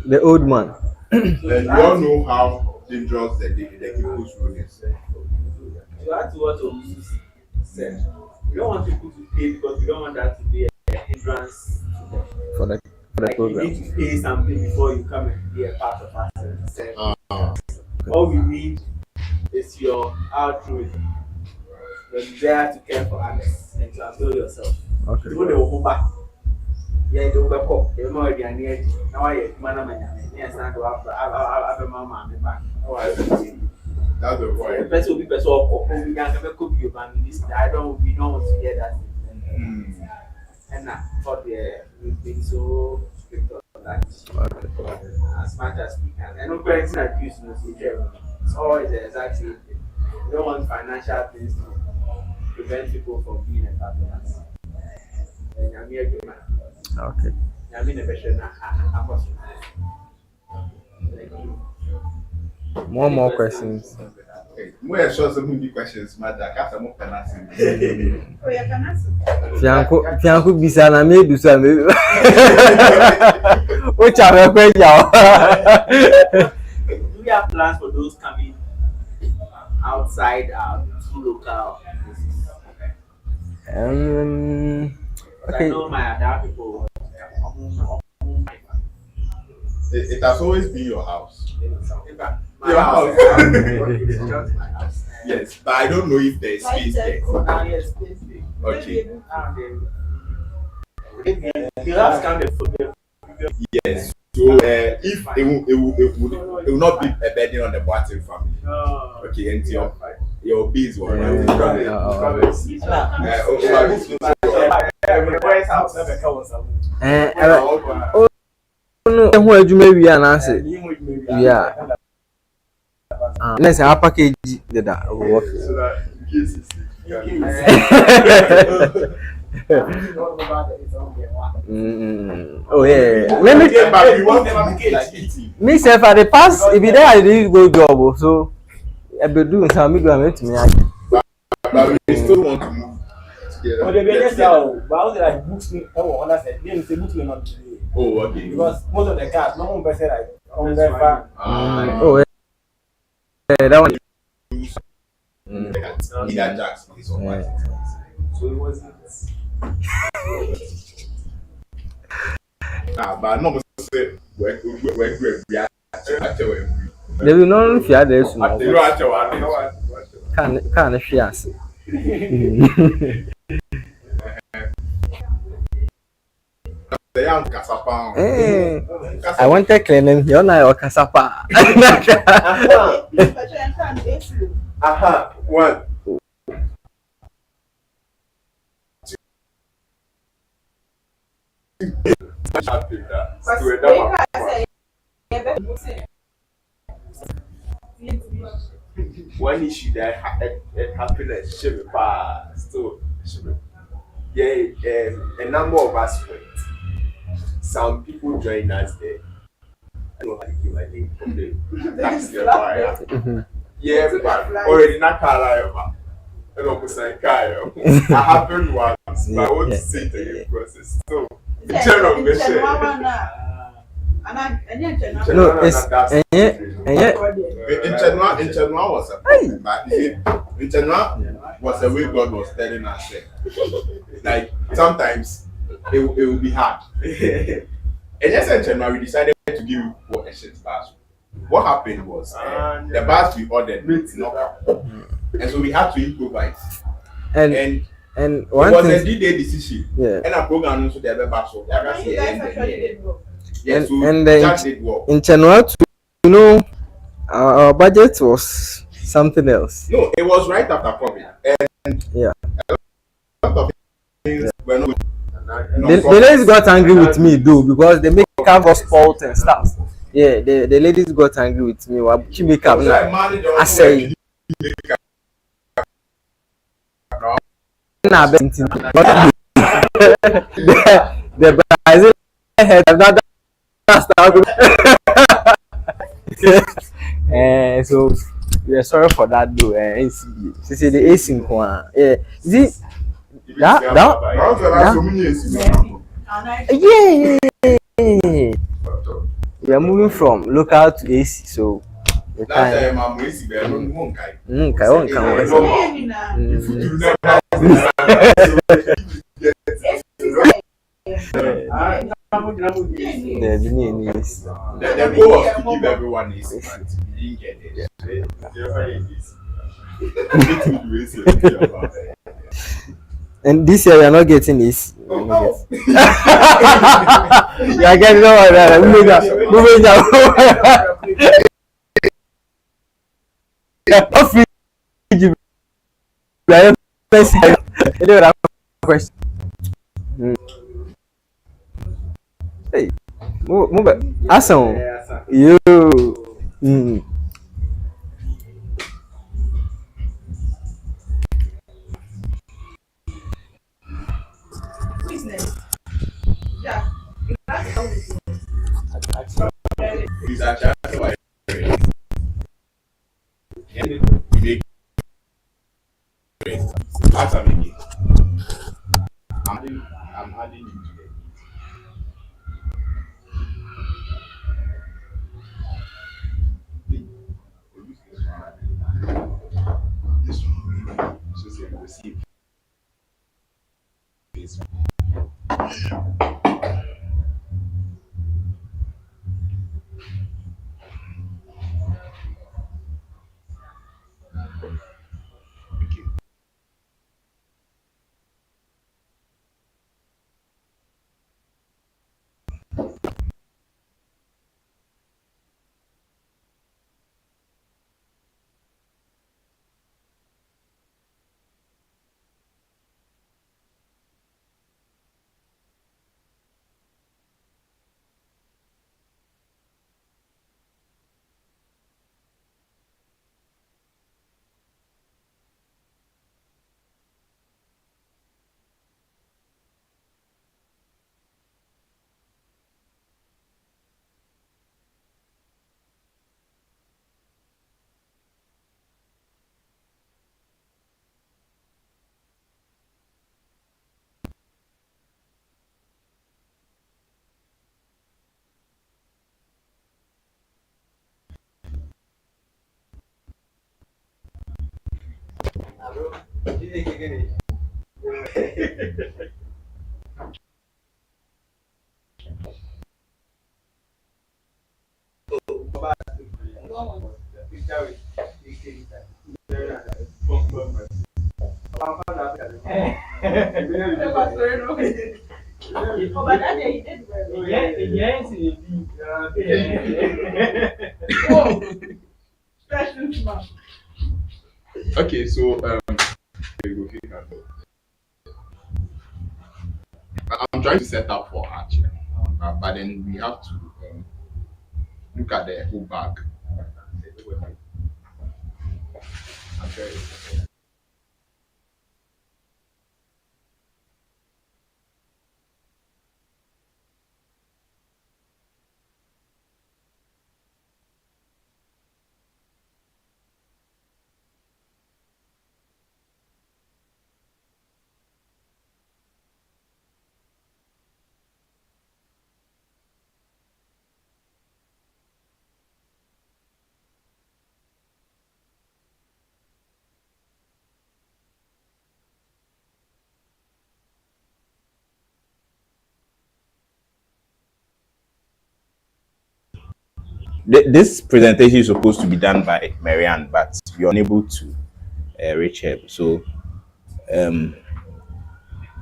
The old man. And we all know how dangerous the people's road is. To add to what Obusu said, we don't want people to pay because we don't want that to be a hindrance to them. For the Like program. you need to pay something before you come and be a part of us. All we need is your altruism, your desire to care for others and to avail yourself. Okay. You know the back. Yeah, you back up. You know the idea. Now I man am yes, I do have a mama and back. Oh, I see. That's the The point. person will be person or we can never cook you, but this I don't we don't want to hear that. And for the we've been so strict on that as much as we can. And no parents are abuse in the future. It's always exactly we don't want financial things to prevent people from being a part of us. And I'm here to Okay. I'm in a version apostle. Thank you. More questions. Okay. More sure some big questions, matter. Cast more penalty. Oh, you can answer. Fianco bisa na me do so me. O cha me kwe ja. Do we have plans for those coming outside our local places? I Okay. know my other people. It has always been your house. My Your house. house. It's just my house. Yes, but I don't know if there is space there. Yes, please. Okay. The house can be full. Yes. So if it will not be a burden on the Boateng family. Okay, and your bills will No, who adwuma wi anase. Yeah. Let's say package that work. So that in case Oh yeah. Let me but we want to like eating. me say for the past if there I did go job so I be do some me do am to me. But we still want to move together. But the biggest now, but I was like books me. Oh, understand? Then say books me not today Oh, okay. because most of the cars, no one person like on the farm. Oh yeah. That one. Either Jack's place or what. So it wasn't. But no, say we're good. We are actually. They will not fear this now. They don't actually. Can fears. The young Kasapa. I wanted cleaning here now or Kasapa. Aha, one. One issue that happened at Shiba still. Yeah, a number of us went. Some people joined us there. I don't know how to give my name from the taxi fire. Yeah, but already not car. I don't say car. I happened once, but I want to say it again because it's still. General mission. No, it's In Chenua was a problem, but in Chenua was a way God was telling us that, like sometimes it will be hard. And yes, in Chenua we decided to give you a shit bus. What happened was the bus we ordered did not come, and so we had to improvise. And and it one was a thing, D-Day decision. yeah. And a program also the other bus. So You guys actually did well. yes, so and Jack did work. in January, you know, our budget was something else. No, it was right after COVID. And Yeah. a lot of things were not. The ladies got angry with me though because they make us fault and stuff. Yeah, the ladies got angry with me. She make up I say nah, but the Brazilian head that so we are sorry for that though. She said the AC yeah. See yeah, yeah. We are moving from local to AC, so the time. I won't The goal was to give everyone AC, but we didn't get it. And this year we are not getting this. We are not getting. You are getting over there. Moving down. Not free. We are not any other question. Hey, move it. Awesome. You. Mm. Business. Yeah. Please, actually, I'm adding you to the this one. So say we see this. Okay. Okay, so I'm trying to set up for Archie, but then we have to look at the whole bag. I'm sure. This presentation is supposed to be done by Marianne, but you're unable to reach her. So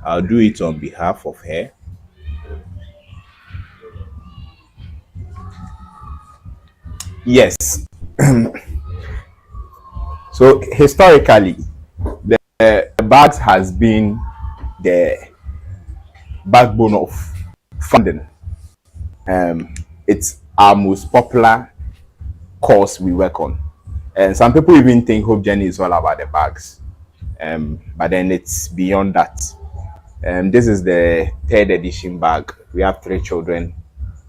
I'll do it on behalf of her. Yes. So historically, the bags has been the backbone of funding. It's our most popular course we work on. And some people even think Hope Journey is all about the bags. But then it's beyond that. This is the third edition bag. We have 3 children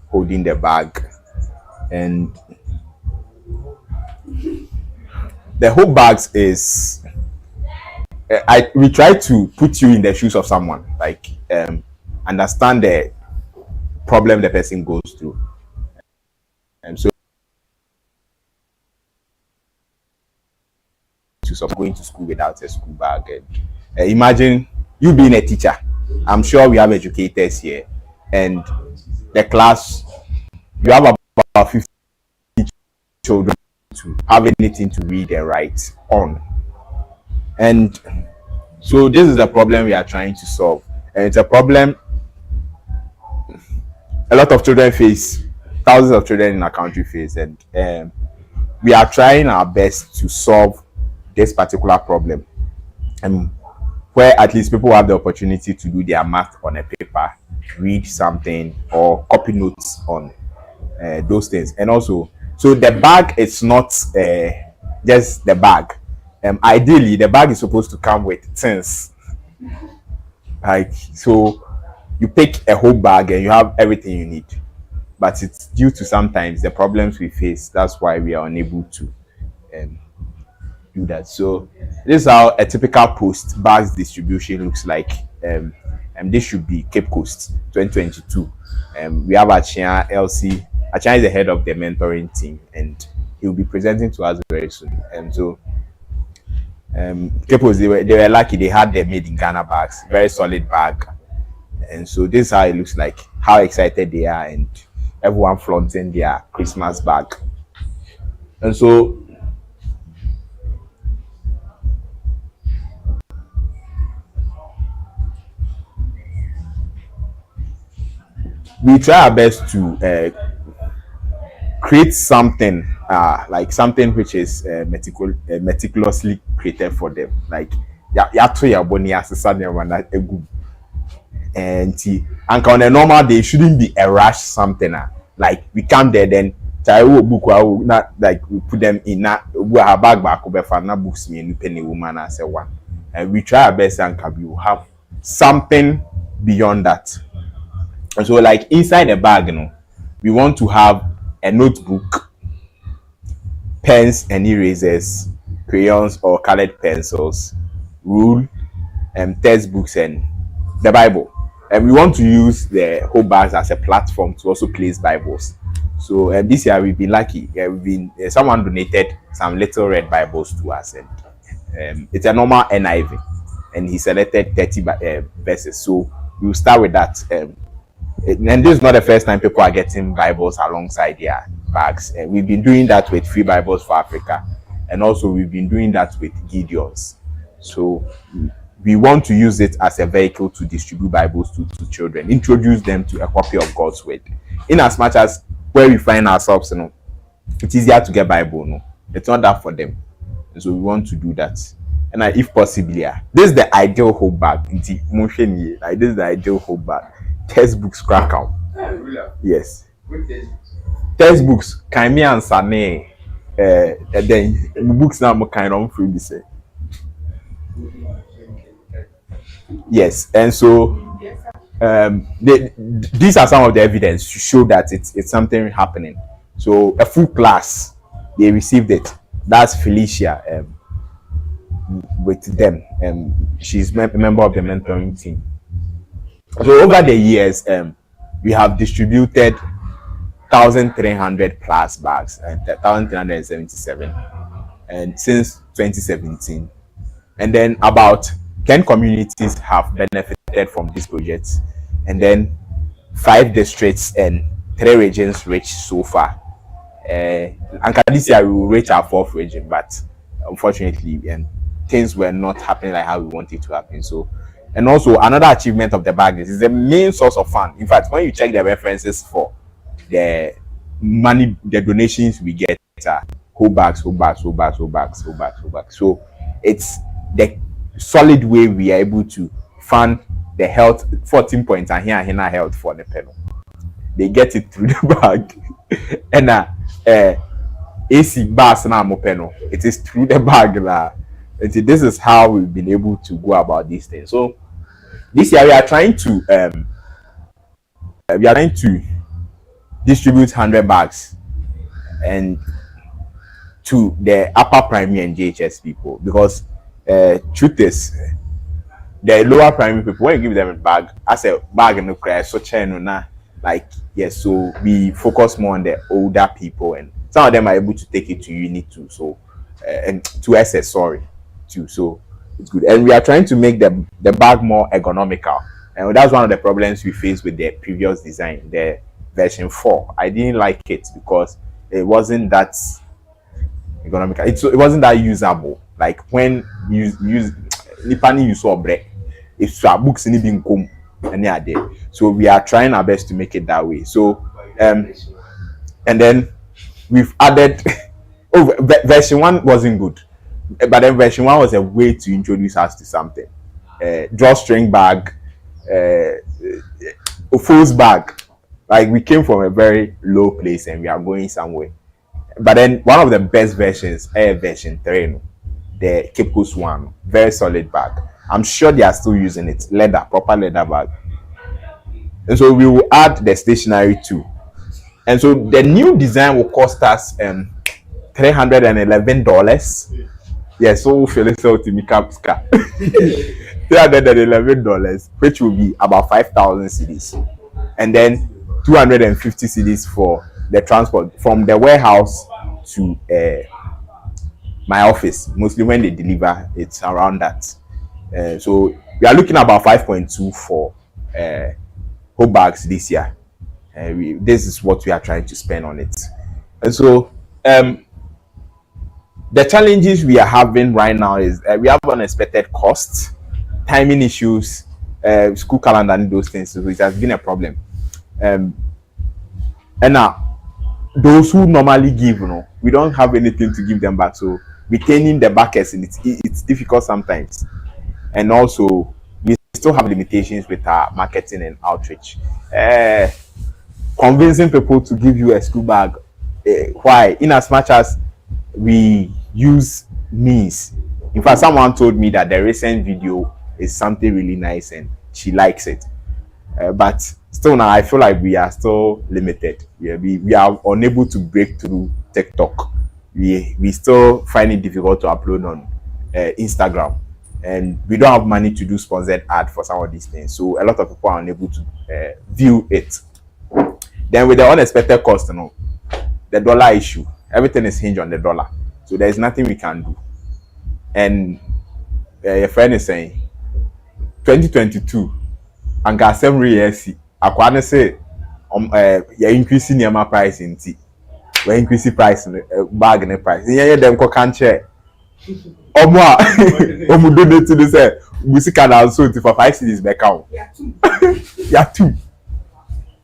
holding the bag. And the whole bags is we try to put you in the shoes of someone, like understand the problem the person goes through. So going to school without a school bag, and imagine you being a teacher. I'm sure we have educators here, and the class, you have about 50 children to have anything to read and write on. And so this is the problem we are trying to solve, and it's a problem a lot of children face, thousands of children in our country face, and we are trying our best to solve this particular problem, and where at least people have the opportunity to do their math on a paper, read something, or copy notes on those things. And also, so the bag is not just the bag. Ideally, the bag is supposed to come with things, like, so you pick a whole bag and you have everything you need, but it's due to sometimes the problems we face. That's why we are unable to do that. So this is how a typical post bags distribution looks like. This should be Cape Coast 2022. We have Achia LC. Achia is the head of the mentoring team, and he will be presenting to us very soon. So Cape Coast, they were lucky. They had their made in Ghana bags, very solid bag. And so this is how it looks like, how excited they are, and everyone flaunting their Christmas bag. And so we try our best to create something like something which is meticulously created for them. Like and on a normal day, it shouldn't be a rush something. Like we come there, then not like we put them in we have bag back over for books me and penny woman as a one. And we try our best, and we will have something beyond that. And so, like inside the bag, we want to have a notebook, pens and erasers, crayons or colored pencils, rule, textbooks, and the Bible. And we want to use the whole bags as a platform to also place Bibles. So this year we've been lucky. Someone donated some little red Bibles to us, and it's a normal NIV, and he selected 30 verses. So we'll start with that. And this is not the first time people are getting Bibles alongside their bags. We've been doing that with Free Bibles for Africa, and also we've been doing that with Gideon's. So we want to use it as a vehicle to distribute Bibles to children, introduce them to a copy of God's word. In as much as where we find ourselves, it's easier to get Bible. It's not that for them, and so we want to do that. And if possible, this is the ideal whole bag. Like this is the ideal whole bag. Textbooks crack out. Yes. Textbooks can me answer me. And then books now more kind of free say. Yes, and so these are some of the evidence to show that it's something happening. So a full class, they received it. That's Felicia with them. She's a member of the mentoring team. So over the years, we have distributed 1,300 plus bags and 1,377, and since 2017, and then about 10 communities have benefited from this project, and then 5 districts and 3 regions reached so far. And this year we will reach our 4th region, but unfortunately, things were not happening like how we want it to happen. So, and also another achievement of the bag is the main source of fund. In fact, when you check the references for the money, the donations we get are whole bags. So it's the solid way we are able to fund the health 14 points and here health for the panel. They get it through the bag. And AC bus na mopeno. It is through the bag la. This is how we've been able to go about these things. So this year we are trying to distribute 100 bags and to the upper primary and JHS people, because truth is the lower primary people, when you give them a bag, as a bag in the crash, so na like yes, so we focus more on the older people, and some of them are able to take it to uni too, so and to SS, sorry, too. So it's good, and we are trying to make the bag more ergonomical, and that's one of the problems we faced with the previous design, the version 4. I didn't like it because it wasn't that economical. It wasn't that usable. Like when you use Nipani you saw break, if books in being come and they are there. So we are trying our best to make it that way. So and then we've added version 1 wasn't good, but then version 1 was a way to introduce us to something. Drawstring bag, a false bag. Like we came from a very low place and we are going somewhere. But then one of the best versions, version 3, the Cape Coast one, very solid bag. I'm sure they are still using it. Leather, proper leather bag. And so we will add the stationery too. And so the new design will cost us $311. Yeah, so Felisa to make up $311, which will be about 5,000 cedis. And then 250 cedis for the transport from the warehouse to my office. Mostly when they deliver, it's around that. So we are looking at about 5.2 for whole bags this year. This is what we are trying to spend on it. And so the challenges we are having right now is we have unexpected costs, timing issues, school calendar and those things. So it has been a problem. And now those who normally give, we don't have anything to give them back. So retaining the backers, and it's difficult sometimes. And also we still have limitations with our marketing and outreach. Convincing people to give you a school bag, why? In as much as we use means. In fact, someone told me that the recent video is something really nice and she likes it. But still now I feel like we are still limited. We are unable to break through TikTok. We still find it difficult to upload on Instagram, and we don't have money to do sponsored ad for some of these things. So a lot of people are unable to view it. Then with the unexpected cost, the dollar issue, everything is hinged on the dollar. So there is nothing we can do. And your friend is saying 2022 and got 7 years. I can't say you're increasing your price in tea. We're increasing price in bag in the price. Yeah, them can't share. Omo donate to this. We see can also for 5 cities back out. Yeah, two.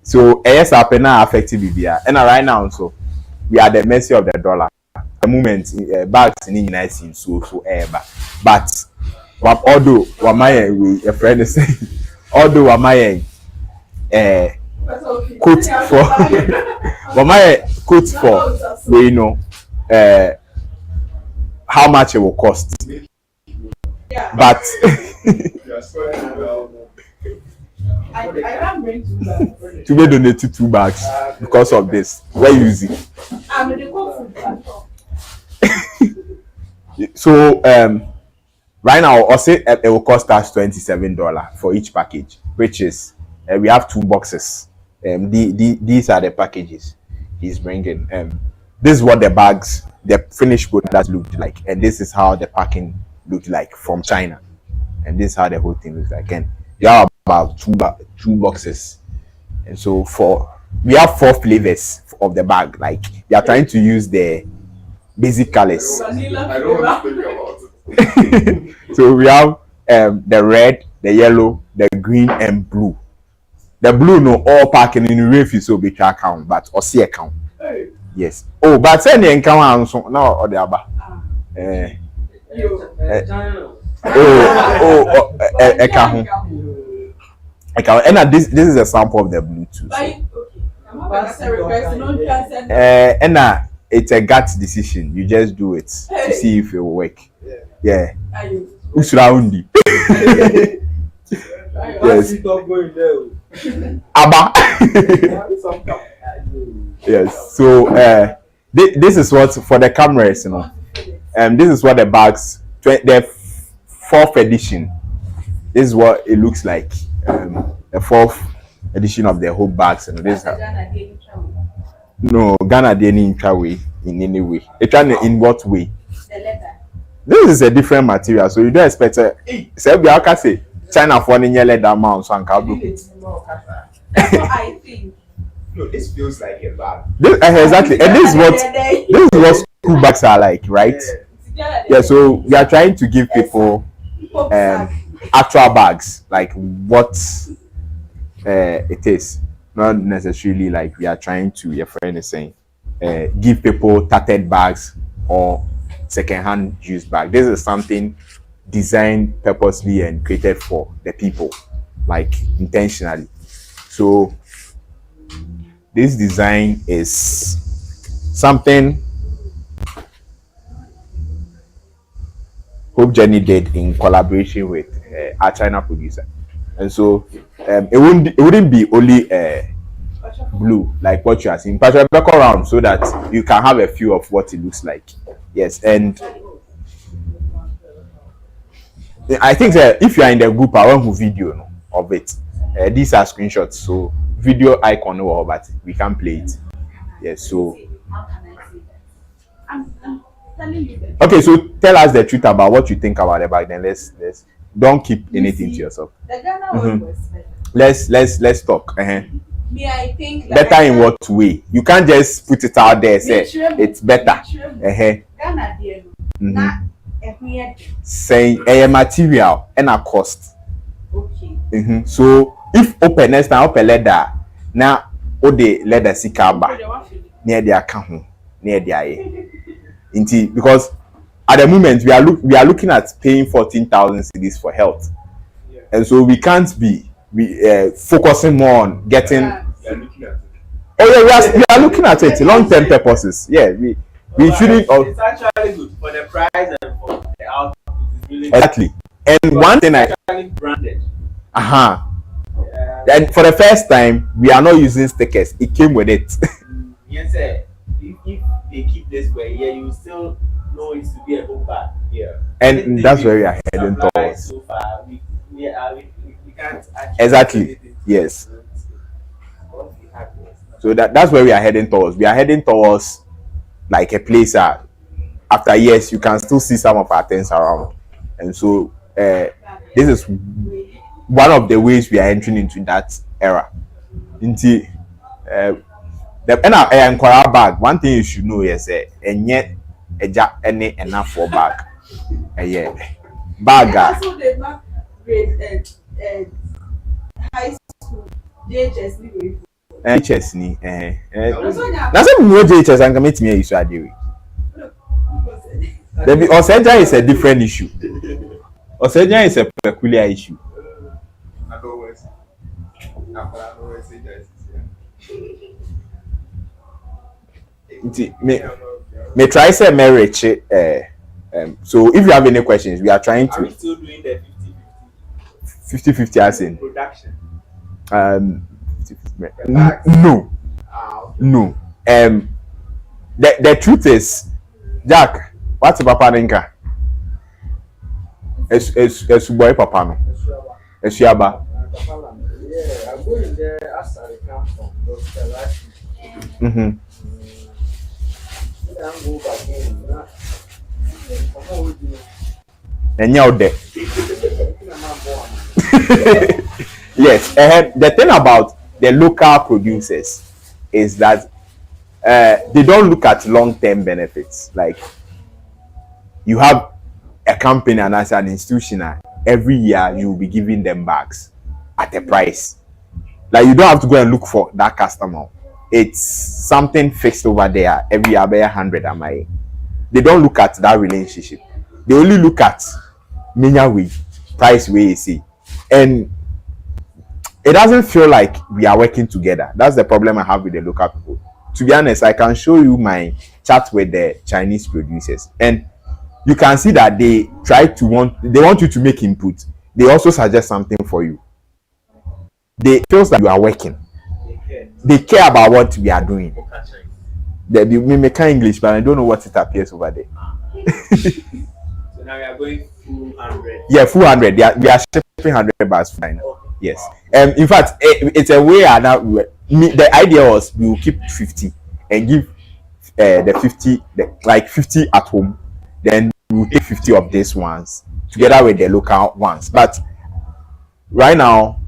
So yes, now affected BBR. And right now, so we are at the mercy of the dollar. The moment bags in the United States so ever. But although Wamaye, a friend is saying, although Wamaye quote for Wamaye quote for we how much it will cost. But I can't bring 2 bags. to be donated 2 bags because of this. We're using. I'm in the food. So right now I'll say it will cost us $27 for each package, which is we have 2 boxes. These are the packages he's bringing. This is what the bags, the finished product looked like, and this is how the packing looked like from China, and this is how the whole thing looks like. And you have about 2 boxes, and so we have 4 flavors of the bag. Like we are trying to use the basic colors. I don't want to think about it. So we have the red, the yellow, the green, and blue. The blue all packing in the refi so be account, but or see account. Yes. Oh, but send the account so now or the other. Account. And this is a sample of the blue too. So. And it's a gut decision. You just do it to see if it will work. Yeah. Usraundi. Yes. Abba. Yes. So this is what for the cameras, you know. This is what the bags, the fourth edition. This is what it looks like. The fourth edition of the whole bags, and this. No, Ghana didn't way in any way. It's in what way? This is a different material, so you don't expect it. Say we can say China for any leather amount so That's what I think. No, this feels like a bag. Exactly, and this is what school bags are like, right? Yeah, so we are trying to give people actual bags, like what it is, not necessarily like we are trying to. Your friend is saying, give people tattered bags or second-hand used bag. This is something designed purposely and created for the people, like intentionally. So this design is something Hope Jenny did in collaboration with our China producer, and so it wouldn't be only blue like what you are seeing. But back around so that you can have a feel of what it looks like. Yes, and I think that if you are in the group, I want to video of it. These are screenshots, so video icon or but we can play it. Yes, so okay, so tell us the truth about what you think about the bag. Then let's don't keep anything to yourself. The Ghana one was better. Let's talk. Me, I think Better in what way? You can't just put it out there. Say it's better. Ghana dear, na say a material and a cost. okay. So if open next time open leather, now all the leather sikaba near the account near the eye. Because at the moment we are looking at paying 14,000 cedis for health, and so we can't be focusing more on getting. We are looking at it long-term purposes. Yeah, we shouldn't. It's actually good for the price and for the output. It's really Exactly. And one thing actually branded. And for the first time, we are not using stickers. It came with it. Yes, sir. If they keep this way, yeah, you still know it to be a whole bag. Yeah. And that's where we are heading towards. So far, we can't actually. Exactly. Yes. So that's where we are heading towards. We are heading towards like a place that after years you can still see some of our things around. And so this is one of the ways we are entering into that era. Into the inquire bag. One thing you should know is and yet any enough for bag. Yeah. Bag. Also they mark grade high school JHS JHS ni na say me JHS and commit me issue adewe. Debi Oseja is a different issue. Oseja is a peculiar issue. Me try say marriage so if you have any questions we are trying to. Are we still doing the 50-50 as in production? No. No. The truth is, Jack, what's Papa Ninka? Es boy Papa no. Esuaba. Yeah, I'm going there as I come from Dr. Lashi. I'm going back in. And you're there. Yes, the thing about the local producers is that they don't look at long-term benefits. Like you have a company and as an institution, every year you will be giving them bags at a price. Like you don't have to go and look for that customer. It's something fixed over there. Every year, 100 am I. They don't look at that relationship. They only look at mania way, price way you see. And it doesn't feel like we are working together. That's the problem I have with the local people. To be honest, I can show you my chat with the Chinese producers, and you can see that they want you to make input. They also suggest something for you. They feels that you are working. They care about what we are doing. They make English, but I don't know what it appears over there. So now we are going full 100. Yeah, full 100. We are shipping 100 bags right now. Yes. In fact, it's a way. The idea was we will keep 50 and give the 50, like 50 at home. Then we will take 50 of these ones together with the local ones. But right now,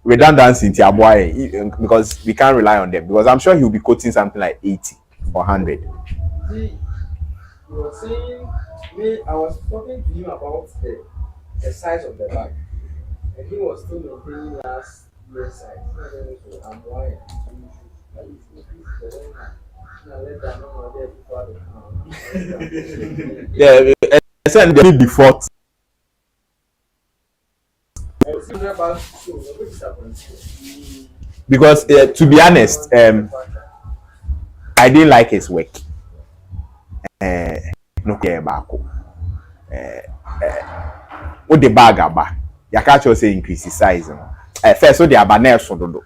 redundancy in Aburi, because we can't rely on them. Because I'm sure he'll be quoting something like 80 or 100. See, you were saying, I was talking to him about the size of the bag, and he was still maintaining last year's size. So I'm lying. Yeah, send the default. Because to be honest, I didn't like his work. No care about what the bag about. You can't just say increase the size. First, so the abaner so do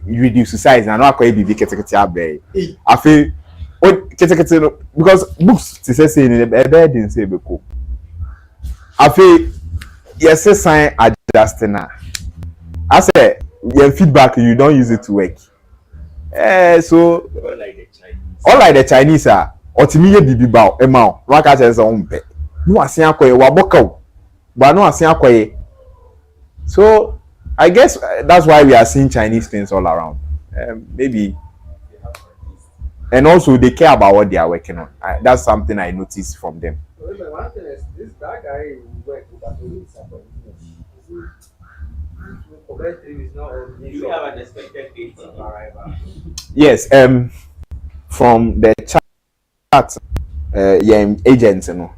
reduce the size. And I know I be big kete I feel what kete because books to say in the bed didn't say beko. I feel yes, sign adjusting now. I say your feedback you don't use it to work. So all like the Chinese are otimiye bibi bao emao raka chese ompe no asia koye waboka but no asia koye. So I guess that's why we are seeing Chinese things all around. Maybe, and also they care about what they are working on. That's something I noticed from them. One thing is this that guy work but he is Do you have an expected date of arrival? Yes, from the chat, yeah, agents, you know.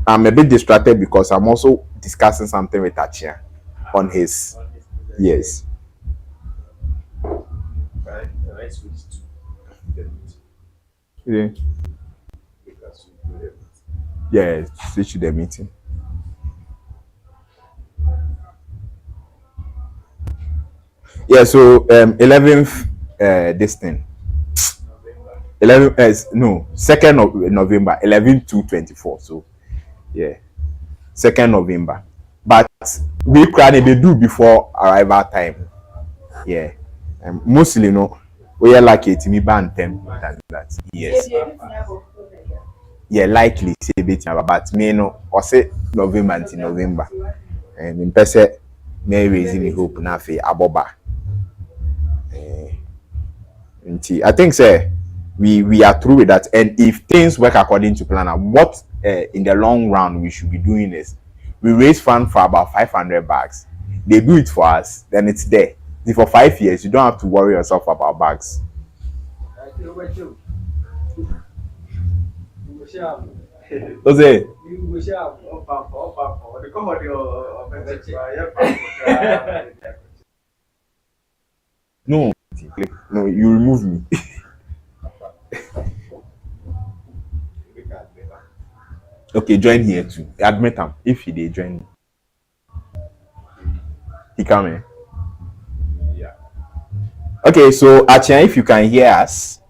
I'm a bit distracted because I'm also discussing something with Achia on his. Yes. Right? Let's switch to the meeting. Yeah. Because we do it. Yeah, switch to the meeting. Yeah, so 11th this thing. 11 no 2nd of November 11 to 24. So yeah, 2nd November. But we can be do before arrival time. Yeah, mostly no. We are lucky to me ban 10 than that. Yes. Yeah, likely say bit but me no or say November until November. And in person may raising the hope na fe aboba. I think say we are through with that, and if things work according to plan, what in the long run we should be doing is we raise fund for about 500 bags. They do it for us, then it's there. For 5 years, you don't have to worry yourself about bags. Jose. No, no, you remove me. Okay, join here too. Admit him if he did join. He come in. Yeah. Okay, so Achia, if you can hear us,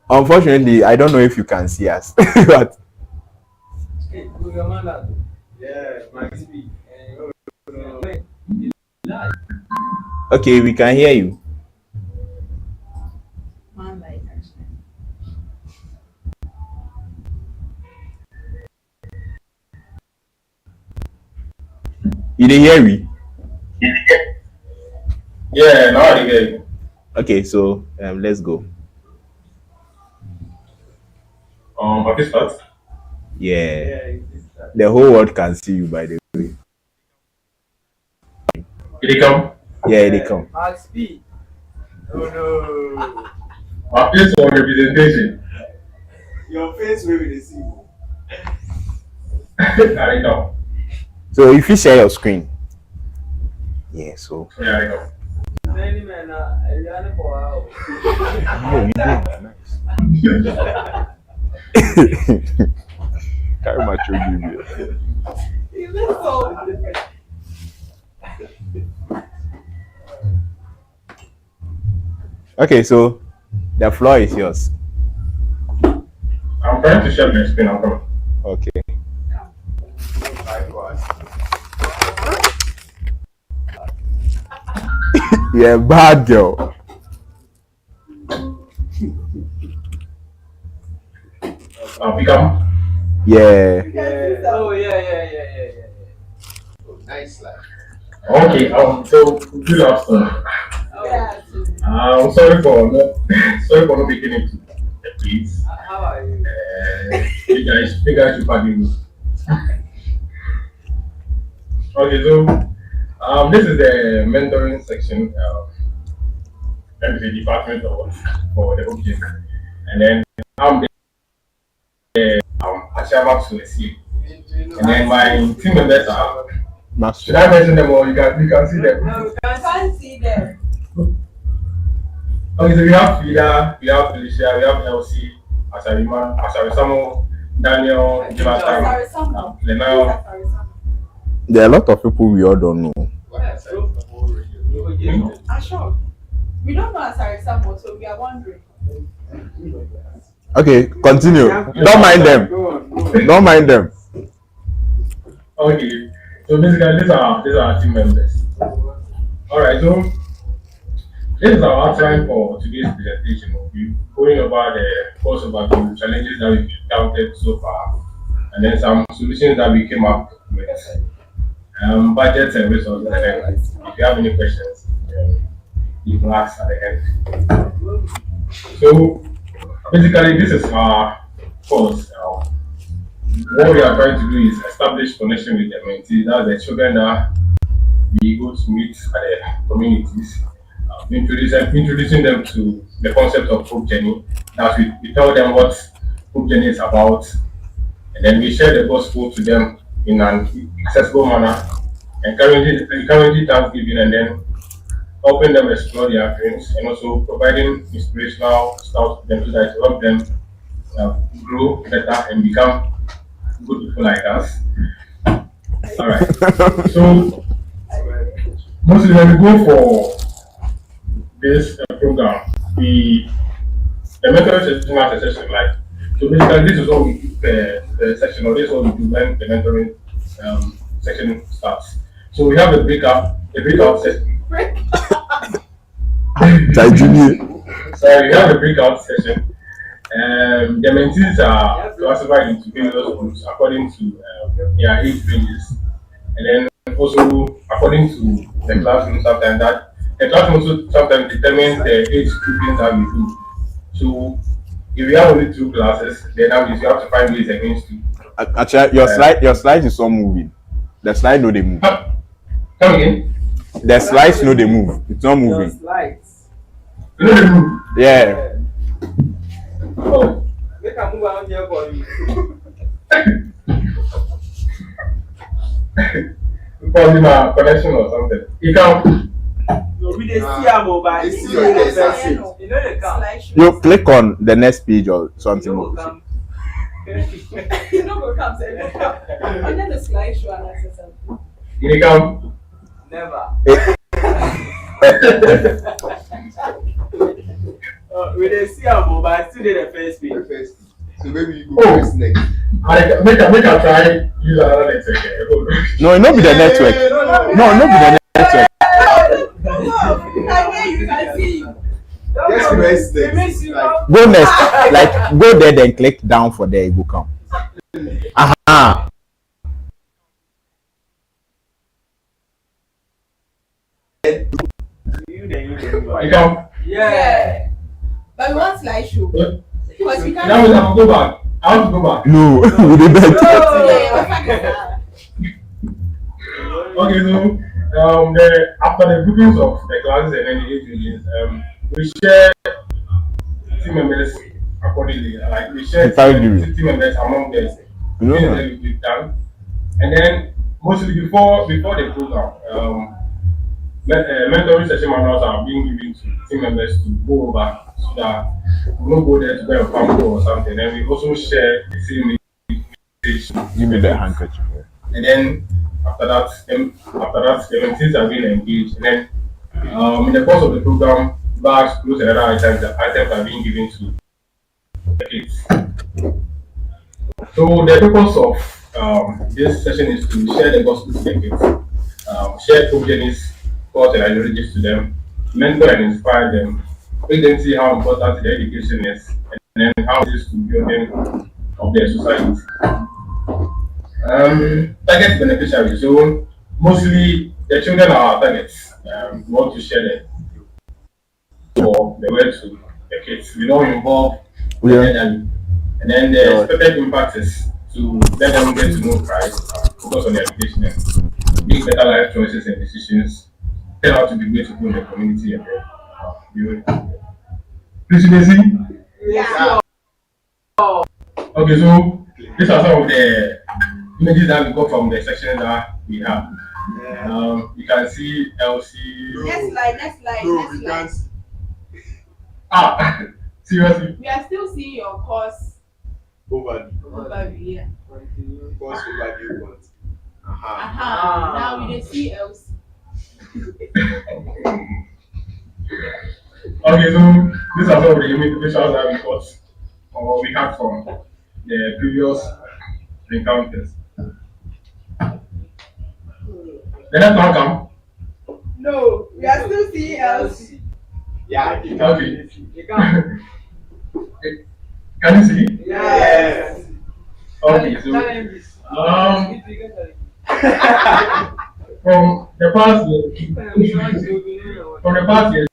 unfortunately, I don't know if you can see us, but okay, we can hear you. You didn't hear me? Yeah, now I get you. Okay, so let's go. I can start. Yeah, the whole world can see you, by the way. Did they come? Yeah, they come. Max P. Oh no. My place for representation. Your face will be the see. I know. So if you share your screen. Yeah, so Yeah, I know. Many men are running for hours. oh, you did nice. Carry my children. You look so. Okay, so the floor is yours. I'm trying to share my screen. I'm coming. Okay. Yeah, bad girl. Become. Yeah. Oh yeah. Oh, nice life. Okay. So good afternoon. Yeah. I'm sorry for not making it to the place. How are you? You guys should pardon me. Okay, so this is the mentoring section. That is the department of for the object, and then I'm the Ashama to see, and then my team members are. Should I mention them or you can see them? No, we I can't can't see them. Okay, so we have Frida, we have Felicia, we have Elsie, Asarima, Asarisamu, Daniel, Jonathan, Sorry, someone. Lenao. There are a lot of people we all don't know. Sure. We don't know Asari Samuel, so we are wondering. Okay, continue. Don't mind them. Don't mind them. Okay, so basically these are our team members. Alright, so this is our outline for today's presentation. We'll be going over the course overview, challenges that we've encountered so far, and then some solutions that we came up with, budgets and resources. And then if you have any questions, you can ask at the end. So basically, this is our course. What we are trying to do is establish connection with the mentees. That's the children that we go to meet at the communities. Introducing them to the concept of hope journey. That we tell them what hope journey is about, and then we share the gospel to them in an accessible manner, encouraging thanksgiving, and then helping them explore their dreams, and also providing inspirational stuff to them so that it will help them grow better and become good people like us. All right. So mostly when we go for this program, the mentoring session has a session like, so basically this is what we do the session, or this is what we do when the mentoring section starts. So we have a breakout session. So we have a breakout session. The mentees are classified into various groups according to their age ranges, and then also according to the classroom. Sometimes that the classroom also sometimes determines the age groupings that we do. So if we have only 2 classes, then that means you have to find ways against 2. Actually, your slide is not moving. The slide no they move. Come again? The slides no they move. It's not moving. Slides. You know the rule. Yeah. Oh, Make a move around here for you. probably my connection or something. You can. No, we dey see am o, but They see you the first seat. you know they come. You click on the next page or You something. know go come. You know, go come, say, go come. And then the slideshow and access something. You can. Never. We dey see am o, but still dey the first page. The first seat. So maybe you go first next. Make a try use another network. No, it not be the network. No, not be the network. You can hear you, can see you. Just rest It makes next. you Like, Go next. Like go there then click down for there. It will come. Aha. You You can. Yeah. But we want slideshow. Because we can't. That means I have to go back. I have to go back. No, we did that. Yeah, we're fine. Okay, so After the groupings of the classes and then the age regions, we share team members accordingly. Like we share Without you. team members among the You know things her. that we've done, and then mostly before the program, mentoring session manuals are being given to team members to go over so that we don't go there to buy a pamphlet or something. And we also share the same message. Give me the handkerchief. And then the mentees are being engaged. And then in the course of the program, bags, clothes, and other items are being given to the kids. So the purpose of this session is to share the gospel to the kids, share hope journeys, thoughts and ideologies to them, mentor and inspire them, make them see how important their education is, and then how it is to building of their society. Target beneficiaries. So mostly the children are our targets. We want to share them for the way to the kids. We don't involve the Yeah. elderly. And then the expected impact is to let them get to know Christ, focus on their education, and make better life choices and decisions, turn out to be grateful in the community and the Please, Daisy. Yeah. Okay, so these are some of the images that we got from the sections that we have. You can see LC. Next slide, next slide, No, next we slide. can't. Ah, seriously. We are still seeing your course Overview. overview. Yeah. Course overview content. Now we dey see else. Okay, so these are some of the unique pictures that we got or we had from the previous encounters. The next one come. No, we are still seeing else. Yeah, you can. Okay. You can. Can you see? Yes. Okay, so um from the past years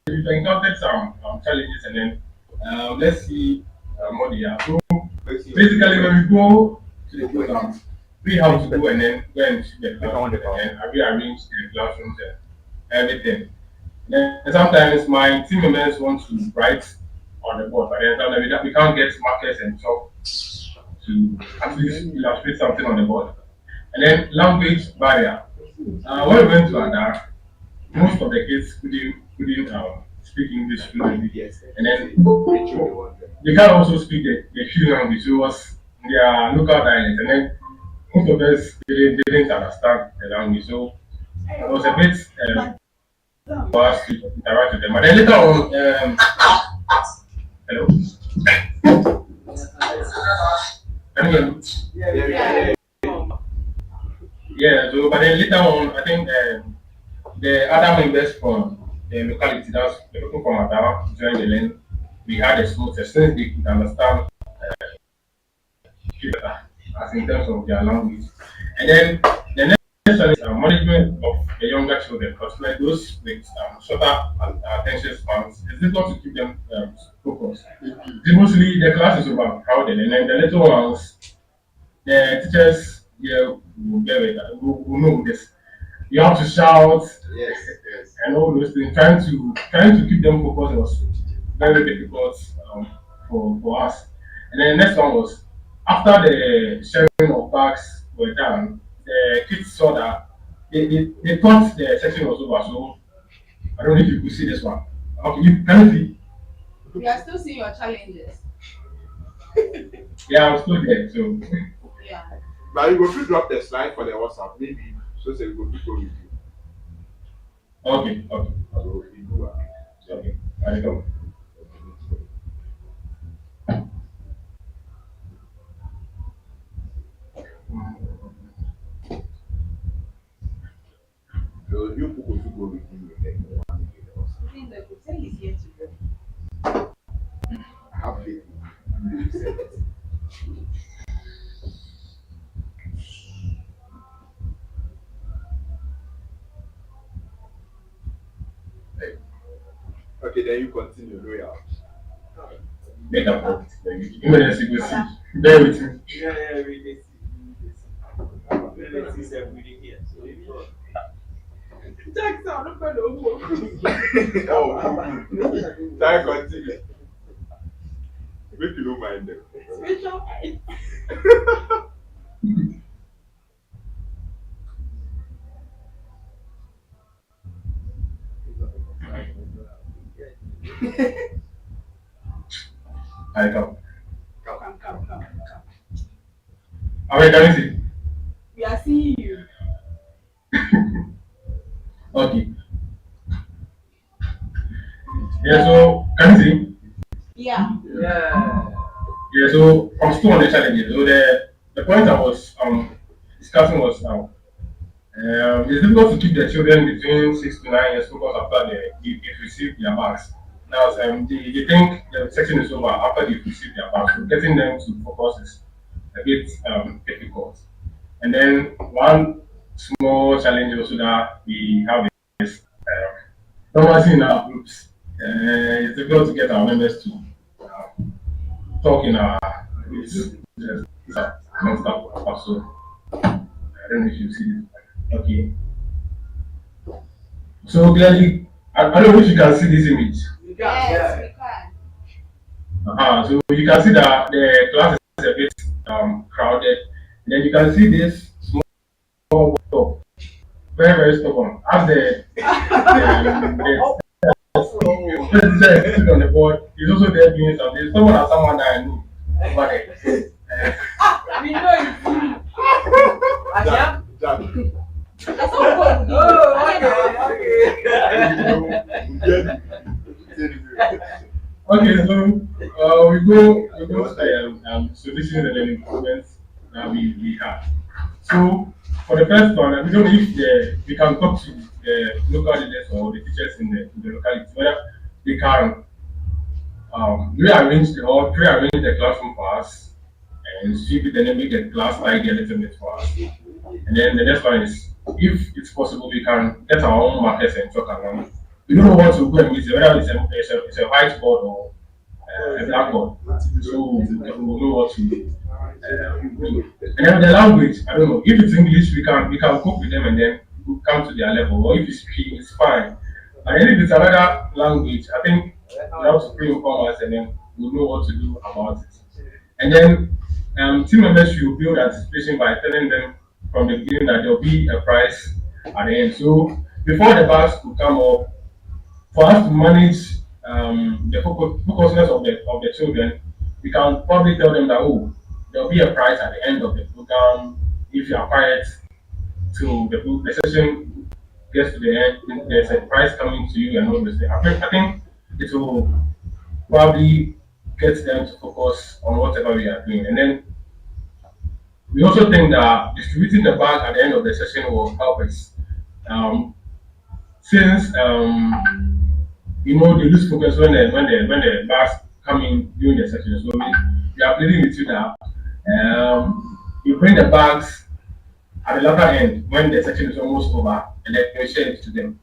we've encountered some challenges and then let's see what they are. So basically when we go to the program, we have to go and then go and see the classrooms and then rearrange the classrooms and everything. Then sometimes my team members want to write on the board, but then sometimes we can't get markers and chalk to at least illustrate something on the board. And then language barrier. When we went to Ada, most of the kids couldn't speak English fluently. Yes. And then they can't also speak the Shri language, so it was their local dialect. And then most of us didn't understand the language, so it was a bit for us to interact with them. And then later on, hello? Can you hear me? Yeah. Yeah, so but then later on, I think the other members from the locality, that's the people from Adawa, joined the lane. We had a small test since they could understand better, as in terms of their language. And then the next one is management of the younger children, because like those with shorter attention spans, it's difficult to keep them focused. Mostly the class is over crowded, and then the little ones, the teachers here will get it, will know this. You have to shout Yes. Yes. and all those things. Trying to keep them focused was very difficult for us. And then the next one was after the sharing of bags were done, the kids saw that they thought the section was over. So I don't know if you could see this one. Okay, you can you see? We are still seeing your challenges. Yeah, I'm still there. So Yeah. But you go to drop the slide for the WhatsApp, maybe. So say we go to go with you. okay. So we do. Okay. I go. So you people go to go with you. Then you want to get the WhatsApp. I think the hotel is here to I have faith in you. You said it. Hey. Okay, then you continue. Loyal. Make up for it. Emergency go see. Bear with me. Yeah, we can see. We can see. We can see everything here. So, Jackson, I'm going to Oh, time continue. Make you don't mind them. special eyes. I come. Come. All right, can you see? We are seeing you. Okay. Yeah, so can you see? Yeah. Yeah. Yeah, so I'm still on the challenges. So the point I was discussing was it's difficult to keep the children between 6 to 9 years focused after they've received their bags. Now, they think the section is over after they've received their bags. So getting them to focus is a bit difficult. And then one small challenge also that we have is normally in our groups. It's difficult to get our members to talk in our groups. It's a constant also. I don't know if you see it. Okay. So clearly, I don't know if you can see this image. You can. Yeah. So you can see that the class is a bit crowded. Then you can see this small top, very stubborn. As the president is sitting on the board, he's also there doing something. Someone as someone that I know over there. We know it's you. Asia? Jack. That's all good. Oh, okay. Okay, so we go to the solutions and then improvements that we have. So for the first one, we don't know if we can talk to the local leaders or the teachers in the locality whether they can rearrange or pre-arrange the classroom for us and sweep it and then make the class tidy a little bit for us. And then the next one is if it's possible, we can get our own markers and chalk around. We don't know what to go and use, whether it's a whiteboard or a blackboard. So we will know what to do. And then the language, I don't know. If it's English, we can cope with them and then we'll come to their level. Or if it's P, it's fine. And then if it's another language, I think we have to pre-inform us and then we'll know what to do about it. And then team members should build anticipation by telling them from the beginning that there will be a prize at the end. So before the bags could come up, for us to manage the focusedness of the children, we can probably tell them that there will be a prize at the end of the program if you are quiet till the session gets to the end. There's a prize coming to you and all this thing. I think it will probably get them to focus on whatever we are doing, and then we also think that distributing the bag at the end of the session will help us. Um, since they lose focus when the bags come in during the session. So we are pleading with you that you bring the bags at the latter end when the session is almost over, and then we share it to them.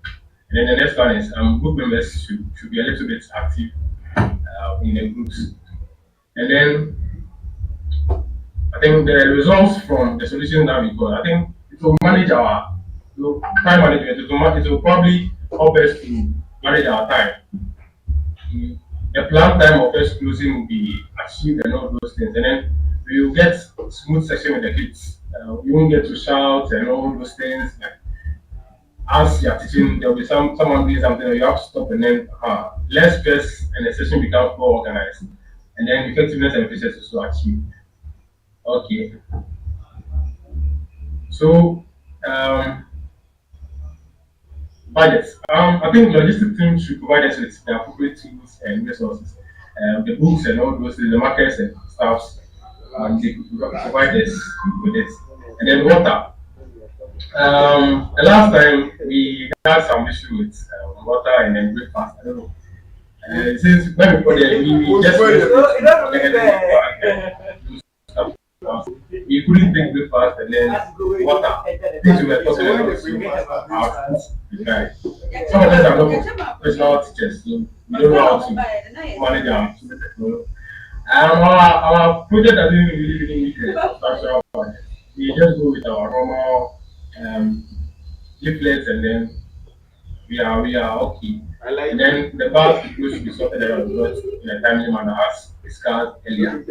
And then the next one is group members should be a little bit active in the groups. And then I think the results from the solution that we got, I think it will manage our time management. It will probably help us to manage our time. The planned time of first closing will be achieved and all those things. And then we will get smooth session with the kids. You won't get to shout and all those things. Like, as you are teaching, there will be someone doing something, you have to stop and then less stress and the session becomes more organized. And then effectiveness and efficiency is also achieved. Okay. So budgets. I think logistic team should provide us with the appropriate tools and resources. The books and all those, the markets and staffs, they could provide us with it. And then water. The last time we had some issue with water and then breakfast. I don't know. Since when we got there, we just we couldn't take breakfast and then water. Things we were talking about so our food guys. Some of us are not professional teachers, so we don't know how to manage our students. Our project doesn't really need a substantial budget. We just go with our normal leaflets and then we are okay. I like And then the bus people should be sorted out because in a timely manner as discussed earlier. And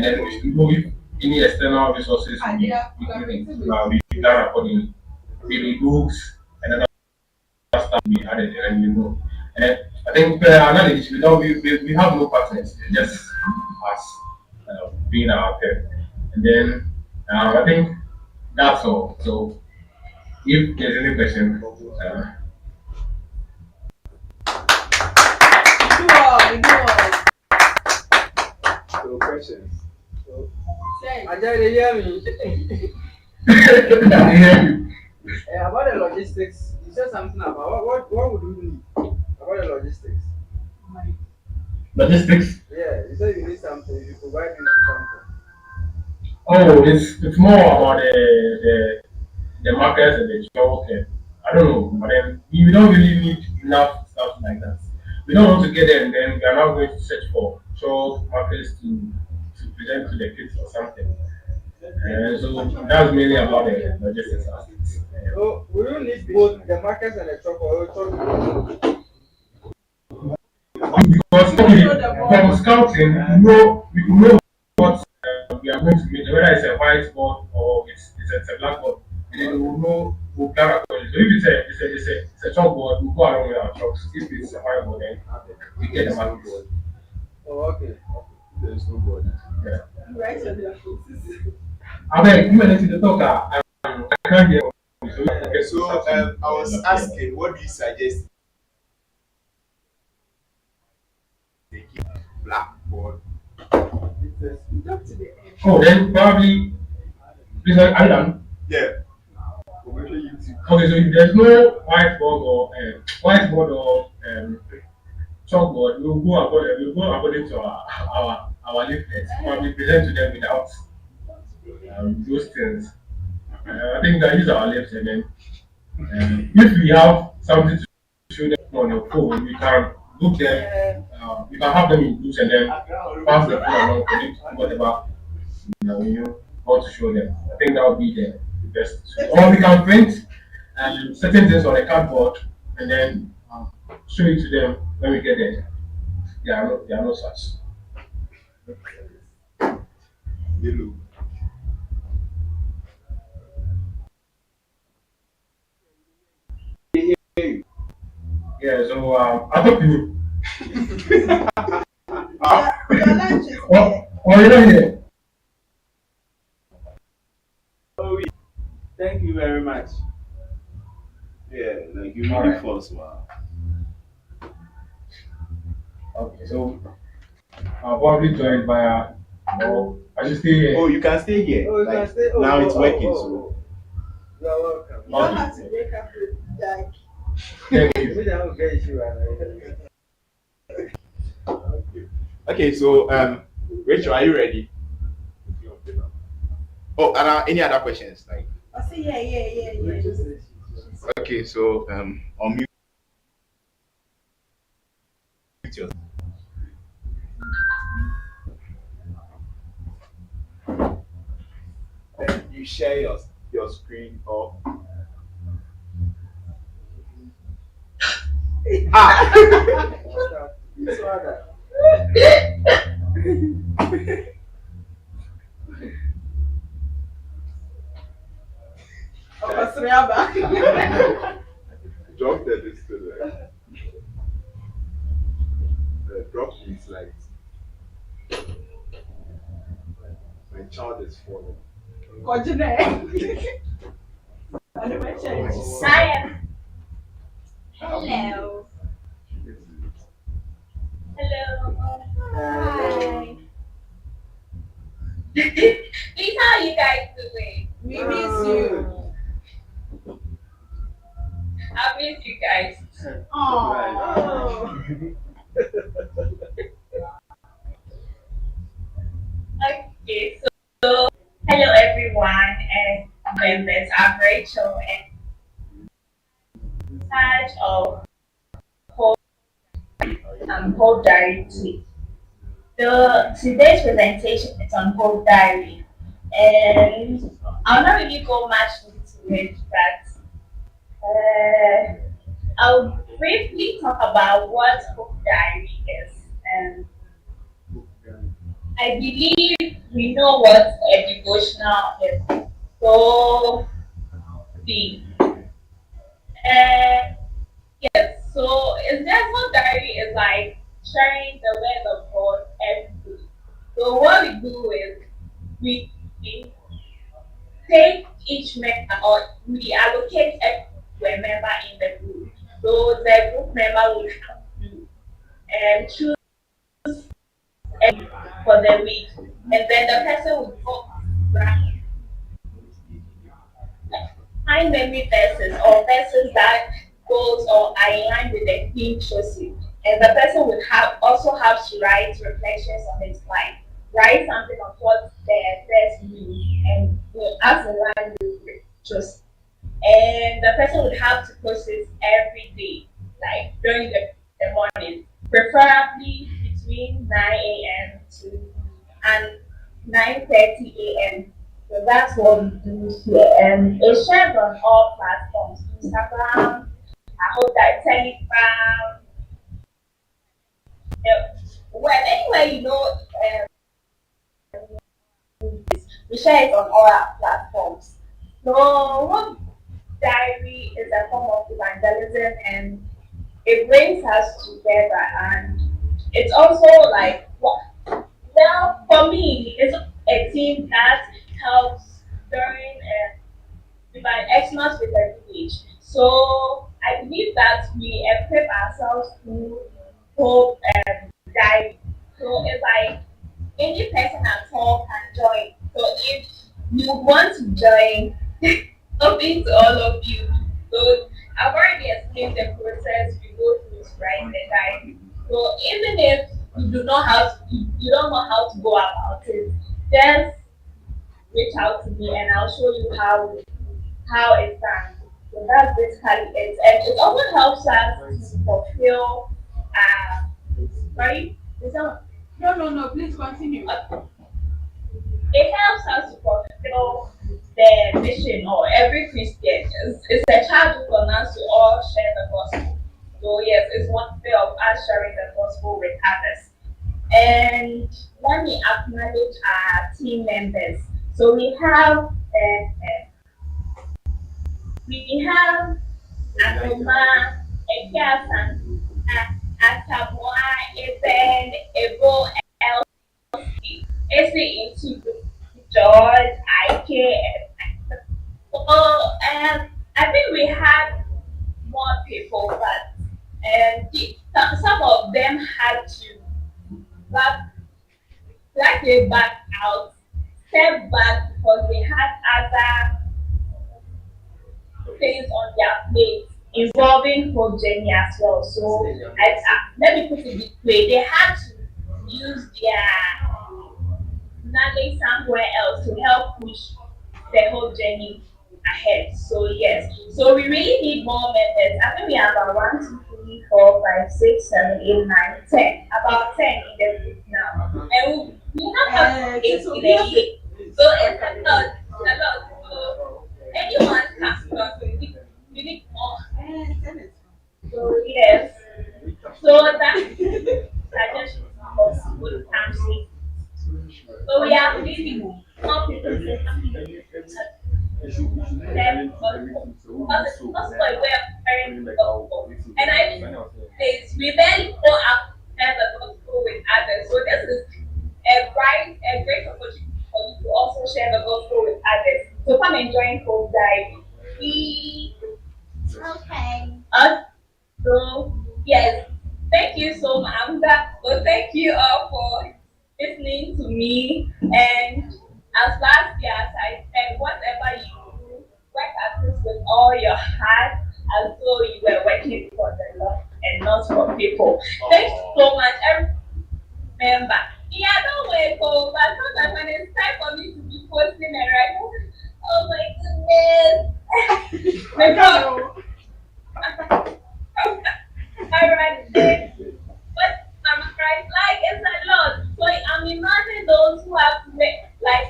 then we should know if any external resources will be included. We plan accordingly. Maybe books and other stuff we added and we know. And then I think per analysis we have no partners, just us being our pair. And then I think that's all. So if there's any question, We do all, we do all. so questions. So, Say. Ajay, they hear me. I hear you. About the logistics, you said something about what would we need about the logistics? Logistics. Yeah, you said you need something, you provide me with something. Oh, it's more about the markets and the chalk and I don't know, but then we don't really need enough stuff like that. We don't want to get there and then we are now going to search for chalk markets to present to the kids or something. And so that's mainly about the logistics aspects. So, we will need both the markets and the truck or truck. Because okay, from scouting, we know what we are going to make, whether it's a whiteboard or it's a blackboard, and then we will know we'll plan accordingly. So if it's a chalkboard, we'll go along with our chalks. If it's a whiteboard, then we get the markers. Oh, okay. There's no board. Yeah. Right on their faces. I mean, you may need to talk. I can't hear. So, okay, So I was asking, what do you suggest? Taking blackboard. Talk to the end. oh, then probably. Please, are you done? Yeah. Over to YouTube. Okay, so if there's no whiteboard or chalkboard, we'll go according to our leaflets. Probably present to them without those things. I think that use our lips and then if we have something to show them on your phone, we can book them. We can have them in groups and then pass the phone along for them to do whatever you want to show them. I think that would be the best. Or we can print certain things on a cardboard and then show it to them when we get there. There are no such. Yellow. Yeah, so I thought you. Your lunch is Or you don't hear. Oh, thank you very much. Yeah, like you Alright. really false, wow. Okay, so I'll probably join via. Or I should stay here. Oh, you can stay here. Oh, you Like, can stay. Oh, now oh, it's oh, working, oh, so oh. You are welcome. You don't have to break up with Jack. Thank you. Maybe I will get you okay. So Rachel, are you ready? Oh, and any other questions? Like I say, yeah. okay, so unmute yourself. Then you share your screen or This one. drop this to the drop me slides. My child is falling. Hi. Hello. Hello. Hi. Please, how are you guys doing? We miss you. I miss you guys. Oh. Okay, so hello everyone and members. I'm Rachel and in charge of Whole Diary 2. So today's presentation is on Whole Diary, and I'll not really go much into it, but I'll briefly talk about what book diary is. And I believe we know what a devotional is. So the uh, yes, so it's just what diary is like sharing the word of God every day. So what we do is we take each member or we allocate to a member in the group. So the group member will have to choose for the week, and then the person will go find memory verses or verses that goes or are in line with the theme chosen. And the person would have also have to write reflections on his life. Write something of what the verse means and as in line with the chosen. And the person would have to post it every day, like during the morning, preferably between 9 a.m. to and 9:30 a.m. So that's what we do here. And it's shared on all platforms, Instagram, I hope that Telegram, well, anyway, we share it on all our platforms. So what diary is a form of evangelism and it brings us together and it's also like well for me it's a team that helps during by Xmas with the village. So I believe that we equip ourselves through hope and diary. So it's like any person at all can join. So if you want to join, open to all of you. So I've already explained the process we go through to write the diary. So even if you don't know how to go about it, just reach out to me and I'll show you how it's done. So that's basically it. And it also helps us to fulfill sorry, is that No, no, no. Please continue. it helps us to fulfill the mission or every Christian. It's a childhood for us to all share the gospel. So yes, it's one way of us sharing the gospel with others. And let me acknowledge our team members. So we have Anoma, Ekiasan, Asamoa, Eben, Ebo, Elsie, Ese into George, Ike, well, I think we had more people, but some of them had to back, like they back out, step back because they had other things on their plate involving Hope Jenny as well. So let me put it this way: they had to use their knowledge somewhere else to help push the whole journey ahead. So yes, so we really need more members. I think we have about 1, 2, 3, 4, 5, 6, 7, 8, 9, 10. About 10 in the group now, and we have up to 8 in a year. So it's a lot. So anyone can start. We need more. So yes, so that suggestion of good time. So we are really more people to also a way of sharing the gospel. And I think we then go out and share the gospel with others. So this is a great opportunity for you to also share the gospel with others. So come and join Hope Dive. We us so yes, thank you so much. So thank you all for listening to me. And as last year, as I said, whatever you do, work at this with all your heart, as though you were working for the Lord and not for people. Thank you so much. Every member. Yeah, don't wait for but sometimes when it's time for me to be posting and writing, oh my goodness. Because alright, but I'm right, like it's a lot. So I'm imagining those who have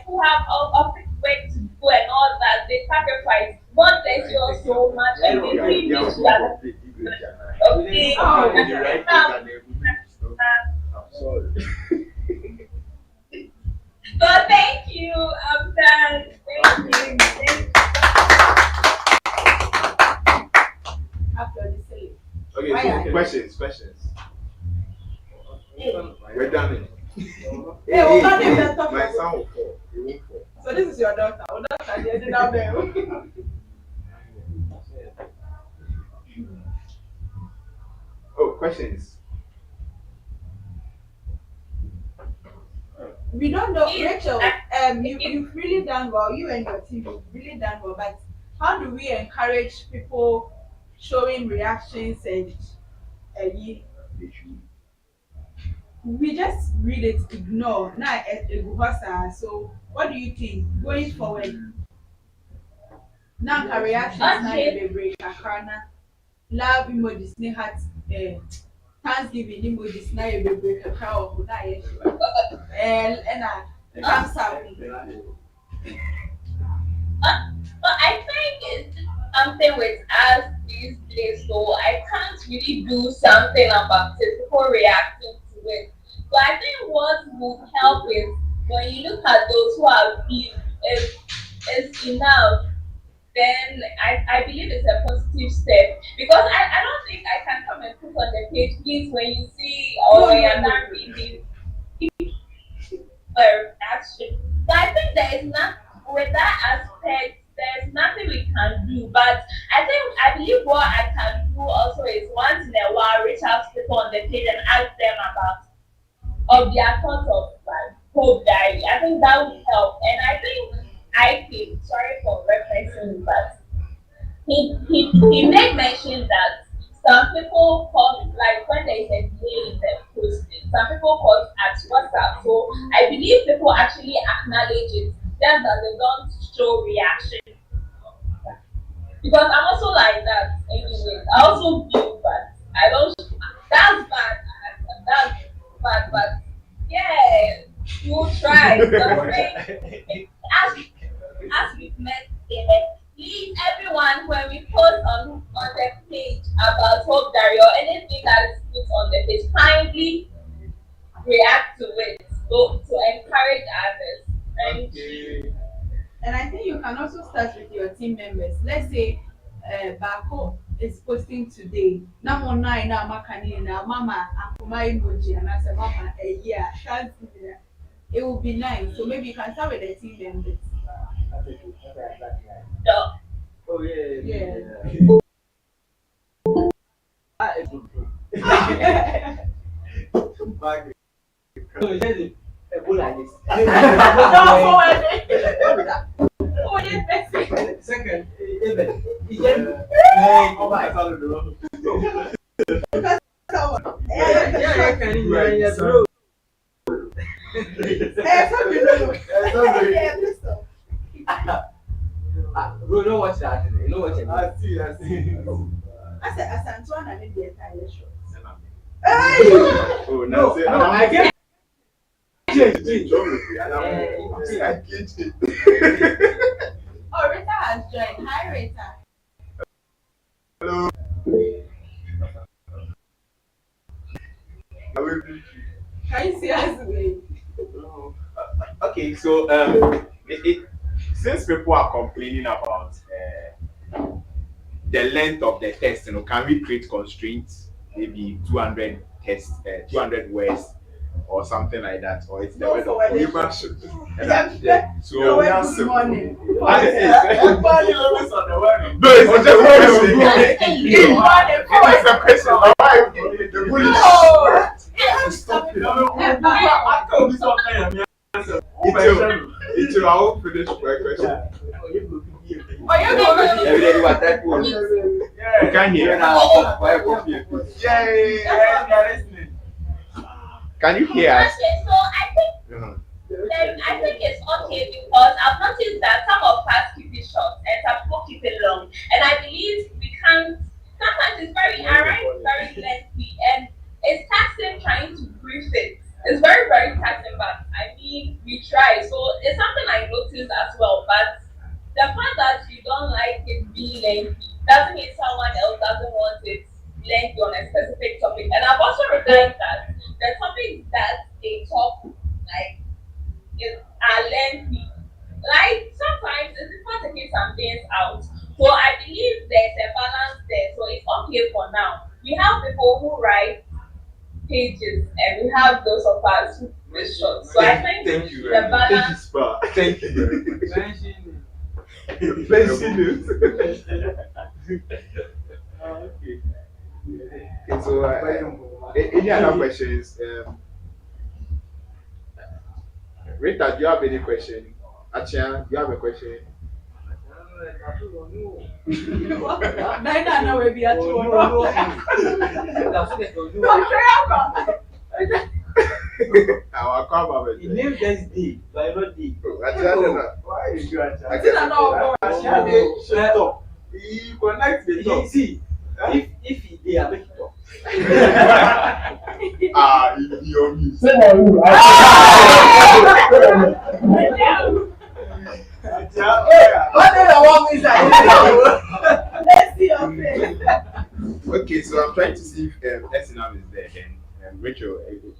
who have office work to do and all that, they sacrifice. God bless you all so much and they really wish you are really. And then you write it and then we need to stop. I'm sorry. So thank you. I'm done. Thank you. After the sale. Okay, Why so are you- questions. We're done. Hey, we're not even that My tough. son will fall. He won't fall. So this is your daughter. Your daughter, they did out there. Oh, questions. We don't know, Rachel. You've really done well. You and your team, you've really done well. But how do we encourage people showing reactions and we just read it, ignore. Now, so what do you think going forward? Now, reactions now Okay. you break a love emojis, ne heart, Thanksgiving emojis now you break a crowd of that. And thumbs up. But I think it's something with us these days, so I can't really do something about it. People reacting to it. So I think what would help is when you look at those who are views, is enough, then I believe it's a positive step. Because I don't think I can come and put on the page, please, when you see or when you're done reading action. So I think there is not with that aspect. There's nothing we can do, but I believe what I can do also is once in a while reach out to people on the page and ask them about of their thoughts of like hope diary. I think that would help, and I think I feel sorry for referencing, but he made mention that some people call like when there is a delay in the posting, some people call at WhatsApp. So I believe people actually acknowledge it, just that they don't show reaction. Because I'm also like that anyways. I also do, but I don't. That's bad. That's bad, but yeah, you try. As we've met here, please everyone when we post on the page about Hope Diary or anything that is put on the page, kindly react to it. So to encourage others. Thank you. And I think you can also start with your team members. Let's say Bako is posting today. Now on nine now makani na mama akuma emoji and I say mama a year. It will be nice. So maybe you can start with the team members. So, Oh yeah. Yeah. Back. So just Ebola this. Oh, yes, that's Second, even oh my God, yeah, can you yes, bro? Bro, no watch that. You know what I see. I said, as Antoine, I need the entire show. Oh, No, I get geography. I get it. Oh, Rita has joined. Hi, Rita. Hello. Can you see us? Okay, so since people are complaining about the length of the test, can we create constraints? Maybe 200 tests, 200 words, or something like that, or it's the No, word for of Yeah. So Good morning. everybody always on the word. No, it's just a question. It's a question. Why the bully? Stop it. I told you something. It's I will finish my question. Everybody was that one. You can't hear. Yay! Can you hear us? okay, so I think it's okay because I've noticed that some of us keep it short and some people keep it long. And I believe we can't sometimes it's very lengthy and it's taxing trying to brief it. It's very, very taxing, but I mean we try. So it's something I noticed as well. But the fact that you don't like it being lengthy doesn't mean someone else doesn't want it lengthy on a specific like that. The topics that they talk like are lengthy. Like sometimes it's difficult to keep some things out. So I believe there's a balance there. So it's okay for now. We have people who write pages and we have those of us who do short. So I think Thank you the very much. balance. Thank you very much. Okay. Okay, so any other questions? Rita, do you have any question? Achia, do you have a question? Our come He named this day, but not day. Achia, Why did you answer? stop. He connects the You talk. see, if he did, I make it talk. You're me. Okay, so I'm trying to see if Esinam is there then. Rachel,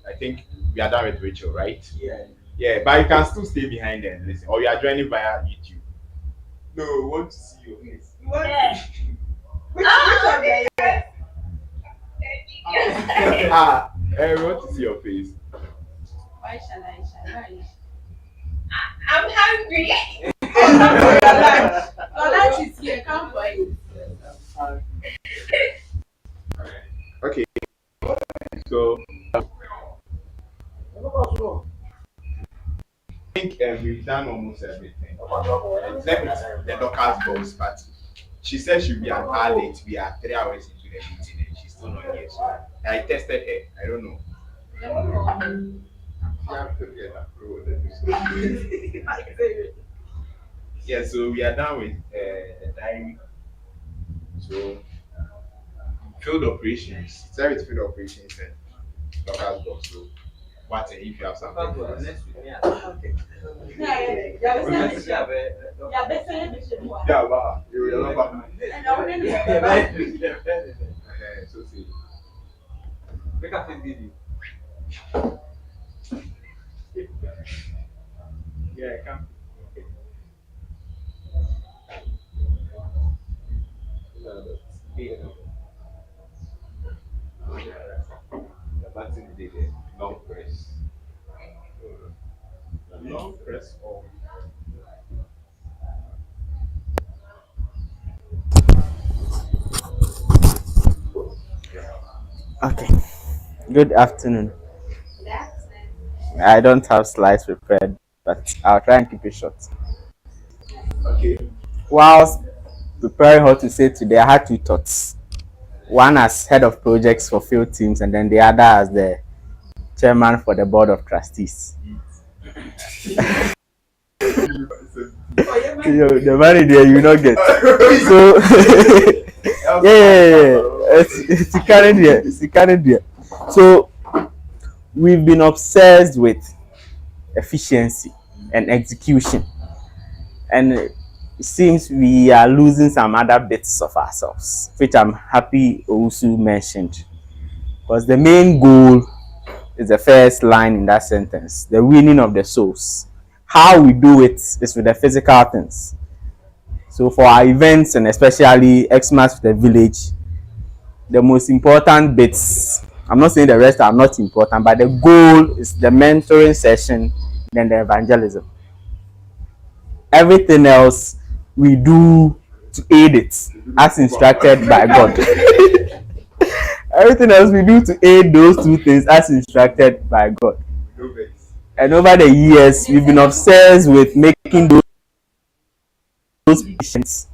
I think we are done with Rachel, right? Yeah. Yeah, but you can still stay behind and listen, or you are joining via YouTube. No, we want to see your face. Yeah. Which Oh, of the okay. We want to see your face. Why shall I? I'm hungry. Your lunch is here. Come for it. Okay, so I think we've done almost everything. Except the Dorcas boss, but she said she'll be an hour late. We are 3 hours into the meeting and she's still not here. So I tested her. I don't know. Yeah, so we are done with the diary. So field operations. Sorry, it's field operations and Dorcas boss. So what if you have something for us? Yeah, but you will love so see. Make a face video. Yeah, I can. The button did it. Long press. Long press or Okay. Good afternoon. I don't have slides prepared, but I'll try and keep it short. okay. Whilst preparing what to say today, I had two thoughts. One as head of projects for field teams, and then the other as the chairman for the board of trustees. The money there you will not get. So it's carried there. So we've been obsessed with efficiency and execution, and it seems we are losing some other bits of ourselves, which I'm happy Owusu mentioned, because the main goal is the first line in that sentence, the winning of the souls. How we do it is with the physical things. So for our events, and especially Xmas with the village, the most important bits, I'm not saying the rest are not important, but the goal is the mentoring session, then the evangelism. Everything else we do to aid it as instructed by God. Everything else we do to aid those two things as instructed by God. And over the years, we've been obsessed with making those patients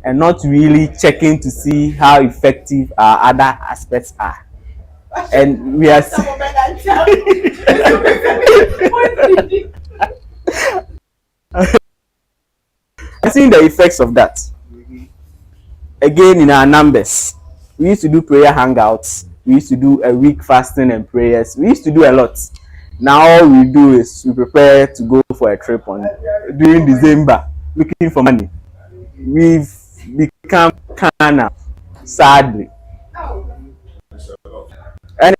and not really checking to see how effective our other aspects are. And we are seeing the effects of that. Again, in our numbers, we used to do prayer hangouts. We used to do a week fasting and prayers. We used to do a lot. Now all we do is we prepare to go for a trip on during December, looking for money. We've become carnal, sadly. And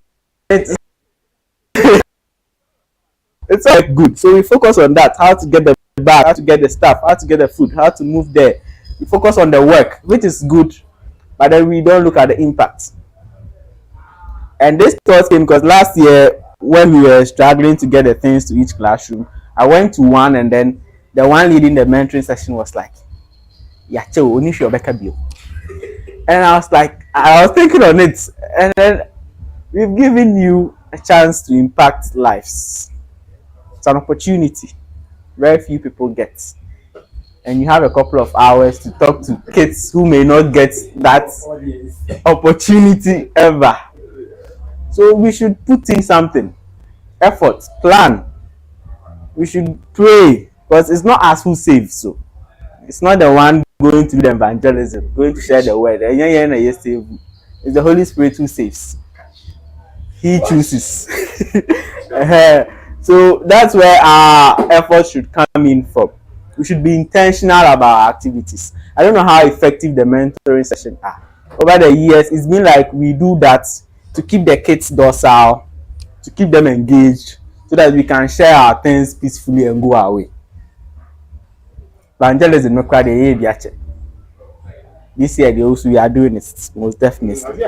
it's all good. So we focus on that, how to get the bag, how to get the stuff, how to get the food, how to move there. We focus on the work, which is good, but then we don't look at the impact. And this thought came because last year when we were struggling to get the things to each classroom, I went to one, and then the one leading the mentoring session was like, yeah, and I was like, I was thinking on it, and then we've given you a chance to impact lives. It's an opportunity very few people get, and you have a couple of hours to talk to kids who may not get that opportunity ever. So we should put in something, effort, plan. We should pray, because it's not us who saves. So it's not the one going to do the evangelism, going to share the word. It's the Holy Spirit who saves. He chooses. So that's where our efforts should come in from. We should be intentional about our activities. I don't know how effective the mentoring session are. Over the years, it's been like we do that to keep the kids docile, to keep them engaged, so that we can share our things peacefully and go our way. Evangelism, no crowd, this year we are doing it most definitely.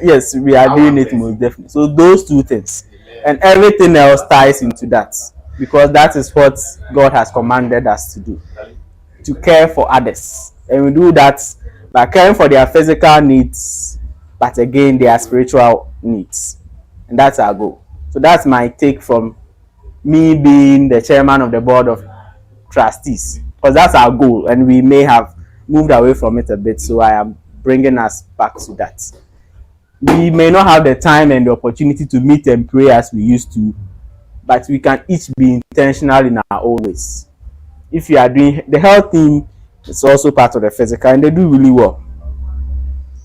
Yes, we are doing it most definitely. So those two things, and everything else ties into that, because that is what God has commanded us to do, to care for others. And we do that by caring for their physical needs, but again their spiritual needs, and that's our goal. So that's my take from me being the chairman of the board of trustees, because that's our goal, and we may have moved away from it a bit, so I am bringing us back to that. We may not have the time and the opportunity to meet and pray as we used to, but we can each be intentional in our own ways. If you are doing the health team, it's also part of the physical, and they do really well.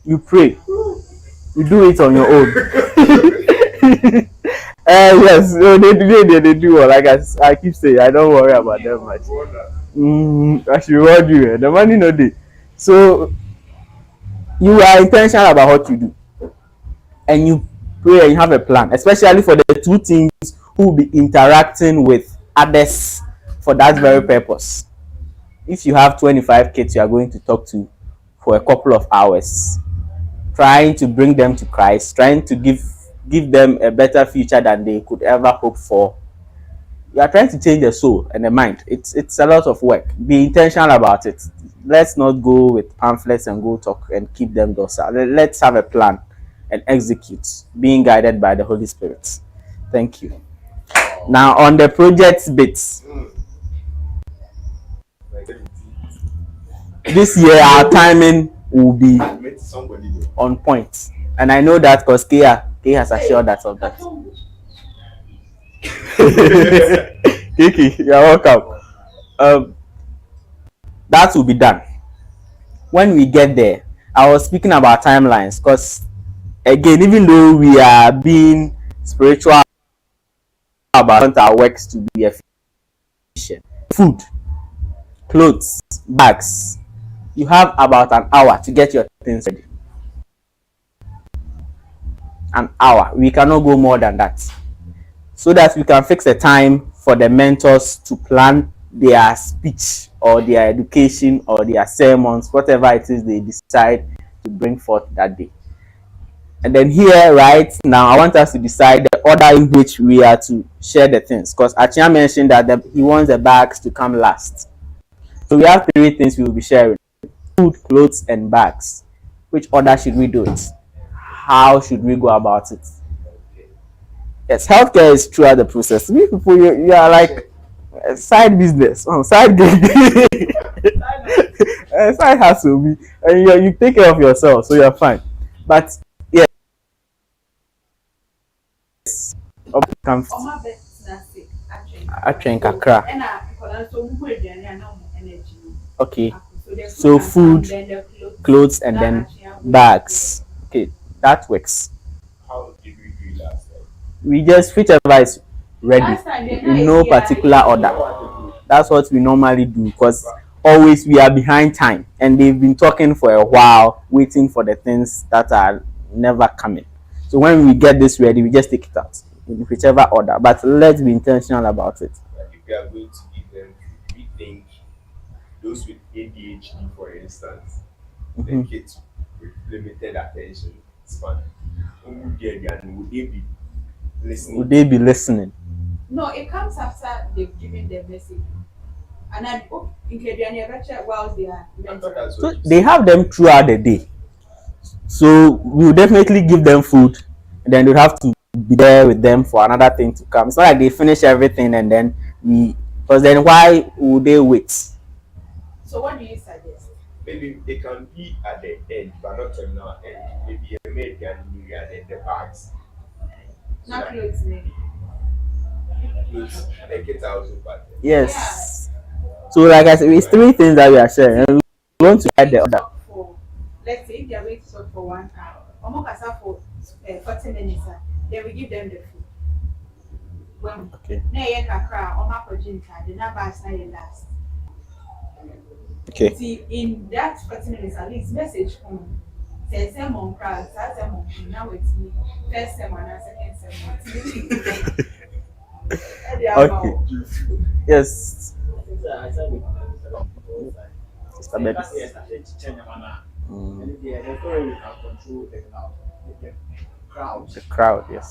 You pray, you do it on your own. Yes, so they do well. Like I keep saying, I don't worry about them much. I should reward you. The money no day. So you are intentional about what you do, and you pray and you have a plan, especially for the two teams who will be interacting with others for that very purpose. If you have 25 kids you are going to talk to for a couple of hours, trying to bring them to Christ, trying to give them a better future than they could ever hope for, you are trying to change the soul and the mind. It's a lot of work. Be intentional about it. Let's not go with pamphlets and go talk and keep them docile. Let's have a plan and execute, being guided by the Holy Spirit. Thank you. Now on the project bits, this year our timing will be on point, and I know that because K has assured us of that. Kiki, you're welcome. That will be done. When we get there, I was speaking about timelines, because again, even though we are being spiritual about our works to be efficient, food, clothes, bags, you have about an hour to get your things ready. An hour. We cannot go more than that, so that we can fix a time for the mentors to plan their speech or their education or their sermons, whatever it is they decide to bring forth that day. And then here, right now, I want us to decide the order in which we are to share the things, because Achia mentioned that he wants the bags to come last. So we have 3 things we will be sharing: food, clothes, and bags. Which order should we do it? How should we go about it? Yes, healthcare is throughout the process. We people, you are like a side business, side gig, side hustle, and you take care of yourself, so you're fine. But yes, okay, so food, clothes, and then bags. Okay, that works. How did we do it last time? We just, whichever is ready, in no particular order. That's what we normally do, because always we are behind time, and they've been talking for a while, waiting for the things that are never coming. So when we get this ready, we just take it out. in whichever order, but let's be intentional about it. Like if we are going to give them, we think those with ADHD, for instance, the kids with limited attention span, would they be listening? No, it comes after they've given the message. And then, while they are mentoring. So they have them throughout the day. So we will definitely give them food, and then we'll have to be there with them for another thing to come. It's not like they finish everything and then because then why would they wait? So what do you suggest? Maybe they can be at the end, but not terminal end. Maybe a maid and you and then the bags. Not clothes, maybe. Clothes, the kids are also part. Yes. So like I said, it's three things that we are sharing, and we want to add the other. Let's say if they are going to talk for 1 hour, for 40 minutes, then we give them the food. When Okay. The number is last. Okay. See, in that 40 minutes, at least message from say someone crowd, now it's me. First sermon and second sermon. Okay. Yes. Mr. Bettis. The crowd, yes.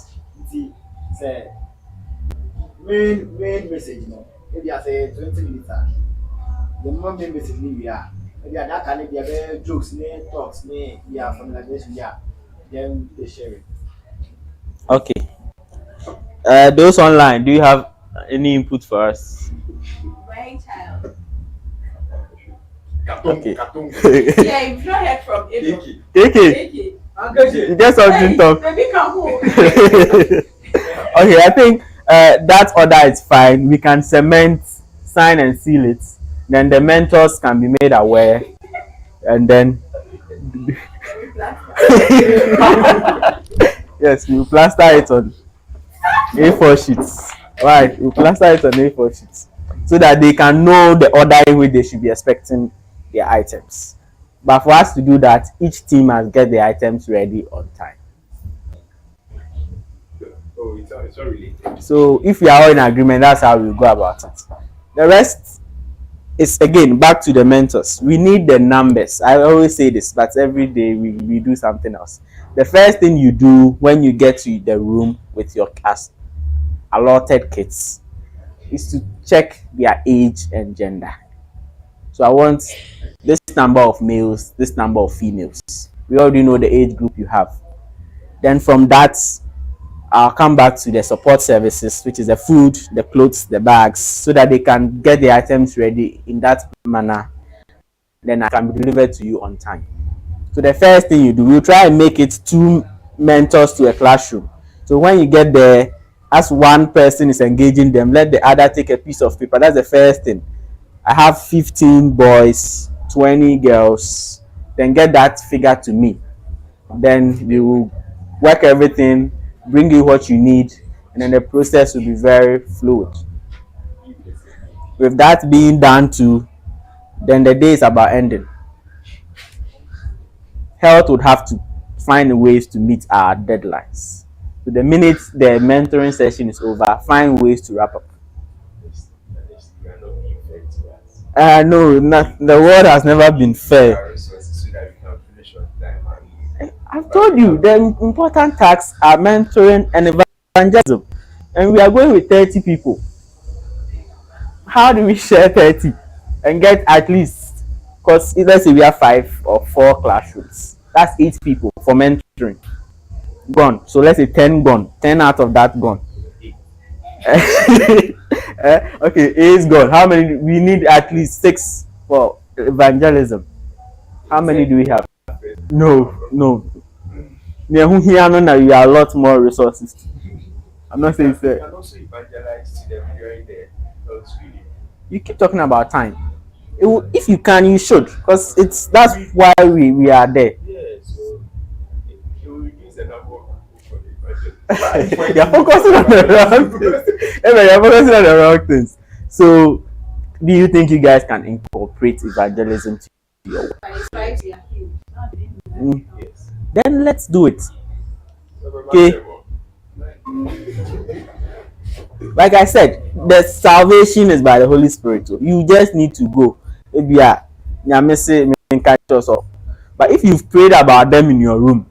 See, say main message, maybe I say 20 minutes. The main message we are. Maybe that can be a jokes, talks, from the then they share it. Okay. Those online, do you have any input for us? Right child. Okay. Yeah, you've not heard from Aburi. KK. You get something tough. Okay, I think that order is fine. We can cement, sign and seal it. Then the mentors can be made aware, and then yes, we plaster it on A4 sheets. Right, we plaster it on A4 sheets so that they can know the order in which they should be expecting their items. But for us to do that, each team must get the items ready on time. Oh, it's not related. So if we are all in agreement, that's how we go about it. The rest is again back to the mentors. We need the numbers. I always say this, but every day we do something else. The first thing you do when you get to the room with your class allotted kids is to check their age and gender. So I want this number of males, this number of females. We already know the age group you have. Then from that, I'll come back to the support services, which is the food, the clothes, the bags, so that they can get the items ready in that manner. Then I can be delivered to you on time. So the first thing you do, you try and make it 2 mentors to a classroom. So when you get there, as one person is engaging them, let the other take a piece of paper. That's the first thing. I have 15 boys, 20 girls. Then get that figure to me. Then we will work everything, bring you what you need, and then the process will be very fluid. With that being done too, then the day is about ending. Health would have to find ways to meet our deadlines. So the minute the mentoring session is over, find ways to wrap up. No, the world has never been fair. I've told you the important tasks are mentoring and evangelism, and we are going with 30 people. How do we share 30 and get at least, because let's say we have 5 or 4 classrooms, that's 8 people for mentoring gone. So let's say 10 gone, 10 out of that gone. Okay, 8 is gone. How many? We need at least 6 for evangelism. How many do we have? No. We are a lot more resources. I'm not saying You can also evangelize to them during the health reading. You keep talking about time. If you can, you should, because that's why we are there. Yeah, so it will reduce the number of people for the evangelism. You're focusing on the wrong things. You're focusing on the wrong things. So, do you think you guys can incorporate evangelism to your work? Yes. Then let's do it. Okay. Like I said, the salvation is by the Holy Spirit. You just need to go. Maybe but if you've prayed about them in your room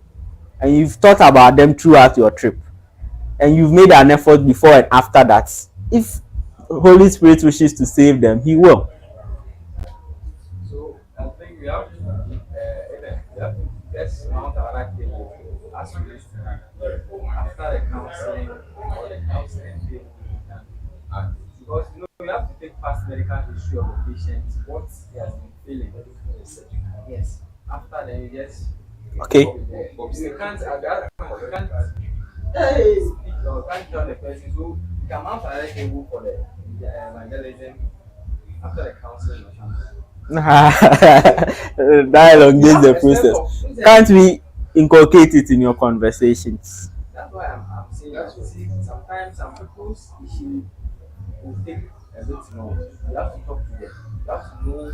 and you've thought about them throughout your trip and you've made an effort before and after that, if Holy Spirit wishes to save them, He will. So I think we have to even we have to get mount our table as we after the counseling or the counseling table because we have to take past medical history of the patient, what he has been feeling. Yes. After then you just Okay. you can't speak or can't tell the person so you can mount another table for the evangelism after the counseling or something. That elongates the process. Can't we inculcate it in your conversations? That's why I'm saying that. See, sometimes some people's issue will take a bit more. You have to talk to them. You have to know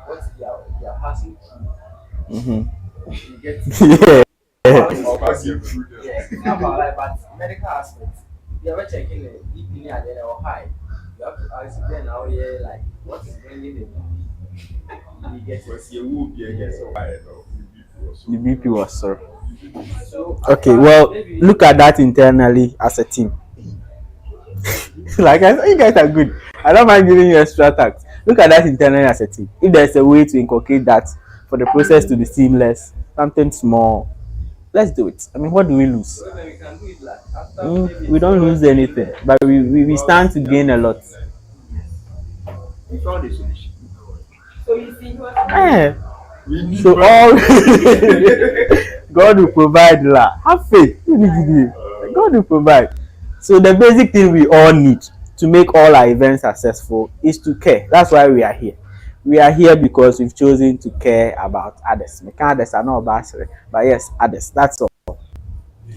what they are passing through. You get Yeah. passing through them. Yeah. Not about like, but medical aspects. You ever checking the BP at the or high? You have to ask them now, yeah, like what is bringing the BP? You get The BP was sir. so Okay, well, look at that internally as a team. Like I said, you guys are good. I don't mind giving you extra tax. Look at that internally as a team. If there's a way to inculcate that for the process to be seamless, something small, let's do it. I mean, what do we lose? so then we can do it like after We don't lose anything, but we stand to gain a lot. We found a solution. So you see what Eh. So all God will provide. Have faith. God will provide. So the basic thing we all need to make all our events successful is to care. That's why we are here. We are here because we've chosen to care about others. Others are not about, but yes, others. That's all.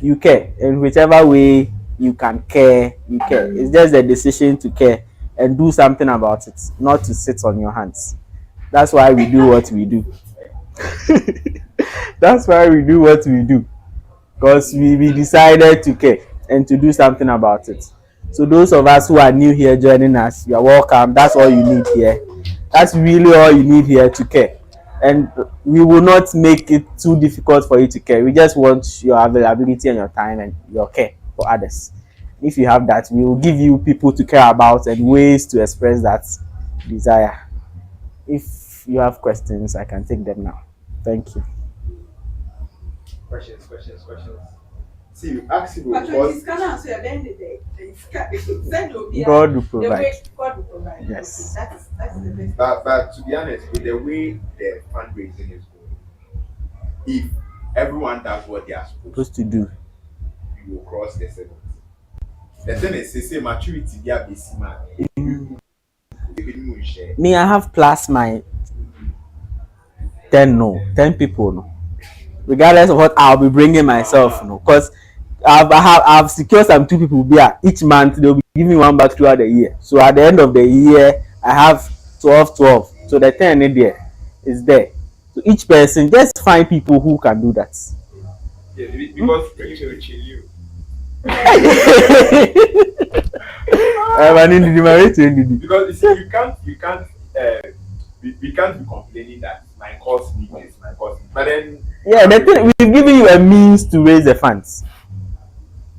You care in whichever way you can care. You care. It's just a decision to care and do something about it, not to sit on your hands. That's why we do what we do. That's why we do what we do. Because we decided to care and to do something about it. So those of us who are new here joining us, you are welcome. That's all you need here. That's really all you need here to care. And we will not make it too difficult for you to care. We just want your availability and your time and your care for others. If you have that, we will give you people to care about and ways to express that desire. If you have questions, I can take them now. Thank you. Questions. See, you ask him But what. when it's gonna answer at the end of the day, send your God will provide. God will provide. Yes. Okay, that's the best. But to be honest, with the way the fundraising is going, if everyone does what they are supposed To do. you will cross the 70. The thing is, they say maturity, they are busy man. Me, I have plus my 10 people, no. Regardless of what I'll be bringing myself, no. Because I've secured some 2 people here. Each month they'll be giving me one back throughout the year. So at the end of the year, I have 12. So the 10 in there is there. So each person, just find people who can do that. Yeah, because you will chill you. Because you see, you can't we can't be complaining that my course need this, my course need. But then Yeah, the thing, we've given you a means to raise the funds.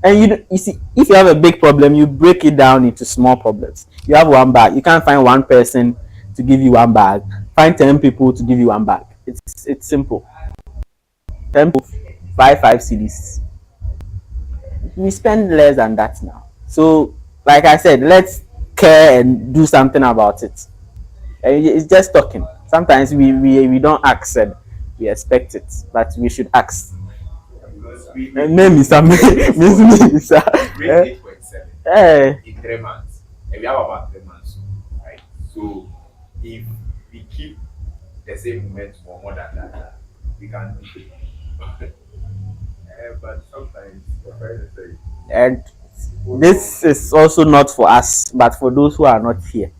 And you see, if you have a big problem, you break it down into small problems. You have one bag, you can't find one person to give you one bag. Find 10 people to give you one bag. It's simple. 10 people, 5 CDs. We spend less than that now. So, like I said, let's care and do something about it. And it's just talking. Sometimes we don't ask and we expect it, but we should ask. Name is grade sir. 8.7 in 3 months. And we have about 3 months, right? So if we keep the same momentum for more than that, we can do it. But sometimes the parents say, And this is also not for us, but for those who are not here.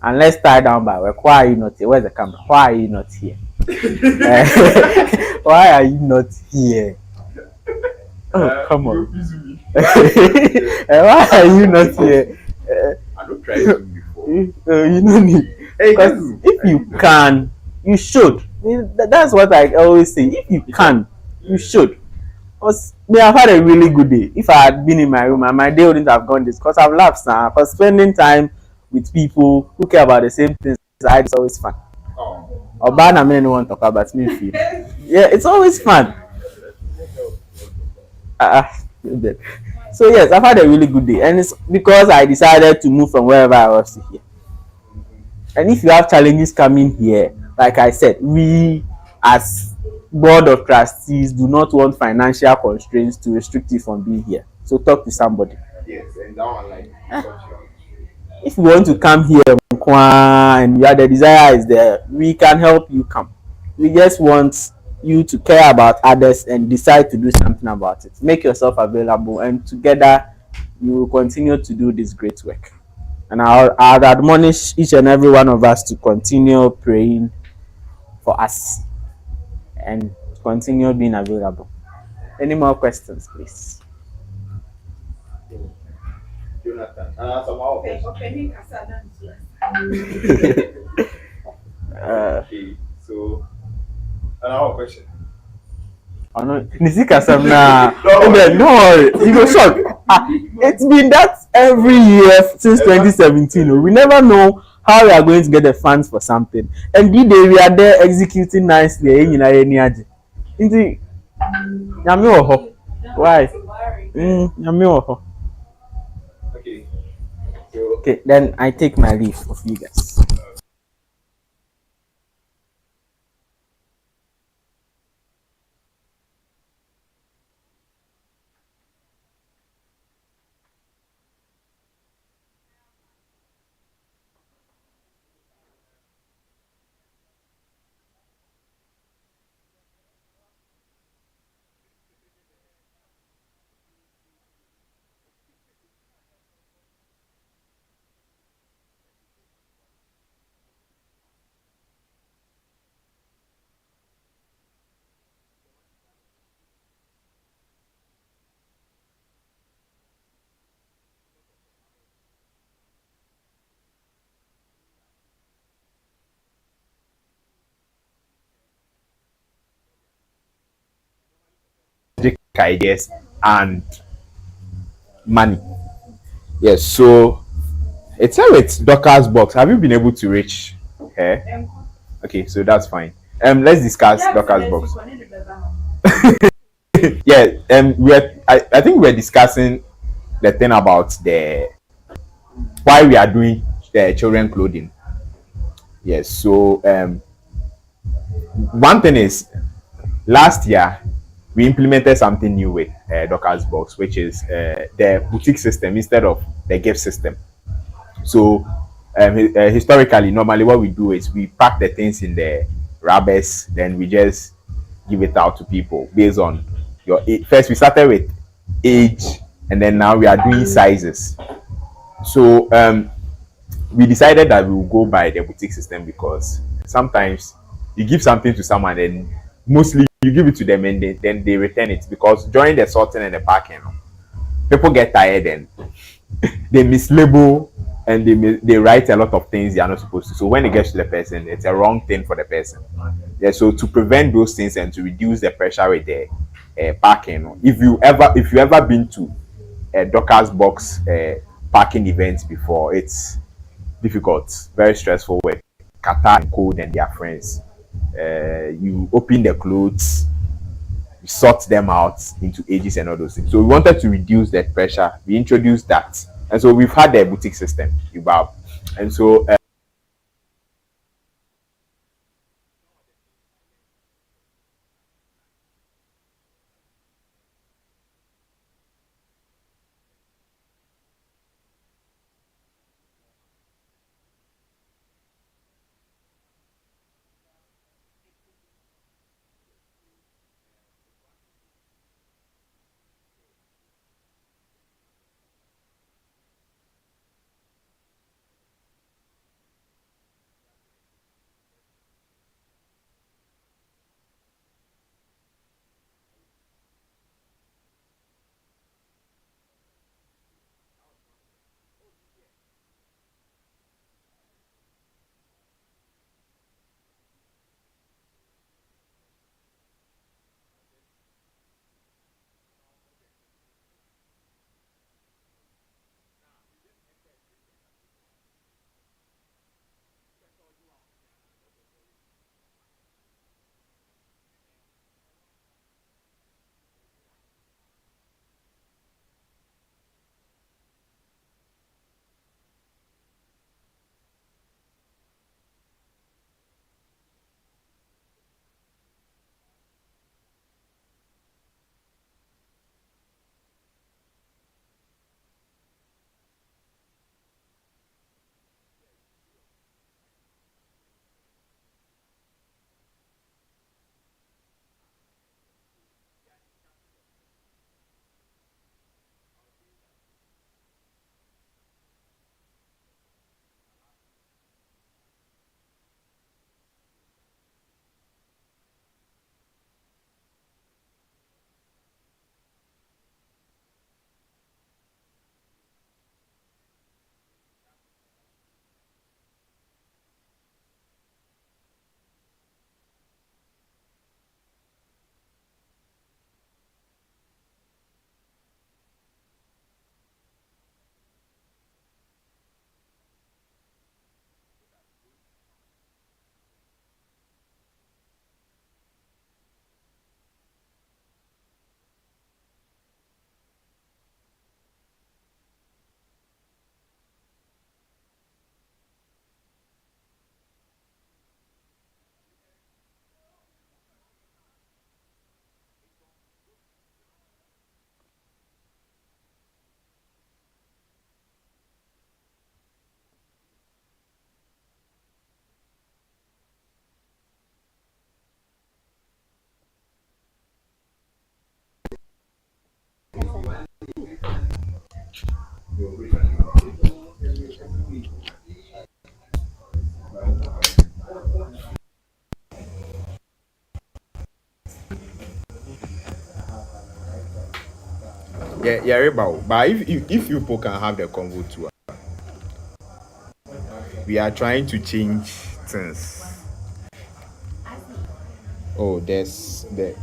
And let's tie down by work. Why are you not here? Where's the camera? Why are you not here? Why are you not here? Oh, come on. Why are you not here? I don't try to before. You no need. Hey, Because do. if you can, you should. That's what I always say. If you can, you should. Because me, I've had a really good day. If I had been in my room, and my day wouldn't have gone this. Because I've laughed now. Because spending time with people who care about the same things I do is always fun. Oh. Or bad, I mean, anyone talk about me. Feel. Yeah, it's always fun. Uh, so yes, I've had a really good day, and it's because I decided to move from wherever I was to here. And if you have challenges coming here, like I said, we as board of trustees do not want financial constraints to restrict you from being here. So talk to somebody. Yes, and that one like If you want to come here and you have the desire is there, we can help you come. We just want you to care about others and decide to do something about it. Make yourself available, and together you will continue to do this great work. And I'll admonish each and every one of us to continue praying for us and continue being available. Any more questions, please? Jonathan. And that's about okay. So another question. Oh no, Nisika Samna. Don't worry, you go shock. It's been that every year since 2017. We never know how we are going to get the funds for something. And the day we are there executing nicely, Inti, Nyame wɔ hɔ. Why? Nyame wɔ hɔ. Okay. So Okay, then I take my leave of you guys. Ideas and money. Yes, so it's how it's Docker's box. Have you been able to reach her? Okay, so that's fine. Let's discuss Docker's box. Yeah, I think we're discussing the thing about the why we are doing the children clothing. Yes, so one thing is last year we implemented something new with Docker's box, which is the boutique system instead of the gift system. So historically, normally what we do is we pack the things in the rubbers, then we just give it out to people based on your age. First, we started with age, and then now we are doing sizes. So we decided that we will go by the boutique system because sometimes you give something to someone and mostly you give it to them and then they return it because during the sorting and the packing, people get tired and they mislabel and they write a lot of things they are not supposed to. So when it gets to the person, it's a wrong thing for the person. Yeah. So to prevent those things and to reduce the pressure with the packing, if you ever been to a Docker's box packing events before, it's difficult, very stressful with Qatar and Code and their friends. You open the clothes, you sort them out into ages and all those things. So we wanted to reduce that pressure. We introduced that, and so we've had the boutique system, and so. Yeah, yeah, but if you people can have the convo too, we are trying to change things. Oh, there's the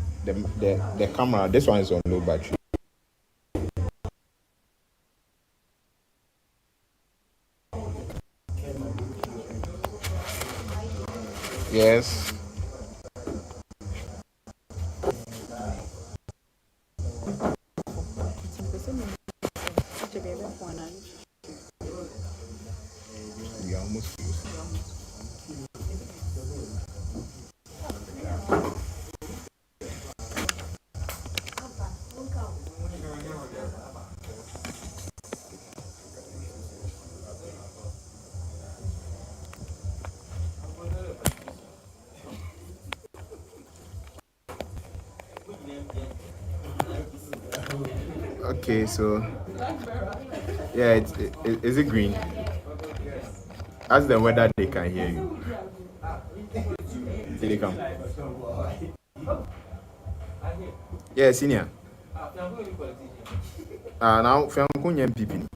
camera. This one is on low battery. Yes. We are almost close. Okay, so yeah, is it green? Ask them whether they can hear you. Till they come. Yeah, senior. Now Fiankunya MPP.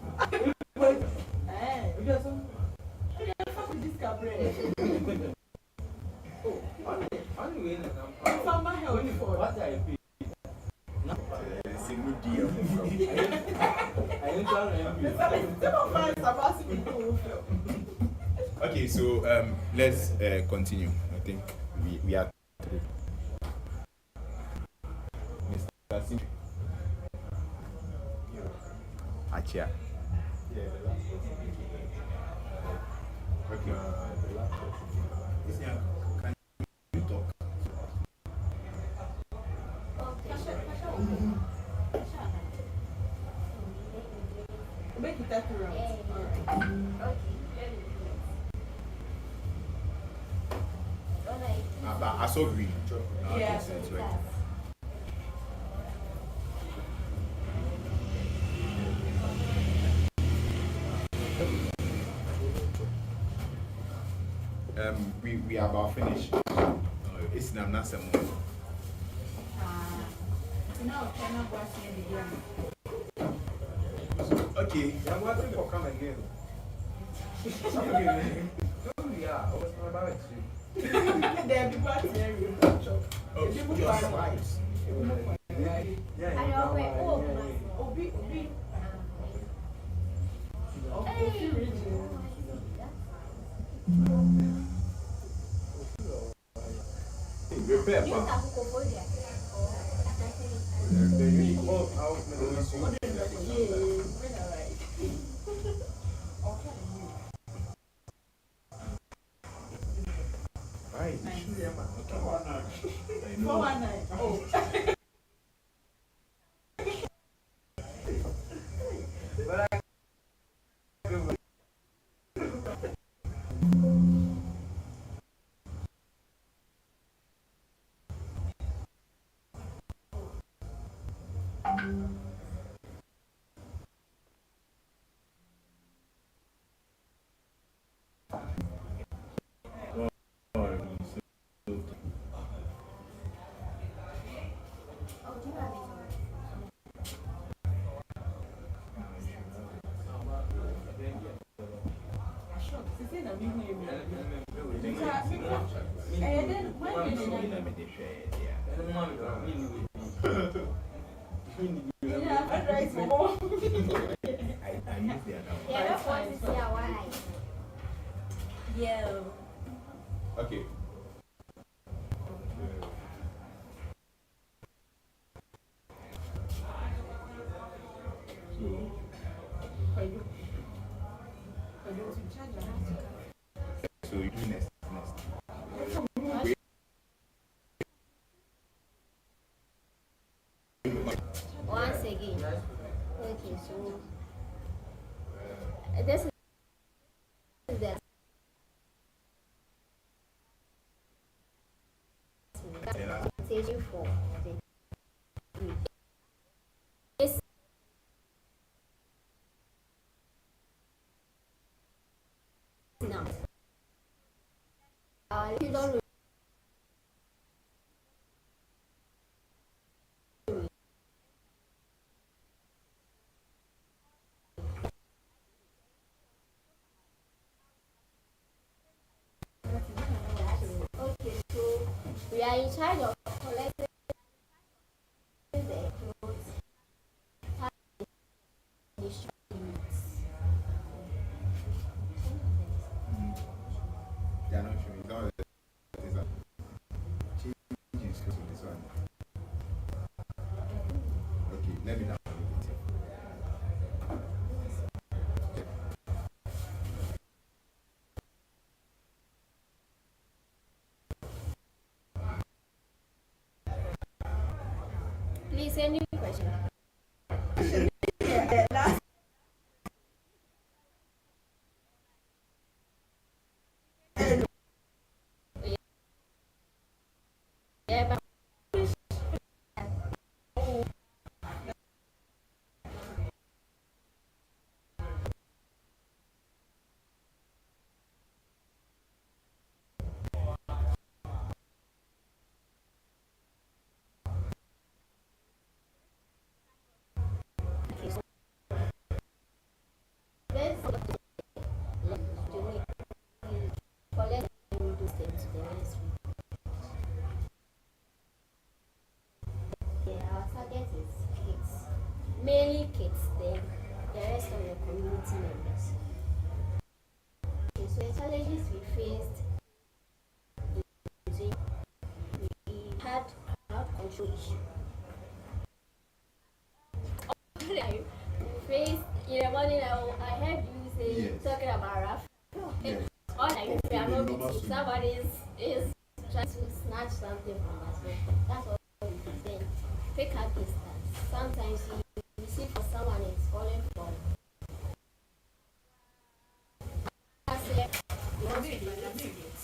Okay, so let's continue. I think we are through. Mr. Sim- Achia. Okay. Can you talk? But I saw green. Yeah. Sense, right? We are about finished. It's not some more. Okay. I'm waiting for come again. Yeah, I was not about it. There be party area. Oh, your slides. Repair, pa. Right. Okay. So you do next. Once again. Okay, so this is the stage for the this are in charge of collecting the clothes, distribute. They are not showing. No, this one. Change is close to this one. Okay, let me now. Please, any question? Yeah, but let's collect and do things the next week. Yeah, our target is kids, mainly kids, then the rest of the community members. Okay, so the challenges we faced is we had crowd control issue. Like, we faced in the morning. I heard you say Yes. talking about rap. Yes. All like we are not Normal meeting. student. Somebody is trying to snatch something from us. So that's what we do. Then pick up distance. Sometimes you see for someone is calling from. You want to be immediate.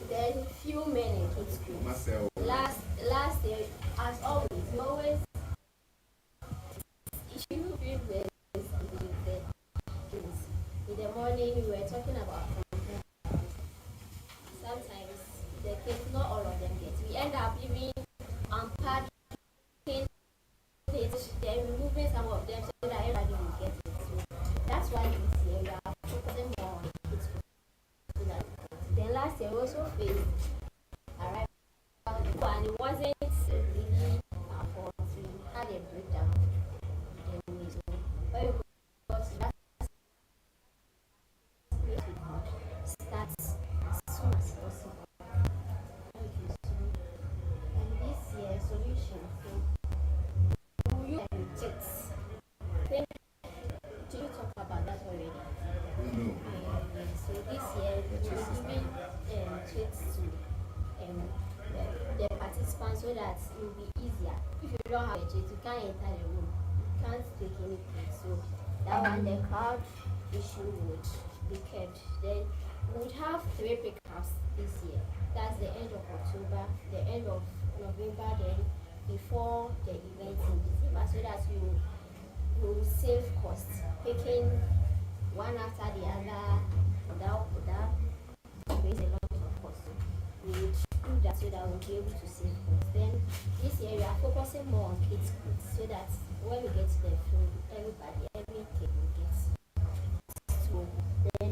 Then few men in kids groups. Marcel. Last year, as always, we always issue with in the morning we were talking about sometimes the kids, not all of them get. We end up even unpacking it, then removing some of them so that everybody will get it. So that's why this year we are focusing more on kids. Then last year we also faced arrival and it wasn't really our fault. We had a breakdown. But we got to that start as soon as possible. Okay, so and this year solution will you reject? Think did you talk about that already? No. So this year we will giving tweets to the participants so that it will be easier. If you don't have a tweet, you can't enter the room. You can't take anything. So that one the crowd issue would be kept. Then we would have 3 pickups this year. That's the end of October, the end of November, then before the event in December, so that we will save costs. Picking one after the other without raise a lot of costs. We would do that so that we'll be able to save costs. Then this year we are focusing more on kids goods so that when we get to the field, every kid will get. So then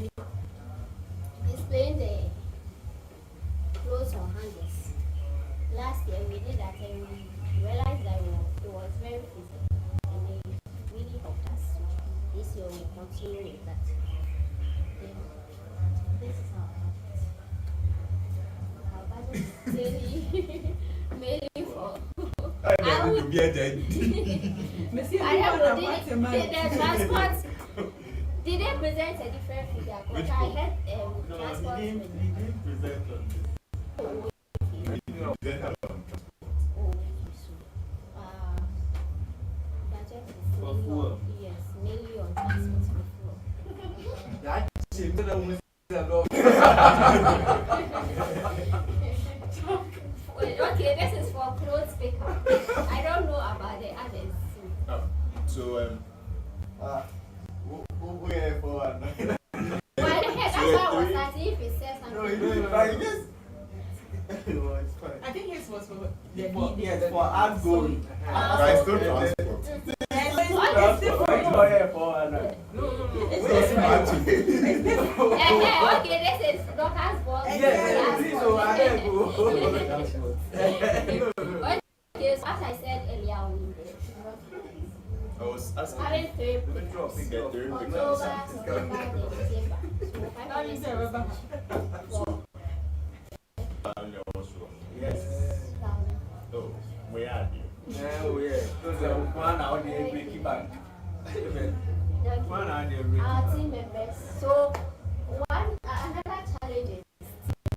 displaying the clothes on hangers. Last year we did that and we realized that it was very feasible and it really helped us. So this year we continue with that. Then this is our budget. Our budget is mainly for I would be a dead. I don't know, the transport. Did they present a different figure? Because I had transport. He didn't present on this. Oh, budget is For mainly fuel. on, yes, mainly on transport for fuel. That shit, tell them we say a lot. Okay, this is for clothes pickup. I don't know about the others. So Who here for one? Well, that's why I was asking if it says No, you something. know, like this. No, it's fine. I think his was for the Yes, for outgoing. by still transport. Okay, No, okay, this is Dorcas ball. Yes, so I heard Okay, so as I said earlier on, I was asking having three if pickups, you get three October, pickups. September, then December. So 5 for Yes. Oh, where are you? Oh yeah. Those are one out there breaking back. One out there breaking our back. team members. So